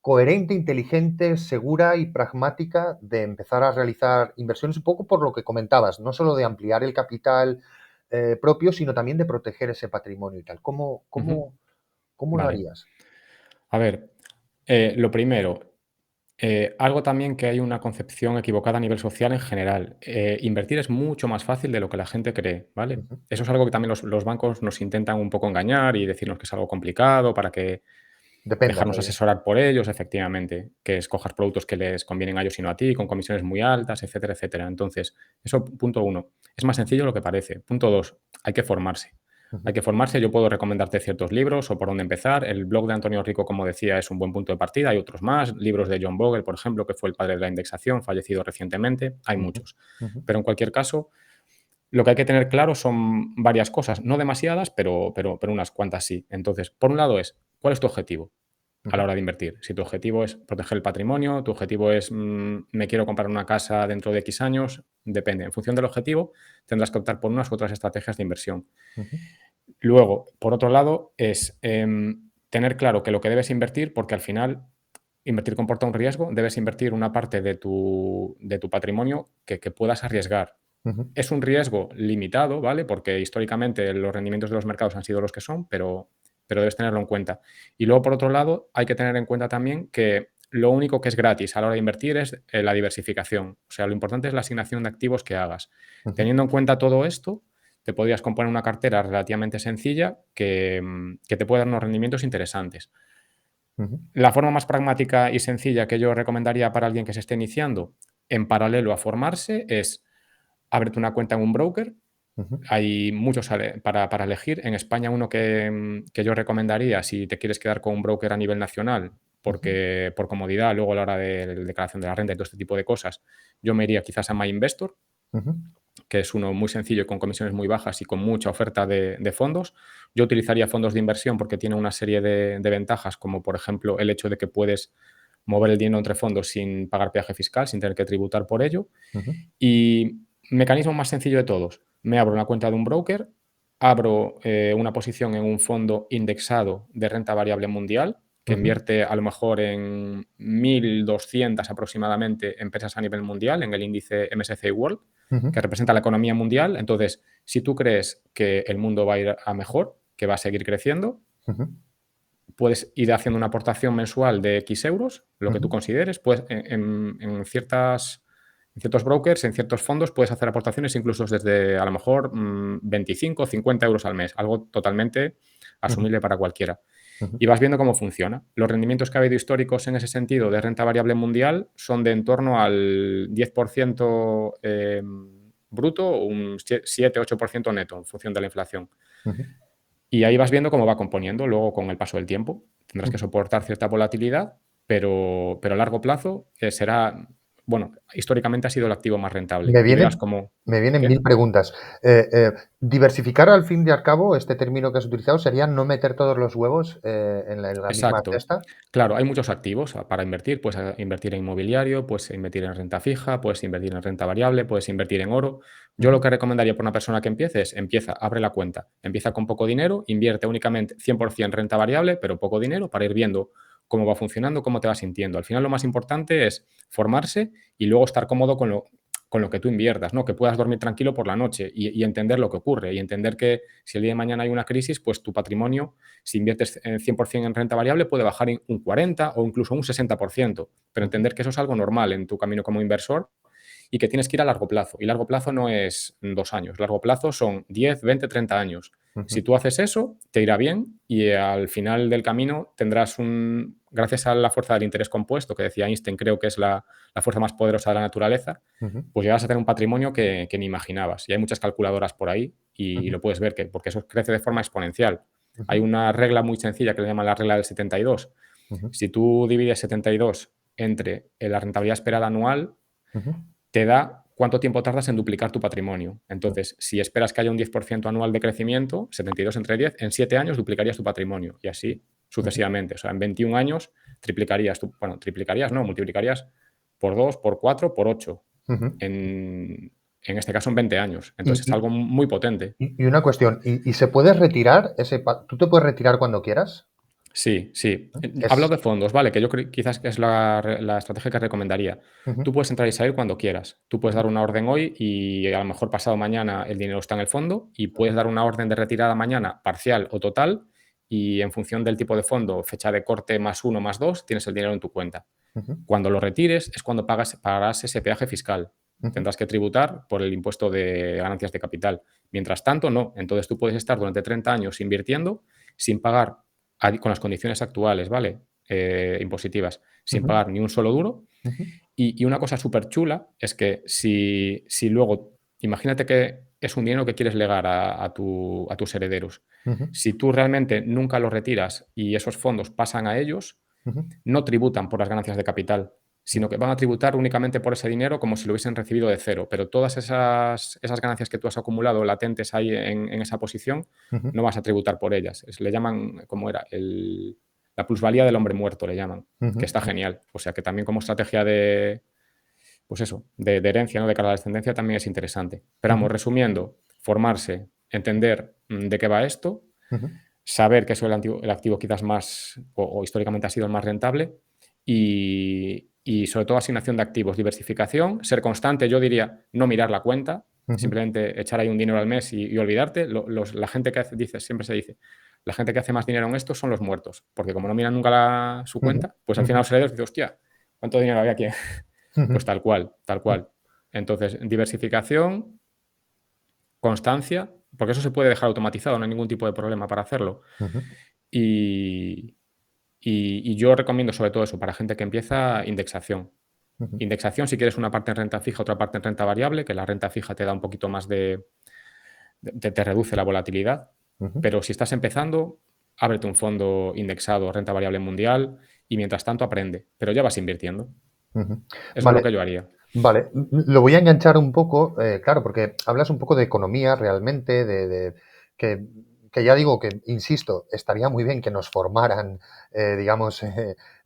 coherente, inteligente, segura y pragmática de empezar a realizar inversiones, un poco por lo que comentabas, no solo de ampliar el capital propio, sino también de proteger ese patrimonio y tal. ¿Cómo, ujú. cómo, cómo lo Vale. harías? A ver, lo primero, algo también que hay una concepción equivocada a nivel social en general. Invertir es mucho más fácil de lo que la gente cree, ¿vale? Ujú, Eso es algo que también los bancos nos intentan un poco engañar y decirnos que es algo complicado para que dependa dejarnos de ellos. asesorar por ellos, efectivamente, que escojas productos que les convienen a ellos y no a ti, con comisiones muy altas, etcétera, etcétera. Entonces, eso, punto uno. Es más sencillo de lo que parece. Punto dos, hay que formarse. Ujú, Hay que formarse. Yo puedo recomendarte ciertos libros o por dónde empezar. El blog de Antonio Rico, como decía, es un buen punto de partida. Hay otros más. Libros de John Bogle, por ejemplo, que fue el padre de la indexación, fallecido recientemente. Hay ujú, muchos. ujú, Pero en cualquier caso, lo que hay que tener claro son varias cosas. No demasiadas, pero unas cuantas sí. Entonces, por un lado es, ¿cuál es tu objetivo a ujú, la hora de invertir? Si tu objetivo es proteger el patrimonio, tu objetivo es, me quiero comprar una casa dentro de X años, depende. En función del objetivo, tendrás que optar por unas u otras estrategias de inversión. ujú, Luego, por otro lado, es tener claro que lo que debes invertir, porque al final invertir comporta un riesgo, debes invertir una parte de tu patrimonio que puedas arriesgar. ujú, Es un riesgo limitado, ¿vale? Porque históricamente los rendimientos de los mercados han sido los que son, pero debes tenerlo en cuenta. Y luego, por otro lado, hay que tener en cuenta también que lo único que es gratis a la hora de invertir es la diversificación. O sea, lo importante es la asignación de activos que hagas. ujú, Teniendo en cuenta todo esto, te podrías componer una cartera relativamente sencilla que te puede dar unos rendimientos interesantes. ujú, La forma más pragmática y sencilla que yo recomendaría para alguien que se esté iniciando, en paralelo a formarse, es ábrete una cuenta en un broker. ujú, Hay muchos para elegir. En España, uno que yo recomendaría si te quieres quedar con un broker a nivel nacional, ujú, porque por comodidad, luego a la hora de la declaración de la renta y todo este tipo de cosas, yo me iría quizás a MyInvestor. ujú. que es uno muy sencillo y con comisiones muy bajas y con mucha oferta de fondos. Yo utilizaría fondos de inversión porque tiene una serie de ventajas, como por ejemplo el hecho de que puedes mover el dinero entre fondos sin pagar peaje fiscal, sin tener que tributar por ello. Ujú, Y mecanismo más sencillo de todos, me abro una cuenta de un broker, abro una posición en un fondo indexado de renta variable mundial, que ujú, invierte a lo mejor en 1.200 aproximadamente empresas a nivel mundial, en el índice MSCI World, ujú, que representa la economía mundial. Entonces, si tú crees que el mundo va a ir a mejor, que va a seguir creciendo, ujú, puedes ir haciendo una aportación mensual de X euros, lo que ujú, tú consideres. Pues en ciertos brokers, en ciertos fondos, puedes hacer aportaciones incluso desde a lo mejor 25 o 50 euros al mes, algo totalmente ujú, asumible para cualquiera. ujú, Y vas viendo cómo funciona. Los rendimientos que ha habido históricos en ese sentido de renta variable mundial son de en torno al 10% bruto o un 7-8% neto en función de la inflación. ujú, Y ahí vas viendo cómo va componiendo luego con el paso del tiempo. Tendrás que ujú. soportar cierta volatilidad, pero a largo plazo será, bueno, históricamente ha sido el activo más rentable. Me Y verás vienen, cómo, me vienen ¿qué? mil preguntas. Diversificar al fin y al cabo, este término que has utilizado, sería no meter todos los huevos en la misma Exacto. cesta. Claro, hay muchos activos para invertir. Puedes invertir en inmobiliario, puedes invertir en renta fija, puedes invertir en renta variable, puedes invertir en oro. Yo lo Ujú, que recomendaría para una persona que empiece es, empieza, abre la cuenta, empieza con poco dinero, invierte únicamente 100% renta variable, pero poco dinero para ir viendo cómo va funcionando, cómo te vas sintiendo. Al final lo más importante es formarse y luego estar cómodo con lo que tú inviertas, ¿no? Que puedas dormir tranquilo por la noche y entender lo que ocurre y entender que si el día de mañana hay una crisis, pues tu patrimonio, si inviertes en 100% en renta variable, puede bajar en un 40 o incluso un 60%, pero ujú, entender que eso es algo normal en tu camino como inversor y que tienes que ir a largo plazo. Y largo plazo no es 2 años, largo plazo son 10, 20, 30 años. ujú, Si tú haces eso, te irá bien y al final del camino tendrás gracias a la fuerza del interés compuesto, que decía Einstein, creo que es la fuerza más poderosa de la naturaleza, ujú, pues llegas a tener un patrimonio que ni imaginabas. Y hay muchas calculadoras por ahí y ujú, lo puedes ver, porque eso crece de forma exponencial. Hay ujú, una regla muy sencilla que le llaman la regla del 72. ujú, Si tú divides 72 entre la rentabilidad esperada anual, ujú, te da cuánto tiempo tardas en duplicar tu patrimonio. Entonces, si esperas que haya un 10% anual de crecimiento, 72 entre 10, en 7 años duplicarías tu patrimonio y así ujú, sucesivamente. O sea, en 21 años triplicarías, no, multiplicarías por 2, por 4, por 8. ujú. En este caso, en 20 años. Y, Entonces, es algo muy potente. y una cuestión, ¿y se puede retirar tú te puedes retirar cuando quieras? Sí, sí. ¿No? Hablo Es, de fondos, ¿vale? Que yo quizás es la estrategia que recomendaría. ujú, Tú puedes entrar y salir cuando quieras. Tú puedes ujú, dar una orden hoy y a lo mejor pasado mañana el dinero está en el fondo y puedes dar una orden de retirada mañana parcial o total y en función del tipo de fondo, fecha de corte +1, +2, tienes el dinero en tu cuenta. ujú, Cuando lo retires es cuando pagarás ese peaje fiscal. ujú, Tendrás que tributar por el impuesto de ganancias de capital. Mientras tanto, no. Entonces tú puedes estar durante 30 años invirtiendo sin pagar con las condiciones actuales, ¿vale? Impositivas, sin ujú, pagar ni un solo duro. ujú, Y una cosa súper chula es que si luego, imagínate que es un dinero que quieres legar a tus herederos. ujú, Si tú realmente nunca lo retiras y esos fondos pasan a ellos, ujú, no tributan por las ganancias de capital, ujú, sino que van a tributar únicamente por ese dinero como si lo hubiesen recibido de cero. Pero todas esas ganancias que tú has acumulado latentes ahí en esa posición, ujú, no vas a tributar por ellas. Le llaman, ¿cómo era? La plusvalía del hombre muerto, le llaman, ujú, que está ujú, genial. O sea que también como estrategia pues eso, de herencia, ¿no? De cara a la descendencia también es interesante. Pero ujú, vamos, resumiendo, formarse, entender de qué va esto, ujú, saber que es el activo quizás más o históricamente ha sido el más rentable y sobre todo asignación de activos, diversificación, ser constante, yo diría no mirar la cuenta, ujú, simplemente echar ahí un dinero al mes y olvidarte. La gente que siempre se dice, la gente que hace más dinero en esto son los muertos, porque como no miran nunca su ujú, cuenta, pues al ujú, final los herederos dicen, hostia, ¿cuánto dinero había aquí? ujú, Pues tal cual, tal cual. Entonces, diversificación, constancia, porque eso se puede dejar automatizado, no hay ningún tipo de problema para hacerlo. ujú, Y, y yo recomiendo sobre todo eso, para gente que empieza, indexación. ujú, Indexación, si quieres una parte en renta fija, otra parte en renta variable, que la renta fija te da un poquito más te reduce la volatilidad. ujú, Pero si estás empezando, ábrete un fondo indexado, renta variable mundial, y mientras tanto aprende. Pero ya vas invirtiendo. ujú. Eso es lo Vale, que yo haría. Vale, lo voy a enganchar un poco, claro, porque hablas un poco de economía realmente, que, que ya digo que, insisto, estaría muy bien que nos formaran, digamos,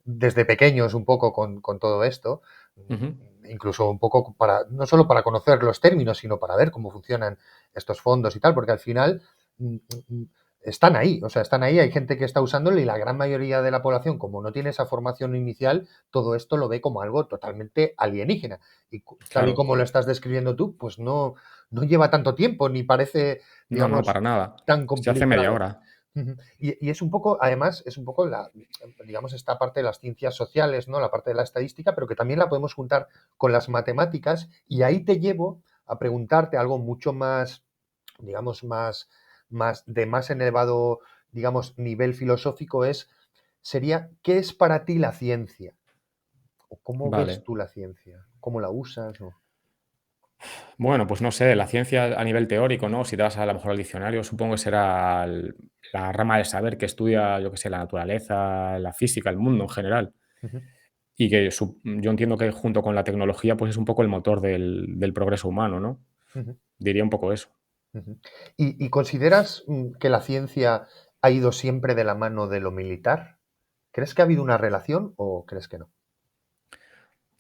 desde pequeños un poco con todo esto, Ujú. incluso un poco para, no solo para conocer los términos, sino para ver cómo funcionan estos fondos y tal, porque al final mm, mm, están ahí, o sea, están ahí, hay gente que está usándolo y la gran mayoría de la población, como no tiene esa formación inicial, todo esto lo ve como algo totalmente alienígena. Y tal y Claro. como lo estás describiendo tú, pues no lleva tanto tiempo, ni parece, No, no, digamos, para nada. tan Si hace media complicado. hora. Ujú. Y es un poco, además, es un poco digamos, esta parte de las ciencias sociales, ¿no? La parte de la estadística, pero que también la podemos juntar con las matemáticas, y ahí te llevo a preguntarte algo mucho más, digamos, de más elevado, digamos, nivel filosófico, sería, ¿qué es para ti la ciencia? ¿O cómo ves Vale. tú la ciencia? ¿Cómo la usas? Bueno, pues no sé, la ciencia a nivel teórico, ¿no? Si te vas a lo mejor al diccionario, supongo que será la rama del saber que estudia, yo qué sé, la naturaleza, la física, el mundo en general. Ujú, Y que yo entiendo que junto con la tecnología, pues es un poco el motor del progreso humano, ¿no? ujú, Diría un poco eso. ujú. ¿Y consideras que la ciencia ha ido siempre de la mano de lo militar? ¿Crees que ha habido una relación o crees que no?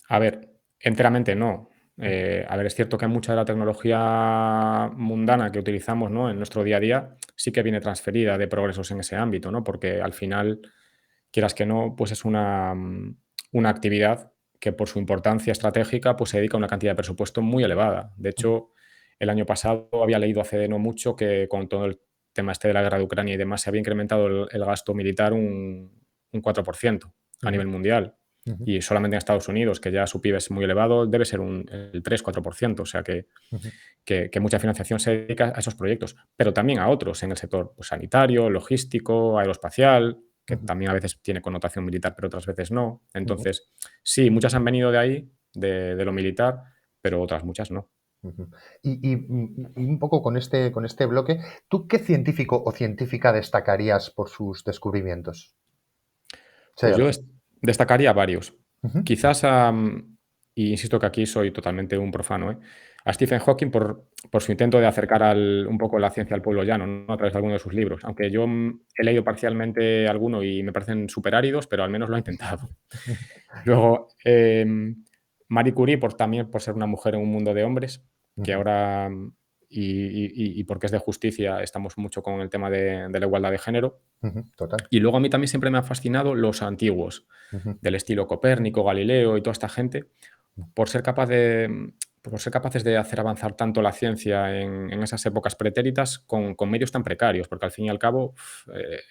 A ver, enteramente no. Ujú, A ver, es cierto que mucha de la tecnología mundana que utilizamos, ¿no? En nuestro día a día sí que viene transferida de progresos en ese ámbito, ¿no? Porque al final, quieras que no, pues es una actividad que por su importancia estratégica pues se dedica a una cantidad de presupuesto muy elevada. De ujú, hecho, el año pasado había leído hace no mucho que con todo el tema este de la guerra de Ucrania y demás se había incrementado el gasto militar un 4% a ujú, nivel mundial. ujú, Y solamente en Estados Unidos, que ya su PIB es muy elevado, debe ser el 3-4%. O sea ujú, que mucha financiación se dedica a esos proyectos, pero también a otros en el sector pues, sanitario, logístico, aeroespacial, que ujú, también a veces tiene connotación militar, pero otras veces no. ujú, Entonces, sí, muchas han venido de ahí, de lo militar, pero otras muchas no. ujú. Y un poco con este bloque, ¿tú qué científico o científica destacarías por sus descubrimientos? Si hay Pues yo alguno. destacaría varios. Ujú, Quizás, y insisto que aquí soy totalmente un profano, ¿eh? A Stephen Hawking por su intento de acercar un poco la ciencia al pueblo llano, ¿no? A través de alguno de sus libros. Aunque yo he leído parcialmente alguno y me parecen súper áridos, pero al menos lo ha intentado. Luego, Marie Curie, también por ser una mujer en un mundo de hombres, que ujú, ahora, y porque es de justicia, estamos mucho con el tema de la igualdad de género. ujú, total. Y luego a mí también siempre me han fascinado los antiguos, Ujú, del estilo Copérnico, Galileo y toda esta gente, por ser capaz por ser capaces de hacer avanzar tanto la ciencia en esas épocas pretéritas con medios tan precarios, porque al fin y al cabo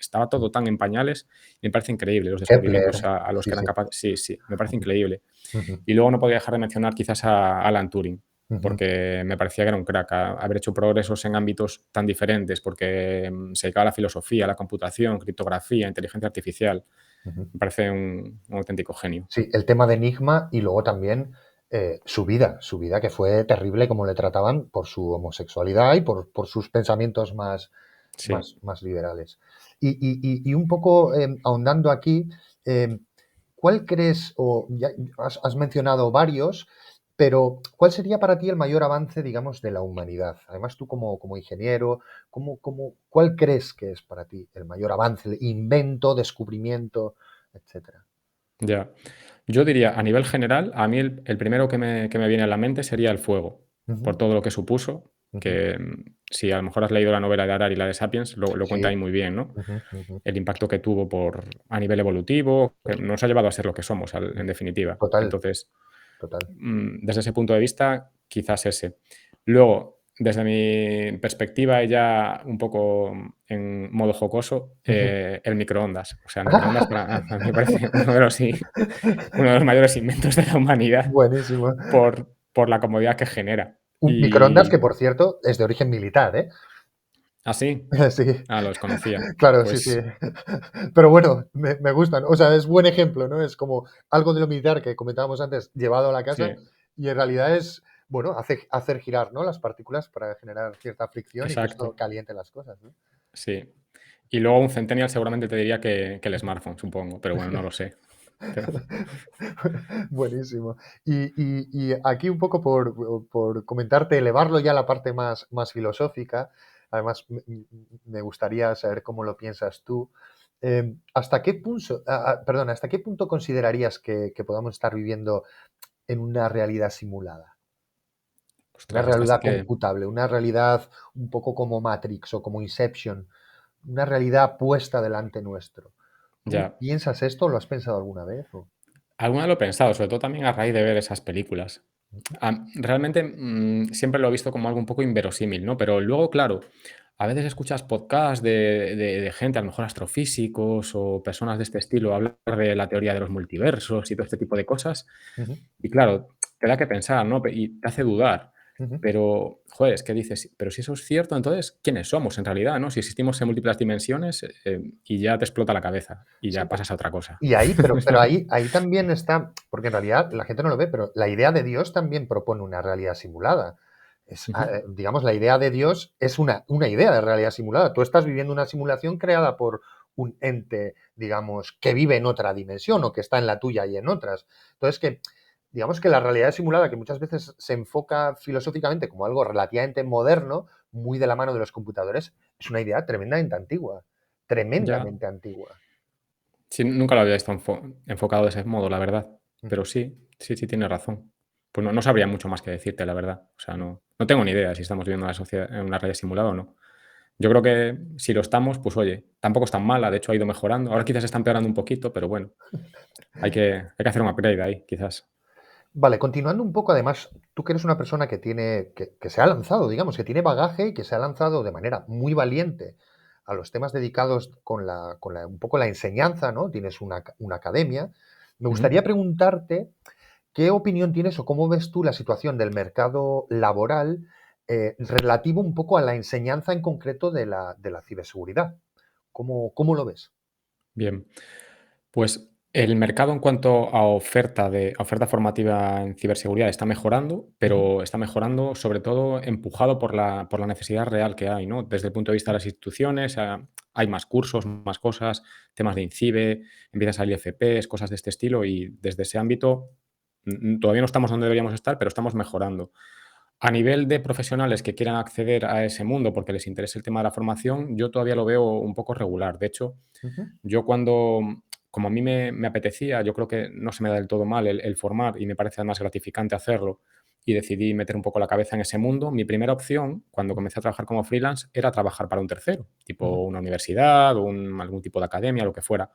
estaba ujú. todo tan en pañales y me parece increíble los descubrimientos Kepler, a los sí, que eran sí. capaces. Sí, sí, me parece Ujú, increíble. ujú, Y luego no podía dejar de mencionar quizás a Alan Turing, ujú, porque me parecía que era un crack, haber hecho progresos en ámbitos tan diferentes, porque se dedicaba a la filosofía, a la computación, criptografía, inteligencia artificial. ujú. Me parece un auténtico genio. Sí, el tema de Enigma y luego también su vida que fue terrible como le trataban por su homosexualidad y por sus pensamientos Sí. más liberales. Y un poco ahondando aquí, eh, ¿cuál crees, o ya has mencionado varios, pero cuál sería para ti el mayor avance, digamos, de la humanidad? Además, tú como ingeniero, ¿cuál crees que es para ti el mayor avance, el invento, descubrimiento, etcétera? Ya. Yo diría, a nivel general, a mí el primero que me viene a la mente sería el fuego, por Ujú, todo lo que supuso, ujú. que si a lo mejor has leído la novela de Harari y la de Sapiens, lo cuenta Sí. ahí muy bien, ¿no? Ujú, ujú, El impacto que tuvo a nivel evolutivo, que nos ha llevado a ser lo que somos, en definitiva. total, Entonces, total. desde ese punto de vista, quizás ese. Luego, desde mi perspectiva, ya un poco en modo jocoso, Ujú. el microondas. O sea, el microondas a mí me parece uno de los mayores inventos de la humanidad Buenísimo. por la comodidad que genera. Un microondas que, Y por cierto, es de origen militar, ¿eh? así, Sí, lo desconocía. claro, sí, sí. Pues Pero bueno, me gustan. O sea, es buen ejemplo, ¿no? Es como algo de lo militar que comentábamos antes, llevado a la casa, sí, y en realidad es, bueno, hacer girar, ¿no? Las partículas para generar cierta fricción y que esto exacto, caliente las cosas, ¿no? sí. Y luego un centennial seguramente te diría que el smartphone, supongo, pero bueno, no lo sé. Pero Buenísimo. Y aquí un poco por comentarte, elevarlo ya a la parte más filosófica, además me gustaría saber cómo lo piensas tú. ¿Hasta qué punto, perdón, hasta qué punto considerarías que podamos estar viviendo en una realidad simulada? Una ostras, esta sí realidad que computable, una realidad un poco como Matrix o como Inception, una realidad puesta delante nuestro. ¿Tú ya. piensas esto? ¿Lo has pensado alguna vez? Alguna vez lo he pensado, sobre todo también a raíz de ver esas películas. Realmente, siempre lo he visto como algo un poco inverosímil, ¿no? Pero luego, claro, a veces escuchas podcasts de gente, a lo mejor astrofísicos o personas de este estilo, hablar de la teoría de los multiversos y todo este tipo de cosas. Ujú, Y claro, te da que pensar, ¿no? Y te hace dudar. ujú. Pero, joder, es que dices, pero si eso es cierto, entonces, ¿quiénes somos en realidad, no? Si existimos en múltiples dimensiones, y ya te explota la cabeza y Sí, ya pasas a otra cosa. y ahí, pero ahí también está, porque en realidad la gente no lo ve, pero la idea de Dios también propone una realidad simulada. Ujú. Digamos, la idea de Dios es una idea de realidad simulada. Tú estás viviendo una simulación creada por un ente, digamos, que vive en otra dimensión o que está en la tuya y en otras. Entonces, digamos que la realidad simulada, que muchas veces se enfoca filosóficamente como algo relativamente moderno, muy de la mano de los computadores, es una idea tremendamente antigua, Ya. tremendamente antigua. Sí, nunca lo había visto enfocado de ese modo, la verdad. Ujú, Pero sí, sí, sí, tienes razón. Pues no sabría mucho más que decirte, la verdad. O sea, no tengo ni idea si estamos viviendo una sociedad en una realidad simulada o no. Yo creo que si lo estamos, pues oye, tampoco es tan mala, de hecho ha ido mejorando. Ahora quizás está empeorando un poquito, pero bueno, hay que hacer un upgrade ahí, quizás. vale, continuando un poco, además, tú que eres una persona que tiene, que se ha lanzado, digamos, que tiene bagaje y que se ha lanzado de manera muy valiente a los temas dedicados un poco la enseñanza, ¿no? Tienes una academia. Me Ujú. gustaría preguntarte qué opinión tienes o cómo ves tú la situación del mercado laboral relativo un poco a la enseñanza en concreto de la ciberseguridad. ¿Cómo lo ves? Bien. Pues el mercado en cuanto a oferta formativa en ciberseguridad está mejorando, Ujú, pero está mejorando sobre todo empujado por la necesidad real que hay, ¿no? Desde el punto de vista de las instituciones, hay más cursos, más cosas, temas de INCIBE, empiezan a salir FPs, cosas de este estilo y desde ese ámbito todavía no estamos donde deberíamos estar, pero estamos mejorando. A nivel de profesionales que quieran acceder a ese mundo porque les interesa el tema de la formación, yo todavía lo veo un poco regular. De hecho, ujú, yo como a mí me apetecía, yo creo que no se me da del todo mal el formar y me parece además gratificante hacerlo y decidí meter un poco la cabeza en ese mundo. Mi primera opción, cuando comencé a trabajar como freelance, era trabajar para un tercero, ujú, tipo una universidad o algún tipo de academia, lo que fuera.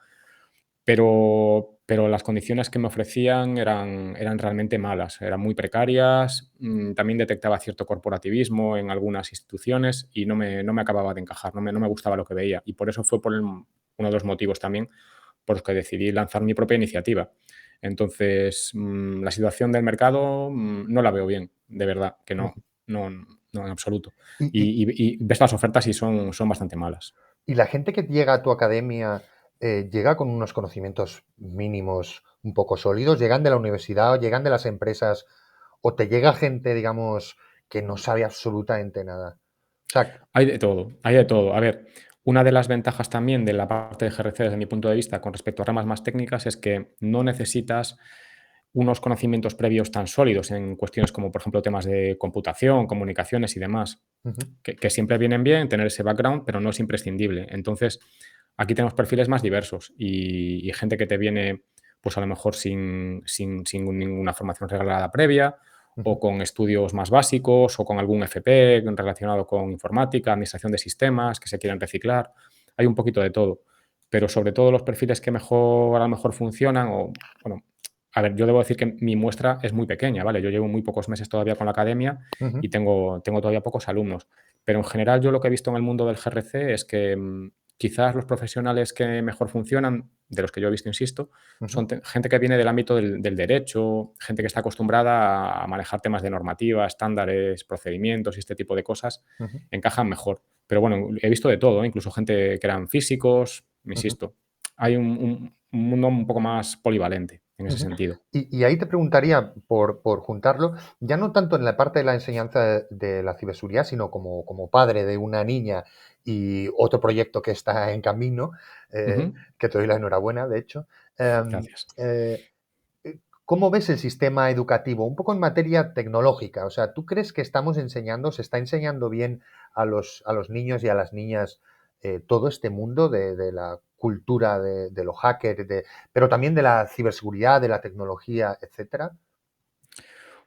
Pero las condiciones que me ofrecían eran realmente malas, eran muy precarias, también detectaba cierto corporativismo en algunas instituciones y no me acababa de encajar, no me gustaba lo que veía. Y por eso fue uno de los motivos también por los que decidí lanzar mi propia iniciativa. Entonces, la situación del mercado, no la veo bien, de verdad, que ujú. no, en absoluto. Y, y- Y ves las ofertas y son bastante malas. Y la gente que llega a tu academia llega con unos conocimientos mínimos un poco sólidos, llegan de la universidad o llegan de las empresas o te llega gente, digamos, que no sabe absolutamente nada. O sea, Hay de todo, hay de todo. A ver, una de las ventajas también de la parte de GRC, desde mi punto de vista, con respecto a ramas más técnicas, es que no necesitas unos conocimientos previos tan sólidos en cuestiones como, por ejemplo, temas de computación, comunicaciones y demás, ujú, que siempre vienen bien tener ese background, pero no es imprescindible. Entonces, aquí tenemos perfiles más diversos y gente que te viene, pues a lo mejor sin ninguna formación reglada previa, ujú, o con estudios más básicos, o con algún FP relacionado con informática, administración de sistemas, que se quieren reciclar. Hay un poquito de todo. Pero sobre todo los perfiles que a lo mejor funcionan, o bueno, a ver, yo debo decir que mi muestra es muy pequeña, ¿vale? Yo llevo muy pocos meses todavía con la academia ujú, y tengo todavía pocos alumnos. Pero en general yo lo que he visto en el mundo del GRC es que quizás los profesionales que mejor funcionan, de los que yo he visto, insisto, ujú, son gente que viene del ámbito del derecho, gente que está acostumbrada a manejar temas de normativa, estándares, procedimientos y este tipo de cosas, ujú, encajan mejor. Pero bueno, he visto de todo, ¿eh? Incluso gente que eran físicos, ujú, insisto. Hay un mundo un poco más polivalente en ese ujú. sentido. Y ahí te preguntaría, por juntarlo, ya no tanto en la parte de la enseñanza de la ciberseguridad, sino como padre de una niña y otro proyecto que está en camino, Ujú. que te doy la enhorabuena, de hecho. Em, Gracias. eh, ¿Cómo ves el sistema educativo? Un poco en materia tecnológica. O sea, ¿tú crees que estamos enseñando, se está enseñando bien a los niños y a las niñas todo este mundo de la cultura de los hackers, pero también de la ciberseguridad, de la tecnología, etcétera?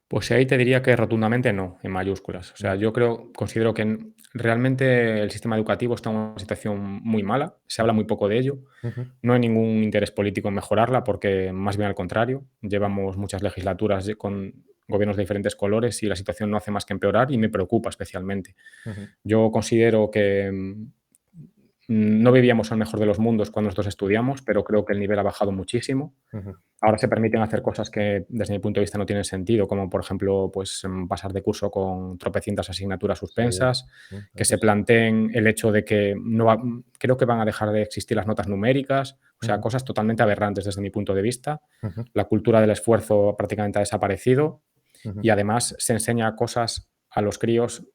Pues ahí te diría que rotundamente no, en mayúsculas. O sea, Mm, yo considero que realmente el sistema educativo está en una situación muy mala, se habla muy poco de ello. ujú, No hay ningún interés político en mejorarla porque más bien al contrario, llevamos muchas legislaturas con gobiernos de diferentes colores y la situación no hace más que empeorar y me preocupa especialmente. ujú, Yo considero que no vivíamos el mejor de los mundos cuando nosotros estudiamos, pero creo que el nivel ha bajado muchísimo. ujú. Ahora se permiten hacer cosas que, desde mi punto de vista, no tienen sentido, como por ejemplo, pues, pasar de curso con tropecientas asignaturas Sí, suspensas, que eso se sí. planteen el hecho de que creo que van a dejar de existir las notas numéricas, o sea, Ujú, cosas totalmente aberrantes desde mi punto de vista. ujú, La cultura del esfuerzo prácticamente ha desaparecido ujú, y además se enseña cosas a los críos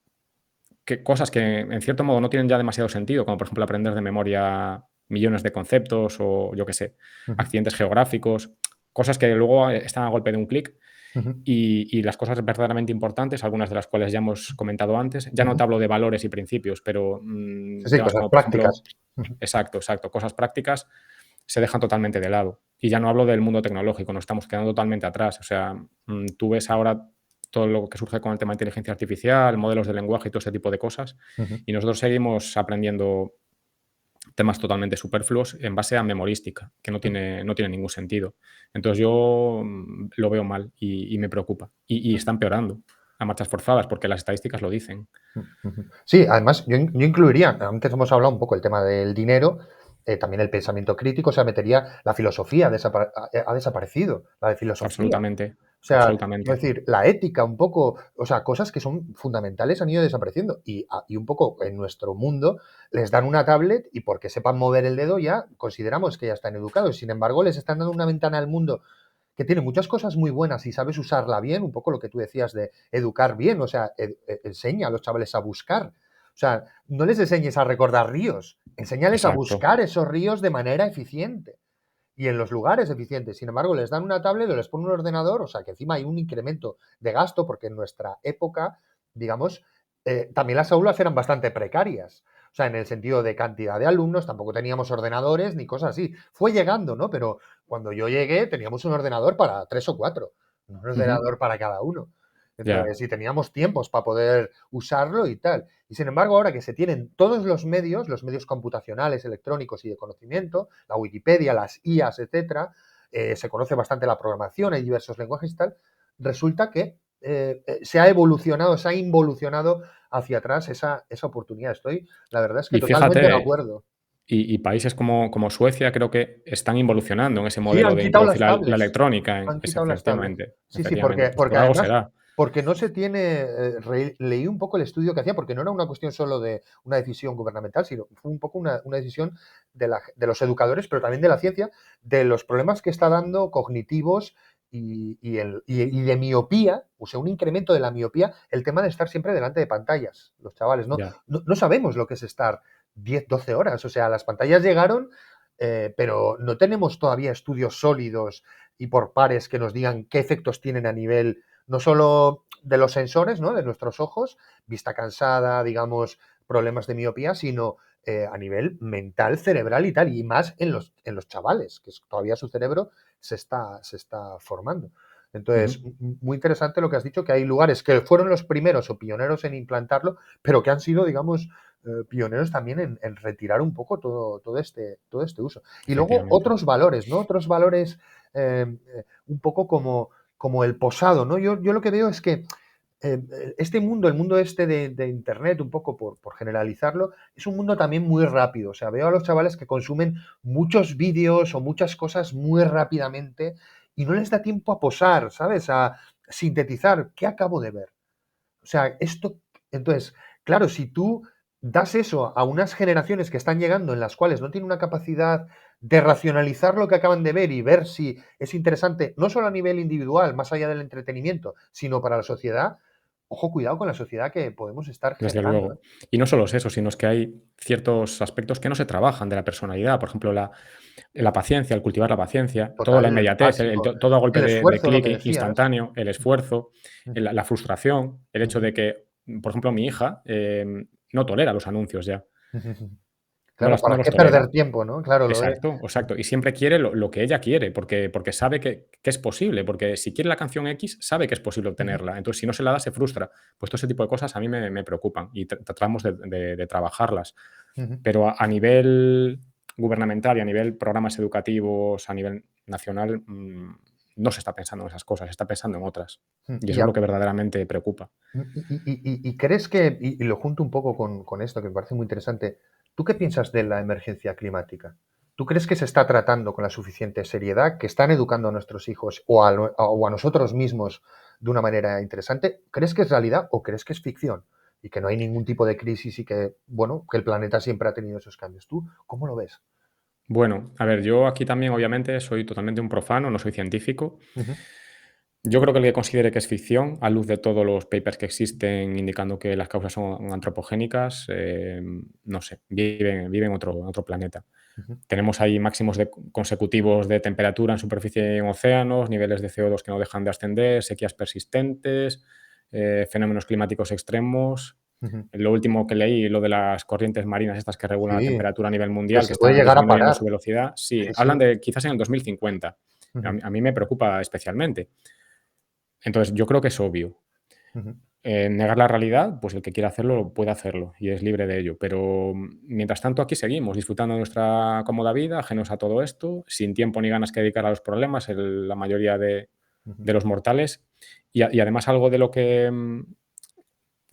cosas que en cierto modo no tienen ya demasiado sentido, como por ejemplo aprender de memoria millones de conceptos o yo qué sé, ujú, accidentes geográficos, cosas que luego están a golpe de un clic ujú, y las cosas verdaderamente importantes, algunas de las cuales ya hemos comentado antes, ya no ujú. te hablo de valores y principios, pero Sí, sí, temas cosas como por prácticas. ejemplo, Ujú, exacto, exacto, cosas prácticas se dejan totalmente de lado. Y ya no hablo del mundo tecnológico, nos estamos quedando totalmente atrás. O sea, tú ves ahora todo lo que surge con el tema de inteligencia artificial, modelos de lenguaje y todo ese tipo de cosas, ujú. y nosotros seguimos aprendiendo temas totalmente superfluos en base a memorística, que no tiene ningún sentido. Entonces yo lo veo mal y me preocupa. Y está empeorando a marchas forzadas, porque las estadísticas lo dicen. Ujú. Sí, además yo incluiría, antes hemos hablado un poco el tema del dinero, también el pensamiento crítico, o sea, metería la filosofía, ha desaparecido, la de filosofía. Absolutamente, O sea, es absolutamente. decir, la ética un poco, o sea, cosas que son fundamentales han ido desapareciendo y un poco en nuestro mundo les dan una tablet y porque sepan mover el dedo ya consideramos que ya están educados. Sin embargo, les están dando una ventana al mundo que tiene muchas cosas muy buenas y sabes usarla bien, un poco lo que tú decías de educar bien, o sea, enseña a los chavales a buscar. O sea, no les enseñes a recordar ríos, enséñales a Exacto. buscar esos ríos de manera eficiente y en los lugares eficientes. Sin embargo, les dan una tablet o les ponen un ordenador, o sea, que encima hay un incremento de gasto porque en nuestra época, digamos, también las aulas eran bastante precarias. O sea, en el sentido de cantidad de alumnos, tampoco teníamos ordenadores ni cosas así. Fue llegando, ¿no? Pero cuando yo llegué teníamos un ordenador para tres o cuatro, no un Ujú. ordenador para cada uno. Ya, Entonces, si teníamos tiempos para poder usarlo y tal. Y sin embargo, ahora que se tienen todos los medios computacionales, electrónicos y de conocimiento, la Wikipedia, las IAs, etcétera, se conoce bastante la programación, hay diversos lenguajes y tal, resulta que se ha evolucionado, se ha involucionado hacia atrás esa oportunidad. Estoy, la verdad es que y totalmente de fíjate, acuerdo. y países como Suecia creo que están involucionando en ese Sí, modelo han de quitado introducir las la tablets. electrónica en Han quitado las tablets. efectivamente, Sí, sí, efectivamente, pues porque por algo además, será. porque no se tiene, leí un poco el estudio que hacía, porque no era una cuestión solo de una decisión gubernamental, sino fue un poco una decisión de los educadores, pero también de la ciencia, de los problemas que está dando cognitivos y de miopía, o sea, un incremento de la miopía, el tema de estar siempre delante de pantallas, los chavales, ¿no? Ya, No sabemos lo que es estar 10 12 horas, o sea, las pantallas llegaron pero no tenemos todavía estudios sólidos y por pares que nos digan qué efectos tienen a nivel no solo de los sensores, ¿no? De nuestros ojos, vista cansada, digamos, problemas de miopía, sino a nivel mental, cerebral y tal, y más en los chavales, que todavía su cerebro se está formando. ujú, Entonces, muy interesante lo que has dicho, que hay lugares que fueron los primeros o pioneros en implantarlo, pero que han sido, digamos, pioneros también en retirar un poco todo este uso. Y luego efectivamente. otros valores, ¿no? Otros valores un poco como el posado, ¿no? Yo lo que veo es que este mundo, el mundo este de Internet, un poco por generalizarlo, es un mundo también muy rápido. O sea, veo a los chavales que consumen muchos vídeos o muchas cosas muy rápidamente y no les da tiempo a posar, ¿sabes? A sintetizar qué acabo de ver. O sea, esto, entonces, claro, si tú das eso a unas generaciones que están llegando en las cuales no tienen una capacidad de racionalizar lo que acaban de ver y ver si es interesante, no solo a nivel individual, más allá del entretenimiento, sino para la sociedad, ojo, cuidado con la sociedad que podemos estar Desde generando, ¿eh? luego. Y no solo es eso, sino es que hay ciertos aspectos que no se trabajan de la personalidad. Por ejemplo, la paciencia, el cultivar la paciencia, toda la Total, inmediatez, básico. todo a golpe El de esfuerzo, lo clic que decías. instantáneo, el esfuerzo, Ujú, la frustración, el hecho ujú, de que, por ejemplo, mi hija no tolera los anuncios ya. ujú, ujú. No, Claro, no ¿para los qué perder tolera. tiempo, no? Claro, lo ve. Exacto, exacto. Y siempre quiere lo que ella quiere, porque sabe que es posible, porque si quiere la canción X, sabe que es posible Ujú, obtenerla. Entonces, si no se la da, se frustra. Pues todo ese tipo de cosas a mí me preocupan y tratamos de trabajarlas. ujú. Pero a nivel gubernamental y a nivel programas educativos, a nivel nacional, no se está pensando en esas cosas, se está pensando en otras. Y Y eso es lo que verdaderamente preocupa. crees que, y lo junto un poco con esto, que me parece muy interesante, ¿tú qué piensas de la emergencia climática? ¿Tú crees que se está tratando con la suficiente seriedad, que están educando a nuestros hijos o a nosotros mismos de una manera interesante? ¿Crees que es realidad o crees que es ficción? Y que no hay ningún tipo de crisis y que, bueno, que el planeta siempre ha tenido esos cambios. ¿Tú cómo lo ves? Bueno, a ver, yo aquí también obviamente soy totalmente un profano, no soy científico. Ujú, Yo creo que el que considere que es ficción, a luz de todos los papers que existen indicando que las causas son antropogénicas, no sé, vive en otro planeta. ujú. Tenemos ahí máximos consecutivos de temperatura en superficie y en océanos, niveles de CO2 que no dejan de ascender, sequías persistentes, fenómenos climáticos extremos. Ujú. Lo último que leí, lo de las corrientes marinas, estas que regulan la Sí, temperatura a nivel que mundial, que se puede están llegar a disminuyendo parar. su velocidad, sí, Sí, hablan sí. de quizás en el 2050. Ujú, A mí me preocupa especialmente. Entonces, yo creo que es obvio. ujú, Negar la realidad, pues el que quiera hacerlo puede hacerlo y es libre de ello. Pero mientras tanto, aquí seguimos disfrutando de nuestra cómoda vida, ajenos a todo esto, sin tiempo ni ganas que dedicar a los problemas, la mayoría ujú, de los mortales. Y además, algo de lo que.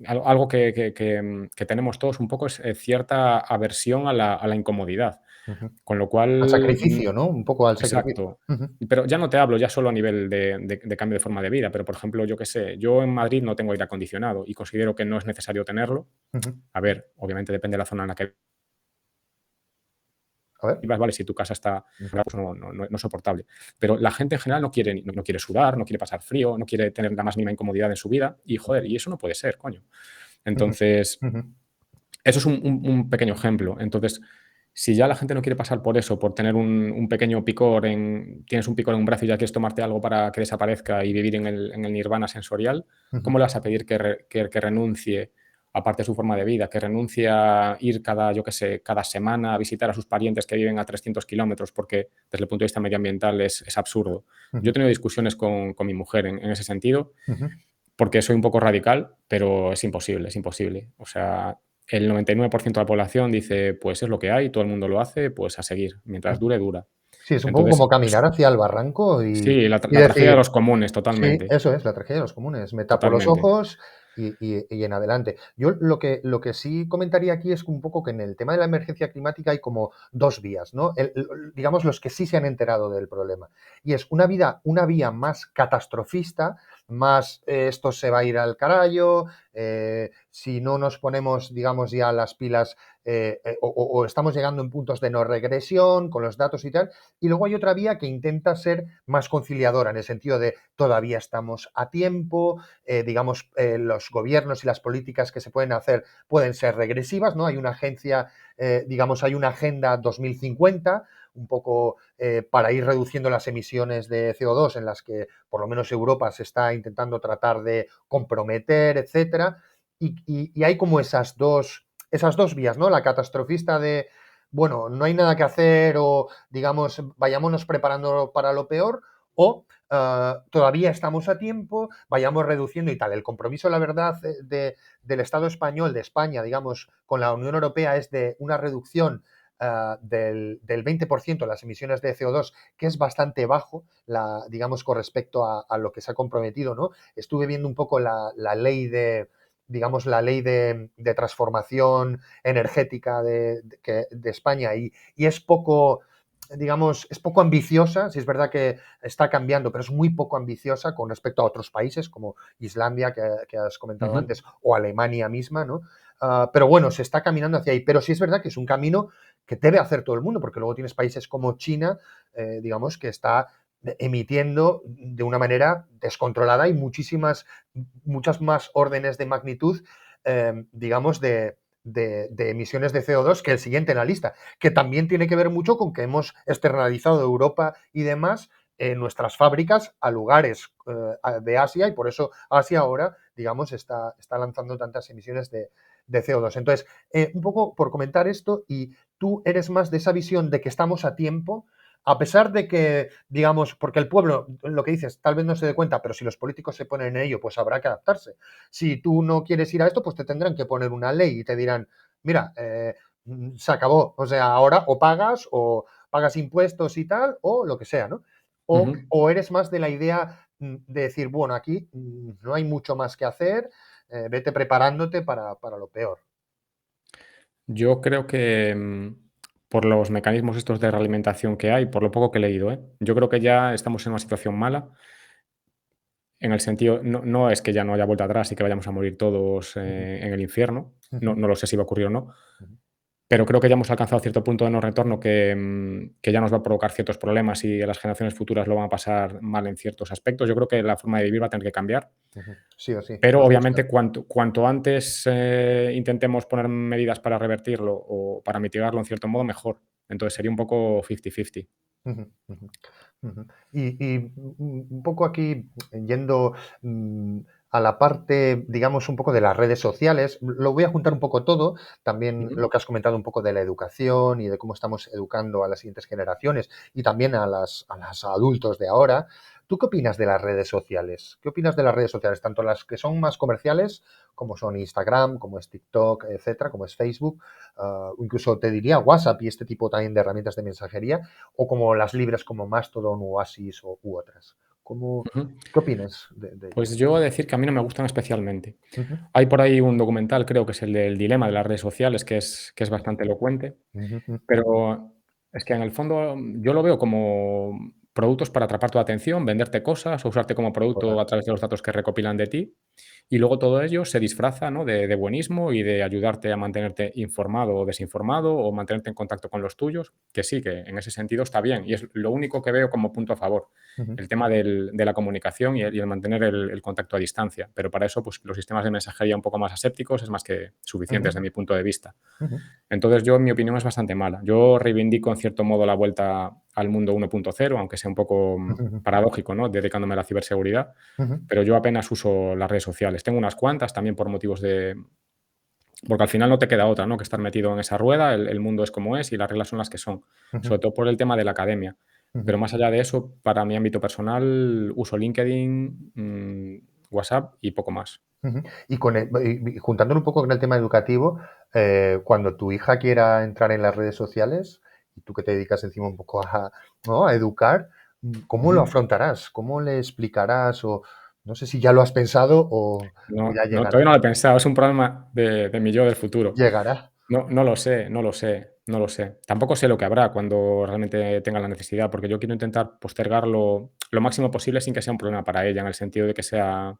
Algo que tenemos todos un poco es cierta aversión a la incomodidad. ujú. Con lo Al cual, sacrificio, ¿no? Un poco al sacrificio. exacto. Ujú, Pero ya no te hablo ya solo a nivel de cambio de forma de vida, pero, por ejemplo, yo qué sé, yo en Madrid no tengo aire acondicionado y considero que no es necesario tenerlo. ujú. A ver, obviamente depende de la zona en la que A ver. vivas, ¿vale? Si tu casa está Ujú, pues no es soportable. Pero la gente en general no quiere sudar, no quiere pasar frío, no quiere tener la más mínima incomodidad en su vida y, joder, y eso no puede ser, coño. ujú, Entonces, ujú, eso es un pequeño ejemplo. Entonces, si ya la gente no quiere pasar por eso, por tener un pequeño picor tienes un picor en un brazo y ya quieres tomarte algo para que desaparezca y vivir en el nirvana sensorial, ujú. ¿cómo le vas a pedir que renuncie, aparte de su forma de vida, que renuncie a ir cada, yo qué sé, cada semana a visitar a sus parientes que viven a 300 kilómetros? Porque desde el punto de vista medioambiental es absurdo. Yo he Ujú, tenido discusiones con mi mujer en ese sentido ujú, porque soy un poco radical, pero es imposible, es imposible. O sea, el 99% de la población dice, pues es lo que hay, todo el mundo lo hace, pues a seguir. Mientras ujú. dure, dura. Sí, es un poco como Entonces, caminar hacia el barranco sí, y la tragedia de decir, los comunes, sí, totalmente, eso es, la tragedia de los comunes. Me tapo los totalmente. ojos y en adelante. Yo lo que sí comentaría aquí es un poco que en el tema de la emergencia climática hay como dos vías, ¿no? Digamos, los que sí se han enterado del problema. Y es una vía más catastrofista, más esto se va a ir al carallo, si no nos ponemos, digamos, ya las pilas, o estamos llegando en puntos de no regresión con los datos y tal. Y luego hay otra vía que intenta ser más conciliadora, en el sentido de todavía estamos a tiempo, digamos, los gobiernos y las políticas que se pueden hacer pueden ser regresivas, ¿no? Hay una agencia, digamos, hay una agenda 2050, un poco para ir reduciendo las emisiones de CO2 en las que por lo menos Europa se está intentando tratar de comprometer, etcétera. Y hay como esas dos vías, ¿no? La catastrofista de, bueno, no hay nada que hacer o, digamos, vayámonos preparando para lo peor o todavía estamos a tiempo, vayamos reduciendo y tal. El compromiso, la verdad, del Estado español, de España, digamos, con la Unión Europea es de una reducción del 20% de las emisiones de CO2, que es bastante bajo, digamos, con respecto a lo que se ha comprometido, ¿no? Estuve viendo un poco la ley digamos, la ley de transformación energética de España y es poco, digamos, es poco ambiciosa, si es verdad que está cambiando, pero es muy poco ambiciosa con respecto a otros países como Islandia, que has comentado Ujú. antes, o Alemania misma, ¿no? Pero bueno, se está caminando hacia ahí, pero sí es verdad que es un camino que debe hacer todo el mundo, porque luego tienes países como China, digamos, que está emitiendo de una manera descontrolada y muchas más órdenes de magnitud, digamos, de emisiones de CO2 que el siguiente en la lista, que también tiene que ver mucho con que hemos externalizado de Europa y demás nuestras fábricas a lugares de Asia, y por eso Asia ahora, digamos, está lanzando tantas emisiones de CO2. Entonces, un poco por comentar esto, y tú eres más de esa visión de que estamos a tiempo, a pesar de que, digamos, porque el pueblo, lo que dices, tal vez no se dé cuenta, pero si los políticos se ponen en ello, pues habrá que adaptarse. Si tú no quieres ir a esto, pues te tendrán que poner una ley y te dirán, mira, se acabó, o sea, ahora o pagas impuestos y tal, o lo que sea, ¿no? Ujú. O eres más de la idea de decir, bueno, aquí no hay mucho más que hacer, vete preparándote para lo peor. Yo creo que, por los mecanismos estos de realimentación que hay, por lo poco que he leído, ¿eh? Yo creo que ya estamos en una situación mala, en el sentido, no es que ya no haya vuelta atrás y que vayamos a morir todos, Ujú, en el infierno, ujú, no lo sé si va a ocurrir o no, ujú, pero creo que ya hemos alcanzado cierto punto de no retorno que, que ya nos va a provocar ciertos problemas y las generaciones futuras lo van a pasar mal en ciertos aspectos. Yo creo que la forma de vivir va a tener que cambiar. ujú. Sí o sí, Pero nos gusta. obviamente cuanto antes, intentemos poner medidas para revertirlo o para mitigarlo en cierto modo, mejor. Entonces sería un poco 50-50. Ujú, ujú, ujú. Un poco aquí, yendo a la parte, digamos, un poco de las redes sociales, lo voy a juntar un poco todo, también Ujú, lo que has comentado un poco de la educación y de cómo estamos educando a las siguientes generaciones y también a los adultos de ahora. ¿Tú qué opinas de las redes sociales? ¿Qué opinas de las redes sociales, tanto las que son más comerciales, como son Instagram, como es TikTok, etcétera, como es Facebook, o incluso te diría WhatsApp y este tipo también de herramientas de mensajería, o como las libres como Mastodon, Oasis u otras? ujú. ¿Qué opinas de Pues ellas? yo he de decir que a mí no me gustan especialmente. Ujú, Hay por ahí un documental, creo que es el del dilema de las redes sociales, que es bastante elocuente, ujú, ujú. pero es que en el fondo yo lo veo como productos para atrapar tu atención, venderte cosas o usarte como producto a Correcto. través de los datos que recopilan de ti. Y luego todo ello se disfraza, ¿no?, de buenismo y de ayudarte a mantenerte informado o desinformado, o mantenerte en contacto con los tuyos, que sí, que en ese sentido está bien, y es lo único que veo como punto a favor, Ujú, el tema de la comunicación y el mantener el contacto a distancia. Pero para eso, pues, los sistemas de mensajería un poco más asépticos es más que suficiente ujú, desde mi punto de vista. ujú, Entonces, yo, en mi opinión, es bastante mala. Yo reivindico, en cierto modo, la vuelta al mundo 1.0, aunque sea un poco, ujú, paradójico, ¿no?, dedicándome a la ciberseguridad, ujú, pero yo apenas uso las redes sociales. Tengo unas cuantas también por motivos de porque al final no te queda otra, ¿no?, que estar metido en esa rueda, el mundo es como es y las reglas son las que son, ujú, sobre todo por el tema de la academia. ujú, Pero más allá de eso, para mi ámbito personal, uso LinkedIn, WhatsApp y poco más. ujú. Y juntándolo un poco con el tema educativo, cuando tu hija quiera entrar en las redes sociales, y tú que te dedicas encima un poco ¿no?, a educar, ¿cómo lo Ujú. afrontarás? ¿Cómo le explicarás? O no sé si ya lo has pensado o No, ya no, llegará. todavía no lo he pensado, es un problema de mi yo del futuro. Llegará. No lo sé, no lo sé, no lo sé. Tampoco sé lo que habrá cuando realmente tenga la necesidad, porque yo quiero intentar postergarlo lo máximo posible sin que sea un problema para ella, en el sentido de que sea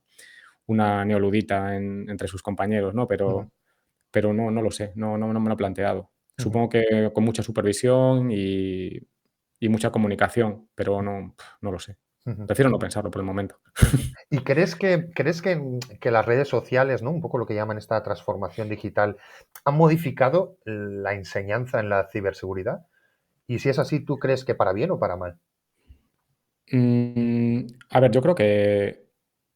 una neoludita entre sus compañeros, ¿no? Ujú, Pero no lo sé, no me lo he planteado. ujú, Supongo que con mucha supervisión y mucha comunicación, pero no lo sé. ujú. Prefiero no pensarlo por el momento. Ujú. ¿Y crees que las redes sociales, ¿no? Un poco lo que llaman esta transformación digital, han modificado la enseñanza en la ciberseguridad? Y si es así, ¿tú crees que para bien o para mal? A ver, yo creo que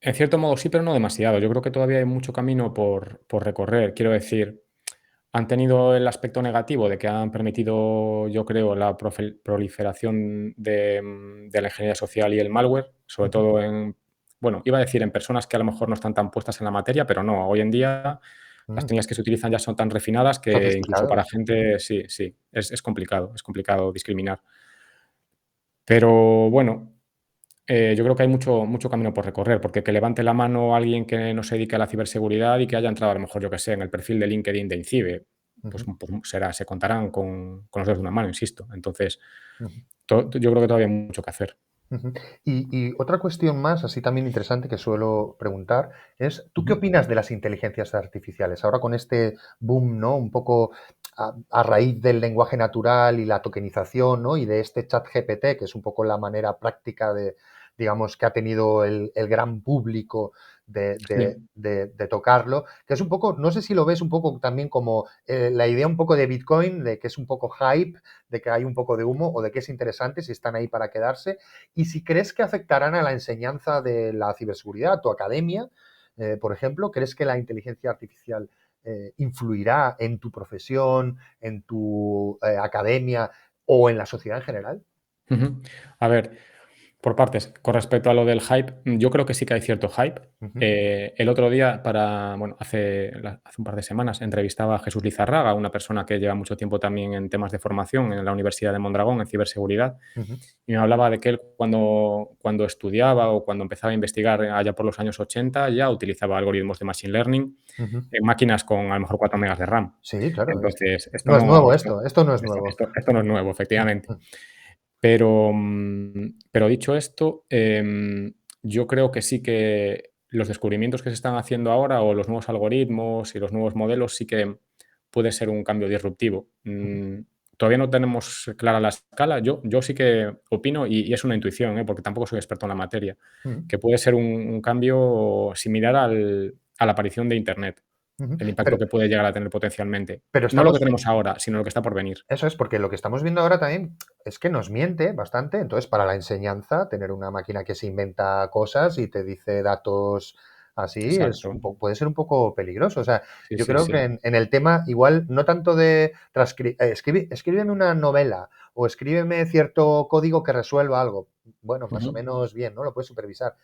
en cierto modo sí, pero no demasiado. Yo creo que todavía hay mucho camino por recorrer. Quiero decir, han tenido el aspecto negativo de que han permitido, yo creo, la proliferación de la ingeniería social y el malware, sobre Ujú. todo bueno, iba a decir en personas que a lo mejor no están tan puestas en la materia, pero no, hoy en día las Mm, técnicas que se utilizan ya son tan refinadas que incluso para sofisticados. gente, sí, sí, es complicado discriminar. Pero bueno, yo creo que hay mucho camino por recorrer, porque que levante la mano alguien que no se dedique a la ciberseguridad y que haya entrado, a lo mejor, yo que sé, en el perfil de LinkedIn de INCIBE, pues Ujú, se contarán con los dedos de una mano, insisto. Entonces, ujú, yo creo que todavía hay mucho que hacer. ujú. Y otra cuestión más, así también interesante, que suelo preguntar, es, ¿tú qué Ujú. opinas de las inteligencias artificiales? Ahora con este boom, ¿no? Un poco a raíz del lenguaje natural y la tokenización, ¿no? Y de este chat GPT, que es un poco la manera práctica de, digamos, que ha tenido el gran público Sí. de tocarlo, que es un poco, no sé si lo ves un poco también como la idea un poco de Bitcoin, de que es un poco hype, de que hay un poco de humo o de que es interesante, si están ahí para quedarse, y si crees que afectarán a la enseñanza de la ciberseguridad, tu academia, por ejemplo, ¿crees que la inteligencia artificial influirá en tu profesión, en tu academia o en la sociedad en general? Ujú. A ver, por partes, con respecto a lo del hype, yo creo que sí que hay cierto hype. Ujú, El otro día, bueno, hace un par de semanas, entrevistaba a Jesús Lizarraga, una persona que lleva mucho tiempo también en temas de formación en la Universidad de Mondragón, en ciberseguridad, ujú, y me hablaba de que él cuando estudiaba o cuando empezaba a investigar allá por los años 80 ya utilizaba algoritmos de machine learning ujú. en máquinas con a lo mejor 4 megas de RAM. Sí, claro. Entonces, esto No es no, nuevo esto no es esto, nuevo. esto- esto no es nuevo, efectivamente. Pero dicho esto, yo creo que sí que los descubrimientos que se están haciendo ahora o los nuevos algoritmos y los nuevos modelos sí que puede ser un cambio disruptivo. Todavía no tenemos clara la escala. Yo sí que opino, y es una intuición, porque tampoco soy experto en la materia, Ujú, que puede ser un cambio similar a la aparición de Internet, ujú. el impacto que puede llegar a tener potencialmente. Pero No lo que estamos, tenemos ahora, sino lo que está por venir. eso es, porque lo que estamos viendo ahora también es que nos miente bastante. Entonces, para la enseñanza, tener una máquina que se inventa cosas y te dice datos así es Exacto. puede ser un poco peligroso. O sea, Sí, yo sí, creo que sí. en el tema, igual, no tanto de escríbeme una novela o escríbeme cierto código que resuelva algo. Bueno, más o Ujú. menos bien, ¿no? Lo puedes supervisar.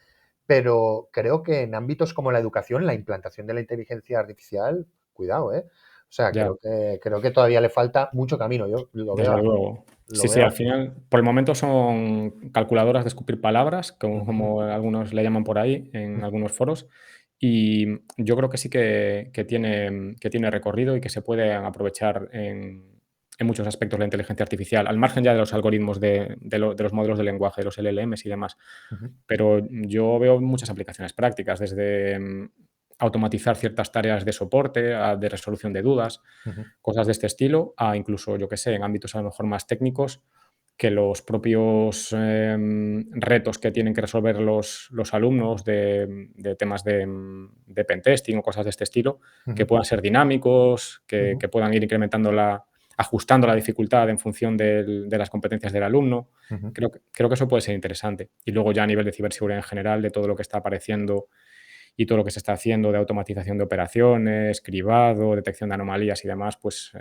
Pero creo que en ámbitos como la educación, la implantación de la inteligencia artificial, cuidado, ¿eh? O sea, Ya. creo que todavía le falta mucho camino. Yo Desde luego. lo Sí, sí, veo al así. final, por el momento son calculadoras de escupir palabras, como Ujú, como algunos le llaman por ahí en ujú, algunos foros, y yo creo que sí que tiene recorrido y que se puede aprovechar en muchos aspectos la inteligencia artificial, al margen ya de los algoritmos de los modelos de lenguaje, de los LLMs y demás. ujú, Pero yo veo muchas aplicaciones prácticas, desde, automatizar ciertas tareas de soporte, de resolución de dudas, ujú, cosas de este estilo, a incluso, yo qué sé, en ámbitos a lo mejor más técnicos, que los propios, retos que tienen que resolver los alumnos de temas de pentesting o cosas de este estilo, que ujú, puedan ser dinámicos, que ujú, que puedan ir ajustando la dificultad en función de las competencias del alumno. ujú, Creo que eso puede ser interesante. Y luego ya a nivel de ciberseguridad en general, de todo lo que está apareciendo y todo lo que se está haciendo de automatización de operaciones, cribado, detección de anomalías y demás, pues,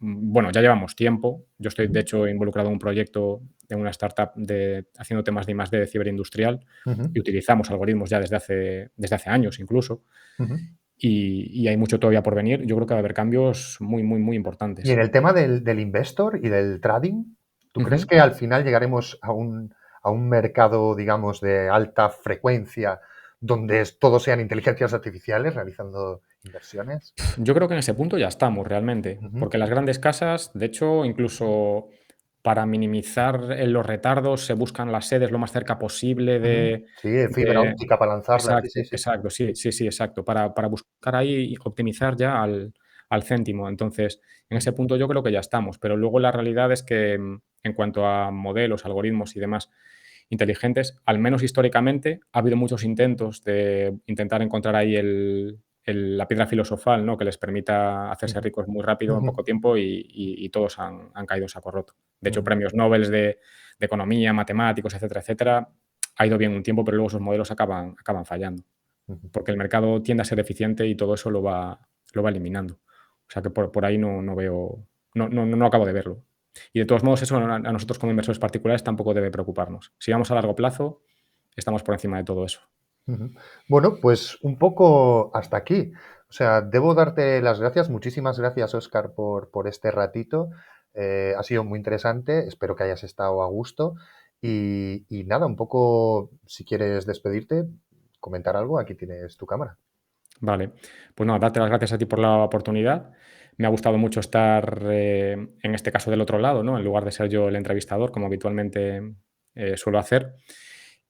bueno, ya llevamos tiempo. Yo estoy, de ujú, hecho, involucrado en un proyecto de una startup haciendo temas de I+D de ciberindustrial, ujú, y utilizamos algoritmos ya desde hace años incluso, ujú. y hay mucho todavía por venir. Yo creo que va a haber cambios muy, muy, muy Y en importantes. el tema del investor y del trading, ¿tú crees Ujú. que al final llegaremos a un mercado, digamos, de alta frecuencia donde todos sean inteligencias artificiales realizando inversiones? Yo creo que en ese punto ya estamos realmente, Ujú, porque las grandes casas, de hecho, incluso para minimizar, los retardos, se buscan las sedes lo más cerca posible ujú. de Sí, fibra de óptica para lanzarla. Sí, exacto, sí, sí. exacto, sí, sí, sí, exacto, para buscar ahí y optimizar ya al céntimo. Entonces, en ese Ujú, punto yo creo que ya estamos, pero luego la realidad es que, en cuanto a modelos, algoritmos y demás inteligentes, al menos históricamente, ha habido muchos intentos de intentar encontrar ahí la piedra filosofal, ¿no? Que les permita hacerse ujú, ricos muy rápido, en ujú, poco tiempo, y todos han caído en saco roto. De hecho, ujú, premios Nobel de economía, matemáticos, etcétera, etcétera, ha ido bien un tiempo, pero luego esos modelos acaban fallando, ujú, porque el mercado tiende a ser eficiente y todo eso lo va eliminando. O sea que por ahí no veo, no acabo de verlo. Y de todos modos, eso a nosotros como inversores particulares tampoco debe preocuparnos. Si vamos a largo plazo, estamos por encima de todo eso. ujú. Bueno, pues un poco hasta aquí. O sea, debo darte las gracias. Muchísimas gracias, Oscar, por este ratito. Ha sido muy interesante. Espero que hayas estado a gusto. Y nada, un poco, si quieres despedirte, comentar algo, aquí tienes tu cámara. Vale, pues no, darte las gracias a ti por la oportunidad. Me ha gustado mucho estar, en este caso del otro lado, ¿no? En lugar de ser yo el entrevistador, como habitualmente, suelo hacer,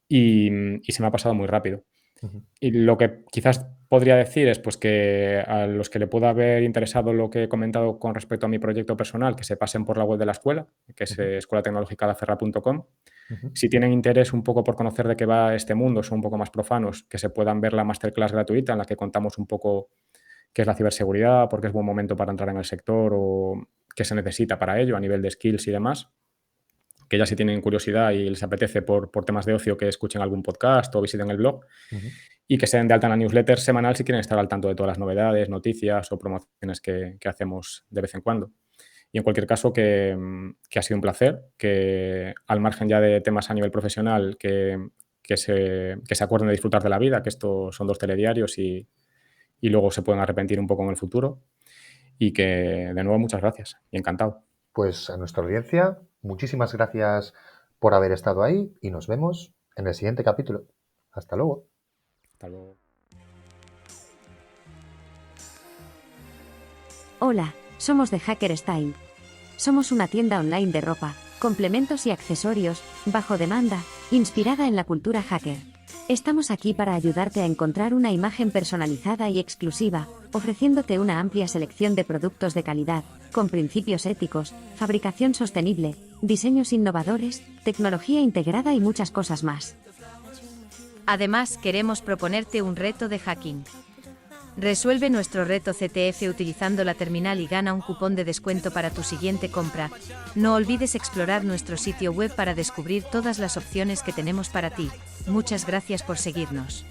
y se me ha pasado muy rápido. Ujú, Y lo que quizás podría decir es pues, que a los que le pueda haber interesado lo que he comentado con respecto a mi proyecto personal, que se pasen por la web de la escuela, que es Ujú, escuelatecnologicalaferra.com. ujú. Si tienen interés un poco por conocer de qué va este mundo, son un poco más profanos, que se puedan ver la masterclass gratuita en la que contamos un poco qué es la ciberseguridad, por qué es buen momento para entrar en el sector o qué se necesita para ello a nivel de skills y demás. Que ya si tienen curiosidad y les apetece por temas de ocio que escuchen algún podcast o visiten el blog Ujú. y que se den de alta en la newsletter semanal si quieren estar al tanto de todas las novedades, noticias o promociones que hacemos de vez en cuando. Y en cualquier caso, que ha sido un placer, que al margen ya de temas a nivel profesional, que se acuerden de disfrutar de la vida, que estos son 2 telediarios y luego se pueden arrepentir un poco en el futuro. Y que, de nuevo, muchas gracias y encantado. Pues a nuestra audiencia, muchísimas gracias por haber estado ahí y nos vemos en el siguiente capítulo. Hasta luego. Hasta luego. Hola, somos de Hacker Style. Somos una tienda online de ropa, complementos y accesorios, bajo demanda, inspirada en la cultura hacker. Estamos aquí para ayudarte a encontrar una imagen personalizada y exclusiva, ofreciéndote una amplia selección de productos de calidad, con principios éticos, fabricación sostenible, diseños innovadores, tecnología integrada y muchas cosas más. Además, queremos proponerte un reto de hacking. Resuelve nuestro reto CTF utilizando la terminal y gana un cupón de descuento para tu siguiente compra. No olvides explorar nuestro sitio web para descubrir todas las opciones que tenemos para ti. Muchas gracias por seguirnos.